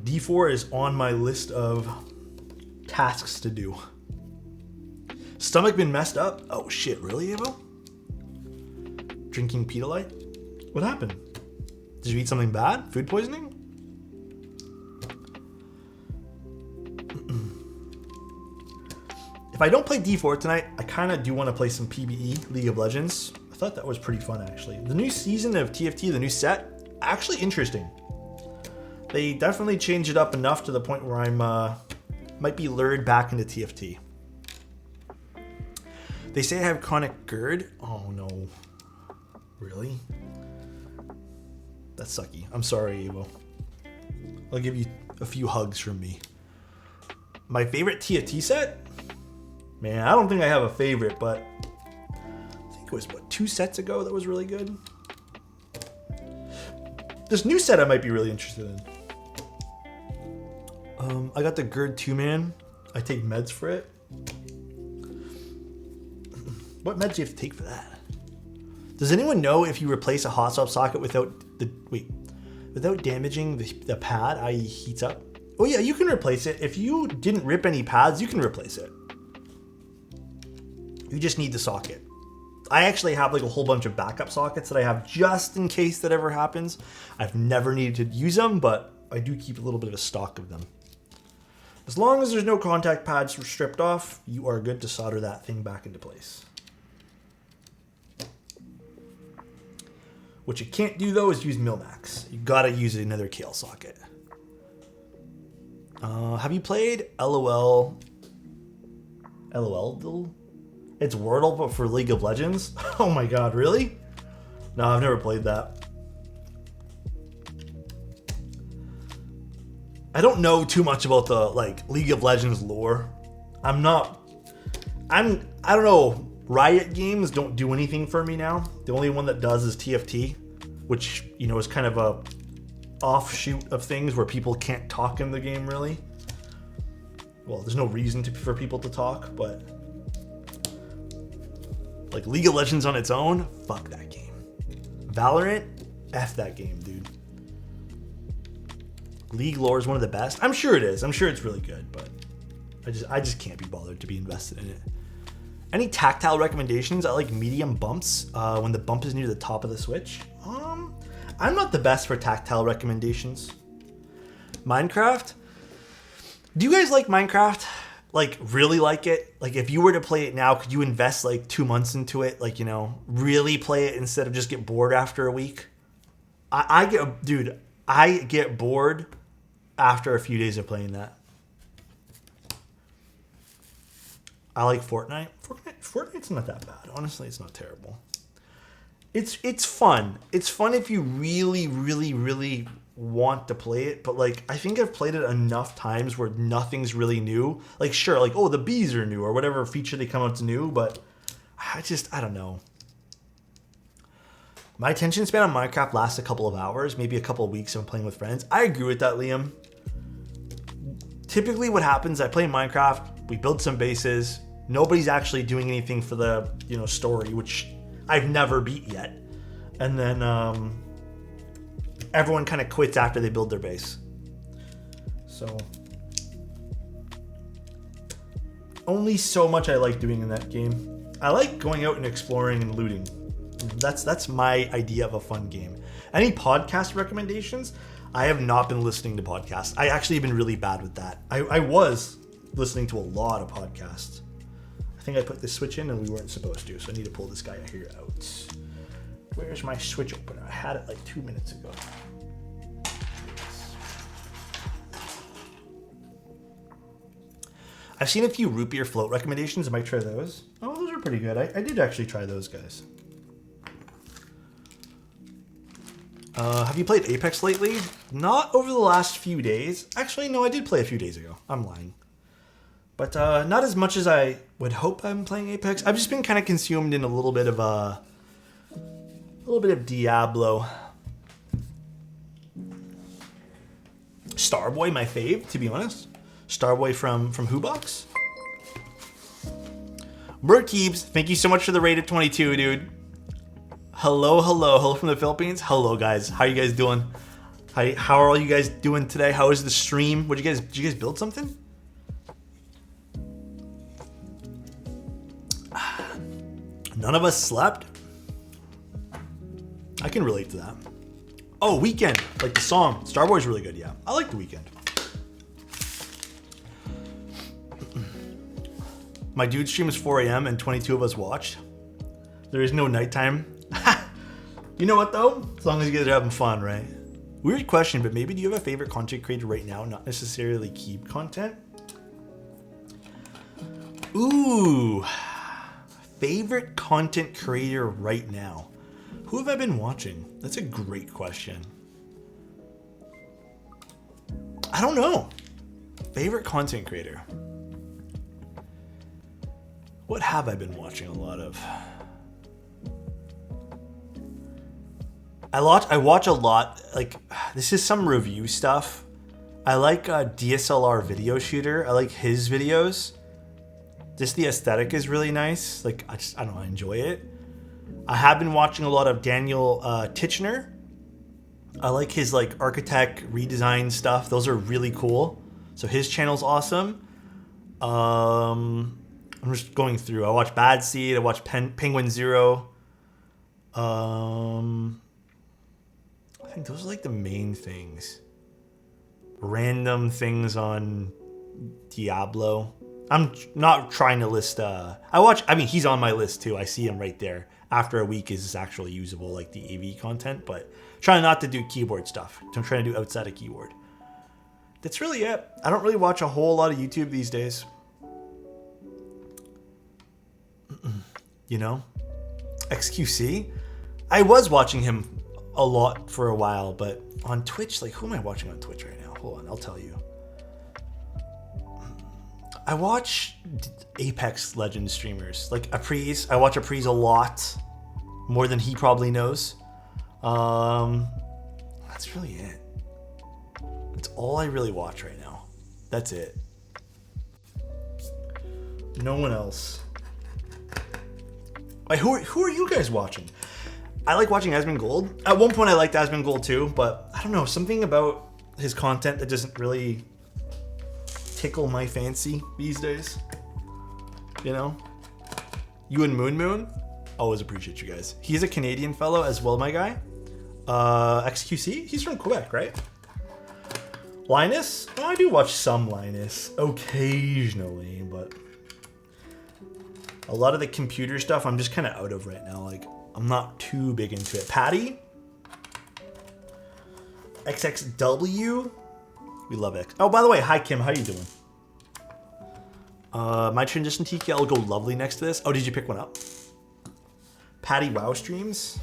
[SPEAKER 1] D4 is on my list of tasks to do. Stomach been messed up? Oh shit, really, Evo? Drinking Pedialyte? What happened? Did you eat something bad? Food poisoning? If I don't play D4 tonight, I kind of do want to play some PBE, League of Legends. I thought that was pretty fun, actually. The new season of TFT, the new set, actually interesting. They definitely changed it up enough to the point where I'm might be lured back into TFT. They say I have chronic GERD. Oh no. Really? That's sucky. I'm sorry, Evo. I'll give you a few hugs from me. My favorite TFT set? Man, I don't think I have a favorite, but I think it was, what, 2 sets ago that was really good? This new set I might be really interested in. I got the GERD 2-man. I take meds for it. What meds do you have to take for that? Does anyone know if you replace a hot swap socket without damaging the pad, i.e. heats up? Oh yeah, you can replace it. If you didn't rip any pads, you can replace it. You just need the socket. I actually have like a whole bunch of backup sockets that I have just in case that ever happens. I've never needed to use them, but I do keep a little bit of a stock of them. As long as there's no contact pads stripped off, you are good to solder that thing back into place. What you can't do though is use Milmax. You gotta use another Kale socket. Have you played LOL? It's Wordle, but for League of Legends? Oh my god, really? No, I've never played that. I don't know too much about the League of Legends lore. I don't know. Riot games don't do anything for me now. The only one that does is TFT, which, you know, is kind of a offshoot of things where people can't talk in the game really. Well, there's no reason for people to talk, but like League of Legends on its own, fuck that game. Valorant, F that game, dude. League lore is one of the best. I'm sure it is. I'm sure it's really good, but I just can't be bothered to be invested in it. Any tactile recommendations? I like medium bumps when the bump is near the top of the Switch. I'm not the best for tactile recommendations. Minecraft? Do you guys like Minecraft? Like, really like it? Like, if you were to play it now, could you invest like 2 months into it? Like, you know, really play it instead of just get bored after a week? I get bored after a few days of playing that. I like Fortnite. Fortnite's not that bad. Honestly, it's not terrible. It's fun. It's fun if you really, really, really want to play it. But like, I think I've played it enough times where nothing's really new. Like, sure, like, oh, the bees are new or whatever feature they come out to new. But I don't know. My attention span on Minecraft lasts a couple of hours, maybe a couple of weeks if I'm playing with friends. I agree with that, Liam. Typically what happens, I play Minecraft, we build some bases. Nobody's actually doing anything for the, story, which I've never beat yet. And then everyone kind of quits after they build their base. So only so much I like doing in that game. I like going out and exploring and looting. That's my idea of a fun game. Any podcast recommendations? I have not been listening to podcasts. I actually have been really bad with that. I was listening to a lot of podcasts. I think I put the switch in and we weren't supposed to, so I need to pull this guy here out. Where's my switch opener? I had it like 2 minutes ago. I've seen a few root beer float recommendations. I might try those. Oh, those are pretty good. I did actually try those guys. Have you played Apex lately? Not over the last few days. Actually, no, I did play a few days ago. I'm lying. But not as much as I would hope I'm playing Apex. I've just been kind of consumed in a little bit of Diablo. Starboy, my fave, to be honest. Starboy from Whobox. Bert Keeps, thank you so much for the raid at 22, dude. Hello from the Philippines. Hello, guys. How are you guys doing? How are all you guys doing today? How is the stream? Did you guys build something? None of us slept. I can relate to that. Oh, Weekend, like the song. Starboy's really good. Yeah, I like The Weekend. My dude stream is 4 a.m. and 22 of us watched. There is no nighttime. You know what though? As long as you guys are having fun, right? Weird question, but maybe do you have a favorite content creator right now? Not necessarily keep content. Ooh. Favorite content creator right now? Who have I been watching? That's a great question. I don't know. Favorite content creator. What have I been watching a lot of? I watch a lot, like, this is some review stuff. I like a DSLR video shooter. I like his videos. Just the aesthetic is really nice. Like, I don't know, I enjoy it. I have been watching a lot of Daniel Titchener. I like his, like, architect redesign stuff. Those are really cool. So his channel's awesome. I'm just going through. I watch Bad Seed. I watch Penguin Zero. I think those are like the main things. Random things on Diablo. I'm not trying to list. He's on my list too. I see him right there. After a week is actually usable, like the AV content, but trying not to do keyboard stuff. I'm trying to do outside of keyboard. That's really it. I don't really watch a whole lot of YouTube these days. You know? XQC? I was watching him a lot for a while, but on Twitch, like, who am I watching on Twitch right now? Hold on, I'll tell you. I watch Apex Legends streamers, like Apries. I watch Apries a lot, more than he probably knows. That's really it. That's all I really watch right now. That's it. No one else. Wait, who are you guys watching? I like watching Asmongold. At one point I liked Asmongold too, but I don't know, something about his content that doesn't really tickle my fancy these days. You know? You and Moon Moon? Always appreciate you guys. He's a Canadian fellow as well, my guy. XQC? He's from Quebec, right? Linus? Oh, I do watch some Linus occasionally, but a lot of the computer stuff I'm just kind of out of right now. Like, I'm not too big into it. Patty? XXW? We love X. Oh, by the way, hi Kim, how you doing? My transition TKL will go lovely next to this. Oh, did you pick one up? Patty WoW streams.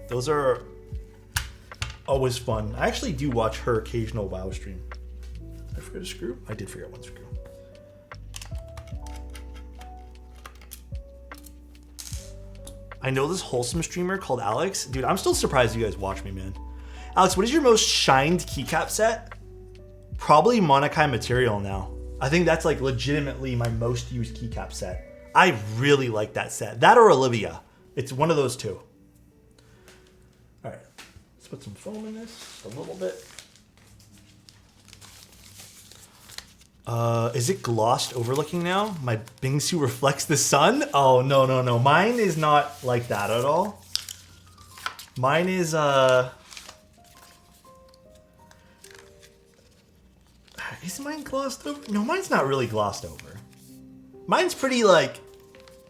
[SPEAKER 1] Those are always fun. I actually do watch her occasional WoW stream. Did I forget a screw? I did forget one screw. I know this wholesome streamer called Alex. Dude, I'm still surprised you guys watch me, man. Alex, what is your most shined keycap set? Probably Monokai material now. I think that's like legitimately my most used keycap set. I really like that set. That or Olivia. It's one of those two. All right, let's put some foam in this a little bit. Is it glossed overlooking now? My Bingsu reflects the sun? Oh, no, no, no. Mine is not like that at all. Mine is, is mine glossed over? No, mine's not really glossed over. Mine's pretty, like,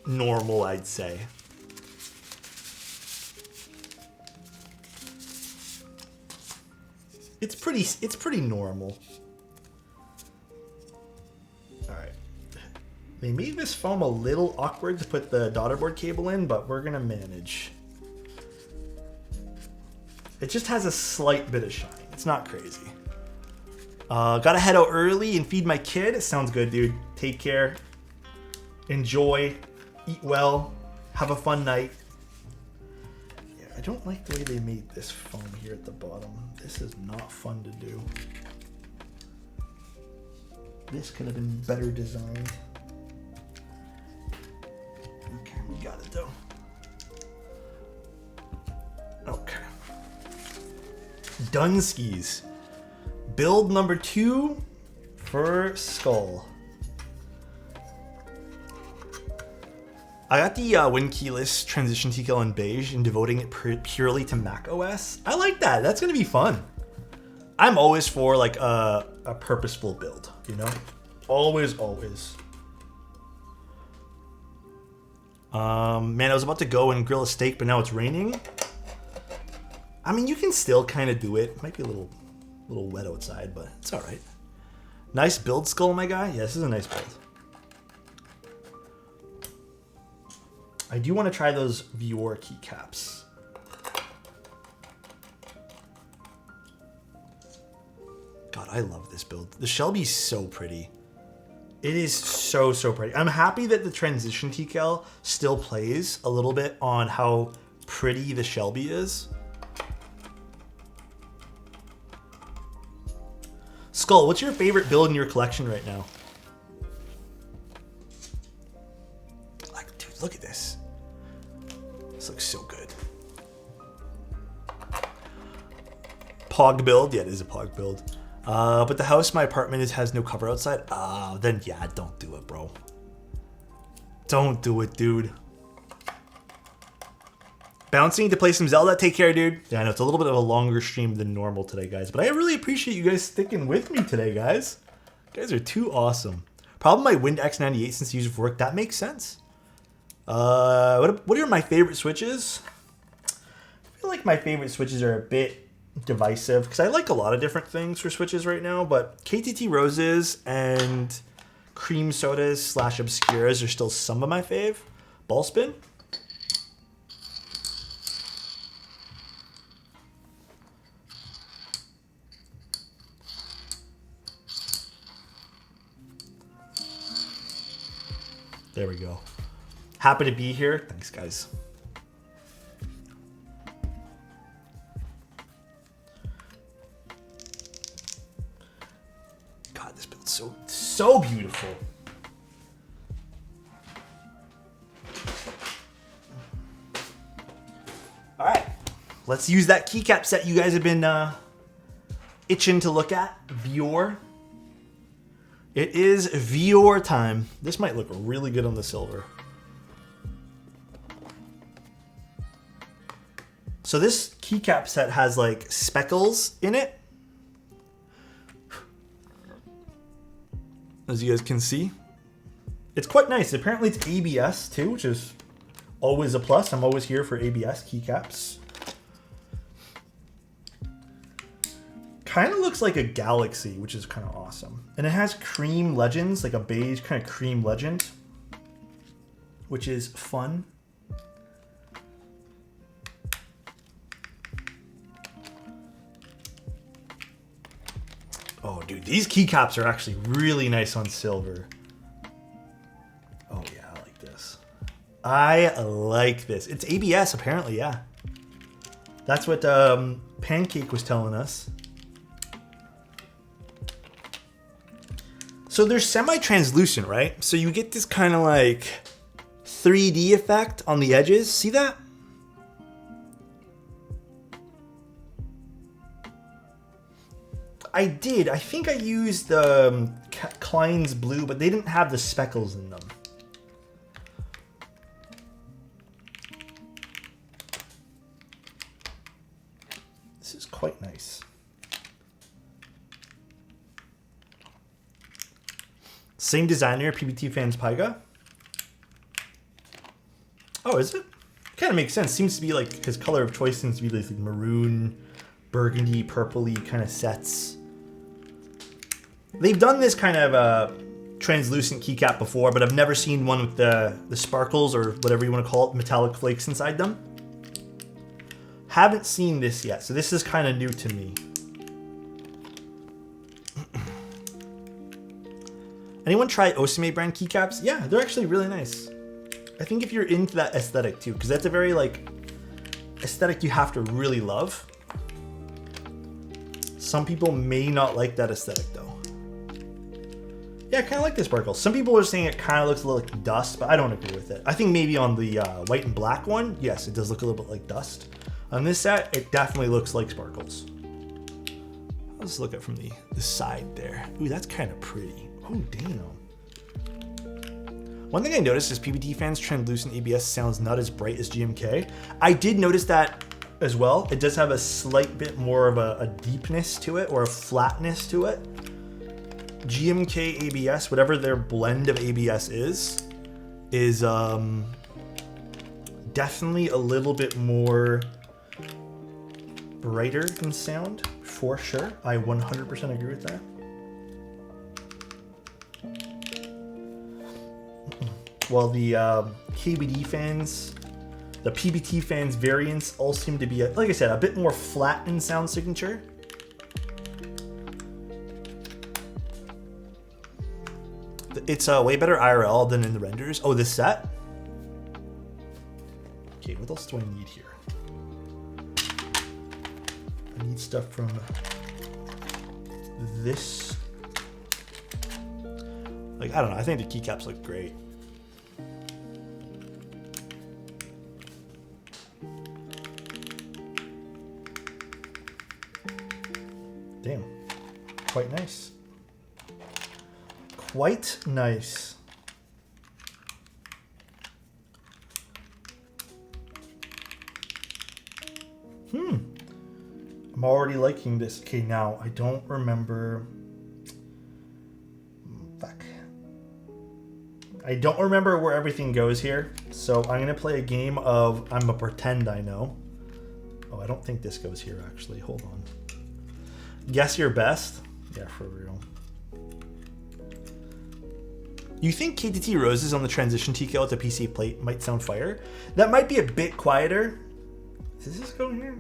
[SPEAKER 1] normal, I'd say. It's pretty normal. All right. They made this foam a little awkward to put the daughterboard cable in, but we're gonna manage. It just has a slight bit of shine. It's not crazy. Gotta head out early and feed my kid. Sounds good, dude. Take care. Enjoy. Eat well. Have a fun night. Yeah, I don't like the way they made this foam here at the bottom. This is not fun to do. This could have been better designed. Okay, we got it though. Okay. Dunskies. Build number 2 for Skull. I got the Win Keyless Transition TKL in beige and devoting it purely to Mac OS. I like that. That's gonna be fun. I'm always for like a purposeful build, you know? Always, always. Man, I was about to go and grill a steak, but now it's raining. I mean, you can still kind of do it. Might be a little wet outside, but it's all right. Nice build, Skull, my guy. Yeah, this is a nice build. I do want to try those Vior keycaps. God, I love this build. The Shelby's so pretty. It is so, so pretty. I'm happy that the transition TKL still plays a little bit on how pretty the Shelby is. Skull, what's your favorite build in your collection right now? Like, dude, look at this. This looks so good. Pog build. Yeah, it is a Pog build. But the house my apartment has no cover outside. Then yeah, don't do it, bro. Don't do it, dude. Bouncing to play some Zelda. Take care, dude. Yeah, I know it's a little bit of a longer stream than normal today, guys. But I really appreciate you guys sticking with me today, guys. You guys are too awesome. Probably my Wind X98 since you use it for work. That makes sense. What are my favorite switches? I feel like my favorite switches are a bit divisive because I like a lot of different things for switches right now, but KTT Roses and Cream Sodas / Obscuras are still some of my fave. Ball spin. There we go. Happy to be here. Thanks, guys. God, this build's so beautiful. All right, let's use that keycap set you guys have been itching to look at. Vior. It is Vior time. This might look really good on the silver. So this keycap set has like speckles in it. As you guys can see. It's quite nice. Apparently it's ABS too, which is always a plus. I'm always here for ABS keycaps. Kind of looks like a galaxy, which is kind of awesome. And it has cream legends, like a beige kind of cream legend, which is fun. Oh, dude, these keycaps are actually really nice on silver. Oh, yeah, I like this. I like this. It's ABS, apparently, yeah. That's what Pancake was telling us. So they're semi-translucent, right? So you get this kind of like 3D effect on the edges. See that? I did. I think I used the Klein's blue, but they didn't have the speckles in them. This is quite nice. Same designer, PBT Fans Paiga. Oh, is it? Kind of makes sense. Seems to be like his color of choice seems to be like maroon, burgundy, purpley kind of sets. They've done this kind of translucent keycap before, but I've never seen one with the sparkles or whatever you want to call it, metallic flakes inside them. Haven't seen this yet, so this is kind of new to me. Anyone try Osame brand keycaps? Yeah, they're actually really nice. I think if you're into that aesthetic too, because that's a very like aesthetic you have to really love. Some people may not like that aesthetic though. Yeah, I kind of like the sparkle. Some people are saying it kind of looks a little like dust, but I don't agree with it. I think maybe on the white and black one, yes, it does look a little bit like dust. On this set, it definitely looks like sparkles. Let's look at it from the side there. Ooh, that's kind of pretty. Oh, damn. One thing I noticed is PBT Fans translucent ABS sounds not as bright as GMK. I did notice that as well. It does have a slight bit more of a deepness to it, or a flatness to it. GMK ABS, whatever their blend of ABS is definitely a little bit more brighter in sound, for sure. I 100% agree with that. Well, the KBD fans, the PBT fans variants all seem to be, like I said, a bit more flat in sound signature. It's way better IRL than in the renders. Oh, this set? Okay, what else do I need here? I need stuff from this. Like, I don't know. I think the keycaps look great. Damn. Quite nice. Quite nice. I'm already liking this. Okay, now I don't remember. Fuck. I don't remember where everything goes here. So I'm going to play a game of I'm a pretend I know. Oh, I don't think this goes here actually. Hold on. Guess your best? Yeah, for real. You think KTT Roses on the transition TKL to PC plate might sound fire? That might be a bit quieter. Does this go here?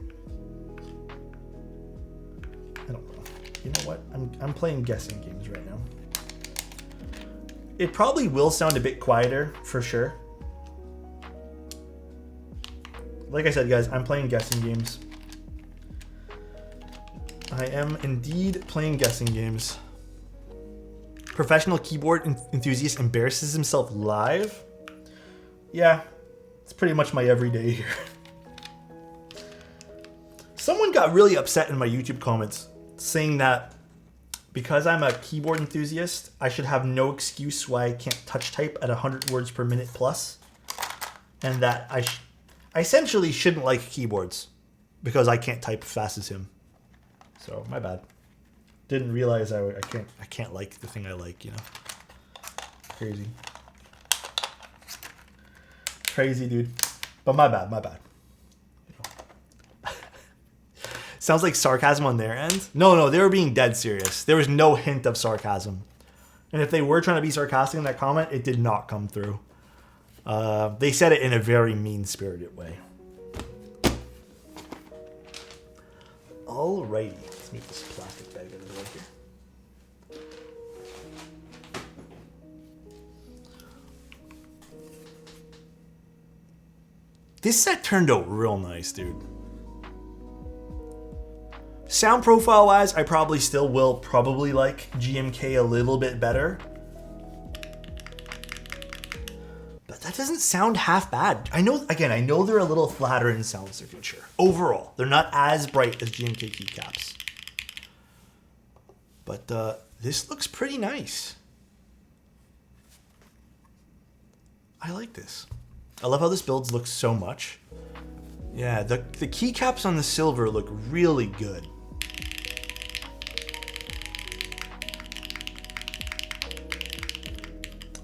[SPEAKER 1] I don't know. You know what? I'm playing guessing games right now. It probably will sound a bit quieter, for sure. Like I said, guys, I'm playing guessing games. I am indeed playing guessing games. Professional keyboard enthusiast embarrasses himself live? Yeah, it's pretty much my everyday here. Someone got really upset in my YouTube comments saying that because I'm a keyboard enthusiast, I should have no excuse why I can't touch type at 100 words per minute plus, and that I essentially shouldn't like keyboards because I can't type as fast as him. So my bad. Didn't realize I can't like the thing I like, you know. Crazy. Crazy, dude. But my bad. You know. Sounds like sarcasm on their end. No, they were being dead serious. There was no hint of sarcasm. And if they were trying to be sarcastic in that comment, it did not come through. They said it in a very mean-spirited way. Alrighty, let's move this plastic bag out of the way here. This set turned out real nice, dude. Sound profile wise, I probably still will like GMK a little bit better. But that doesn't sound half bad. I know they're a little flatter in sound signature. Overall, they're not as bright as GMK keycaps. But this looks pretty nice. I like this. I love how this builds looks so much. Yeah, the keycaps on the silver look really good.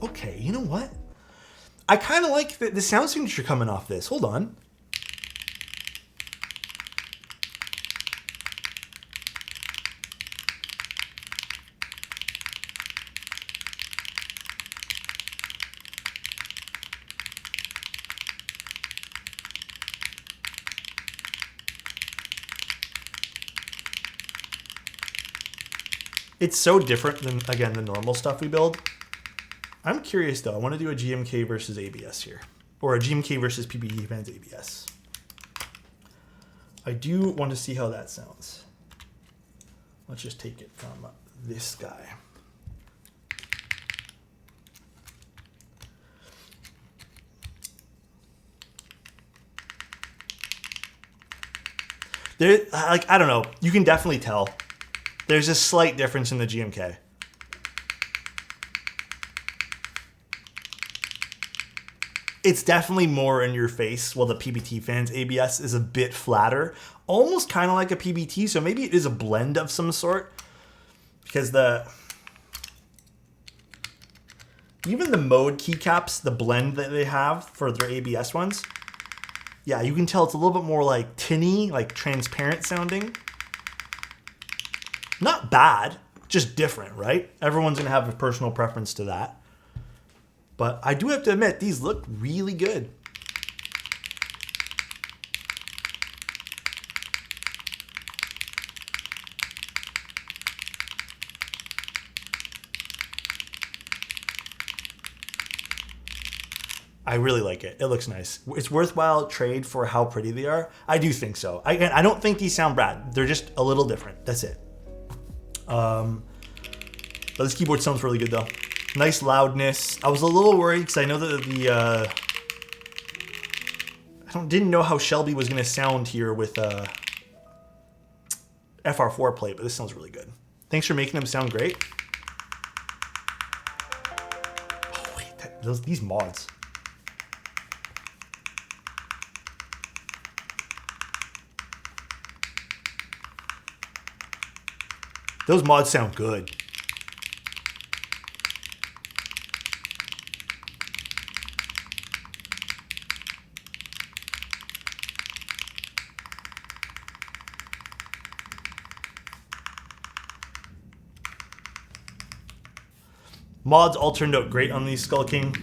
[SPEAKER 1] Okay, you know what? I kind of like the sound signature coming off this. Hold on. It's so different than, again, the normal stuff we build. I'm curious though. I want to do a GMK versus ABS here, or a GMK versus PBE fans ABS. I do want to see how that sounds. Let's just take it from this guy. There, like, I don't know. You can definitely tell. There's a slight difference in the GMK. It's definitely more in your face, while the PBT fans ABS is a bit flatter. Almost kind of like a PBT, so maybe it is a blend of some sort. Because even the mode keycaps, the blend that they have for their ABS ones, yeah, you can tell it's a little bit more like tinny, like transparent sounding. Not bad, just different, right? Everyone's gonna have a personal preference to that. But I do have to admit, these look really good. I really like it. It looks nice. It's worthwhile trade for how pretty they are. I do think so. I don't think these sound bad. They're just a little different. That's it. But this keyboard sounds really good though. Nice loudness. I was a little worried because I know that didn't know how Shelby was going to sound here with FR4 plate, but this sounds really good. Thanks for making them sound great. Oh wait, these mods. Those mods sound good. Mods all turned out great on these Skull King.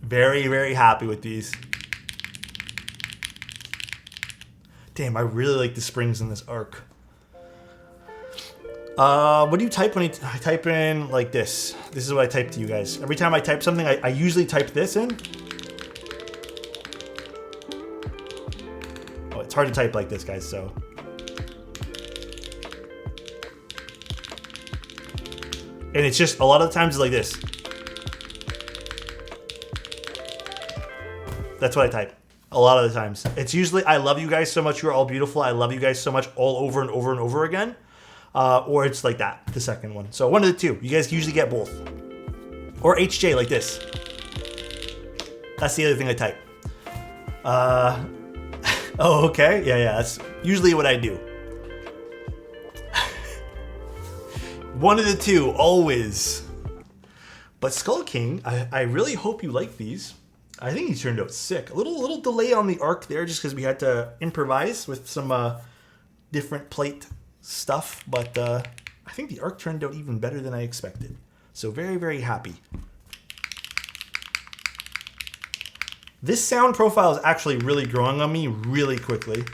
[SPEAKER 1] Very, very happy with these. Damn, I really like the springs in this arc. What do you type when I type in like this? This is what I type to you guys. Every time I type something, I usually type this in. Oh, it's hard to type like this, guys, so. And it's just, a lot of the times it's like this. That's what I type. A lot of the times. It's usually, I love you guys so much, you're all beautiful. I love you guys so much, all over and over and over again. Or it's like that, the second one. So one of the two. You guys usually get both. Or HJ like this. That's the other thing I type. Oh, okay. Yeah, that's usually what I do. One of the two, always. But Skull King, I really hope you like these. I think he turned out sick. A little delay on the arc there just because we had to improvise with some different plate stuff. But I think the arc turned out even better than I expected. So very, very happy. This sound profile is actually really growing on me really quickly.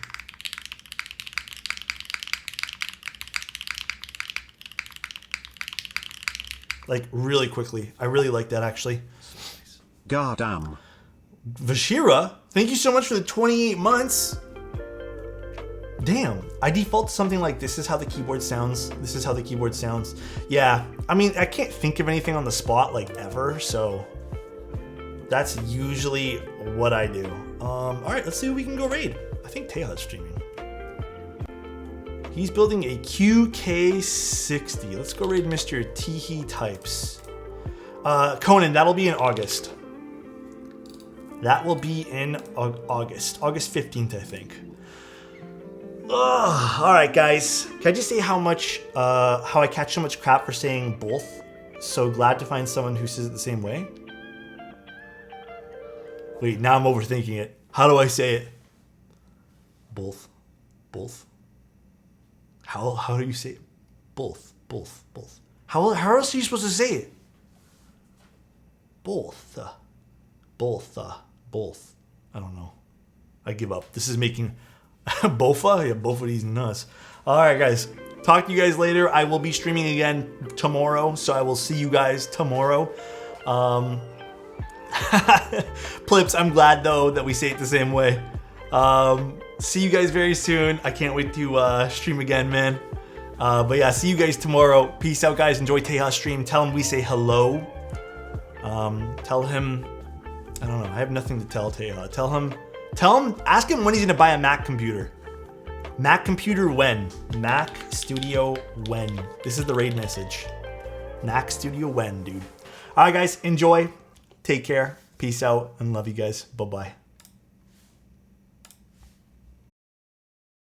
[SPEAKER 1] Like, really quickly. I really like that, actually.
[SPEAKER 2] Goddamn.
[SPEAKER 1] Vashira, thank you so much for the 28 months. Damn. I default to something like this is how the keyboard sounds. This is how the keyboard sounds. Yeah. I mean, I can't think of anything on the spot, like, ever, so that's usually what I do. All right, let's see if we can go raid. I think Teja's streaming. He's building a QK60. Let's go raid Mr. Teehee Types. Conan, that'll be in August. That will be in August. August 15th, I think. Ugh. All right, guys. Can I just say how I catch so much crap for saying both? So glad to find someone who says it the same way. Wait, now I'm overthinking it. How do I say it? Both. Both. How do you say it? Both. How else are you supposed to say it? Both. Both. I don't know. I give up. This is making Bofa? Yeah, both of these nuts. All right, guys. Talk to you guys later. I will be streaming again tomorrow, so I will see you guys tomorrow. Plips, I'm glad, though, that we say it the same way. See you guys very soon. I can't wait to stream again, man. But yeah, see you guys tomorrow. Peace out, guys. Enjoy Teja's stream. Tell him we say hello. Tell him, I don't know. I have nothing to tell Teja. Tell him, ask him when he's gonna buy a Mac computer. Mac computer when? Mac Studio when? This is the raid message. Mac Studio when, dude. All right, guys. Enjoy. Take care. Peace out and love you guys. Bye-bye.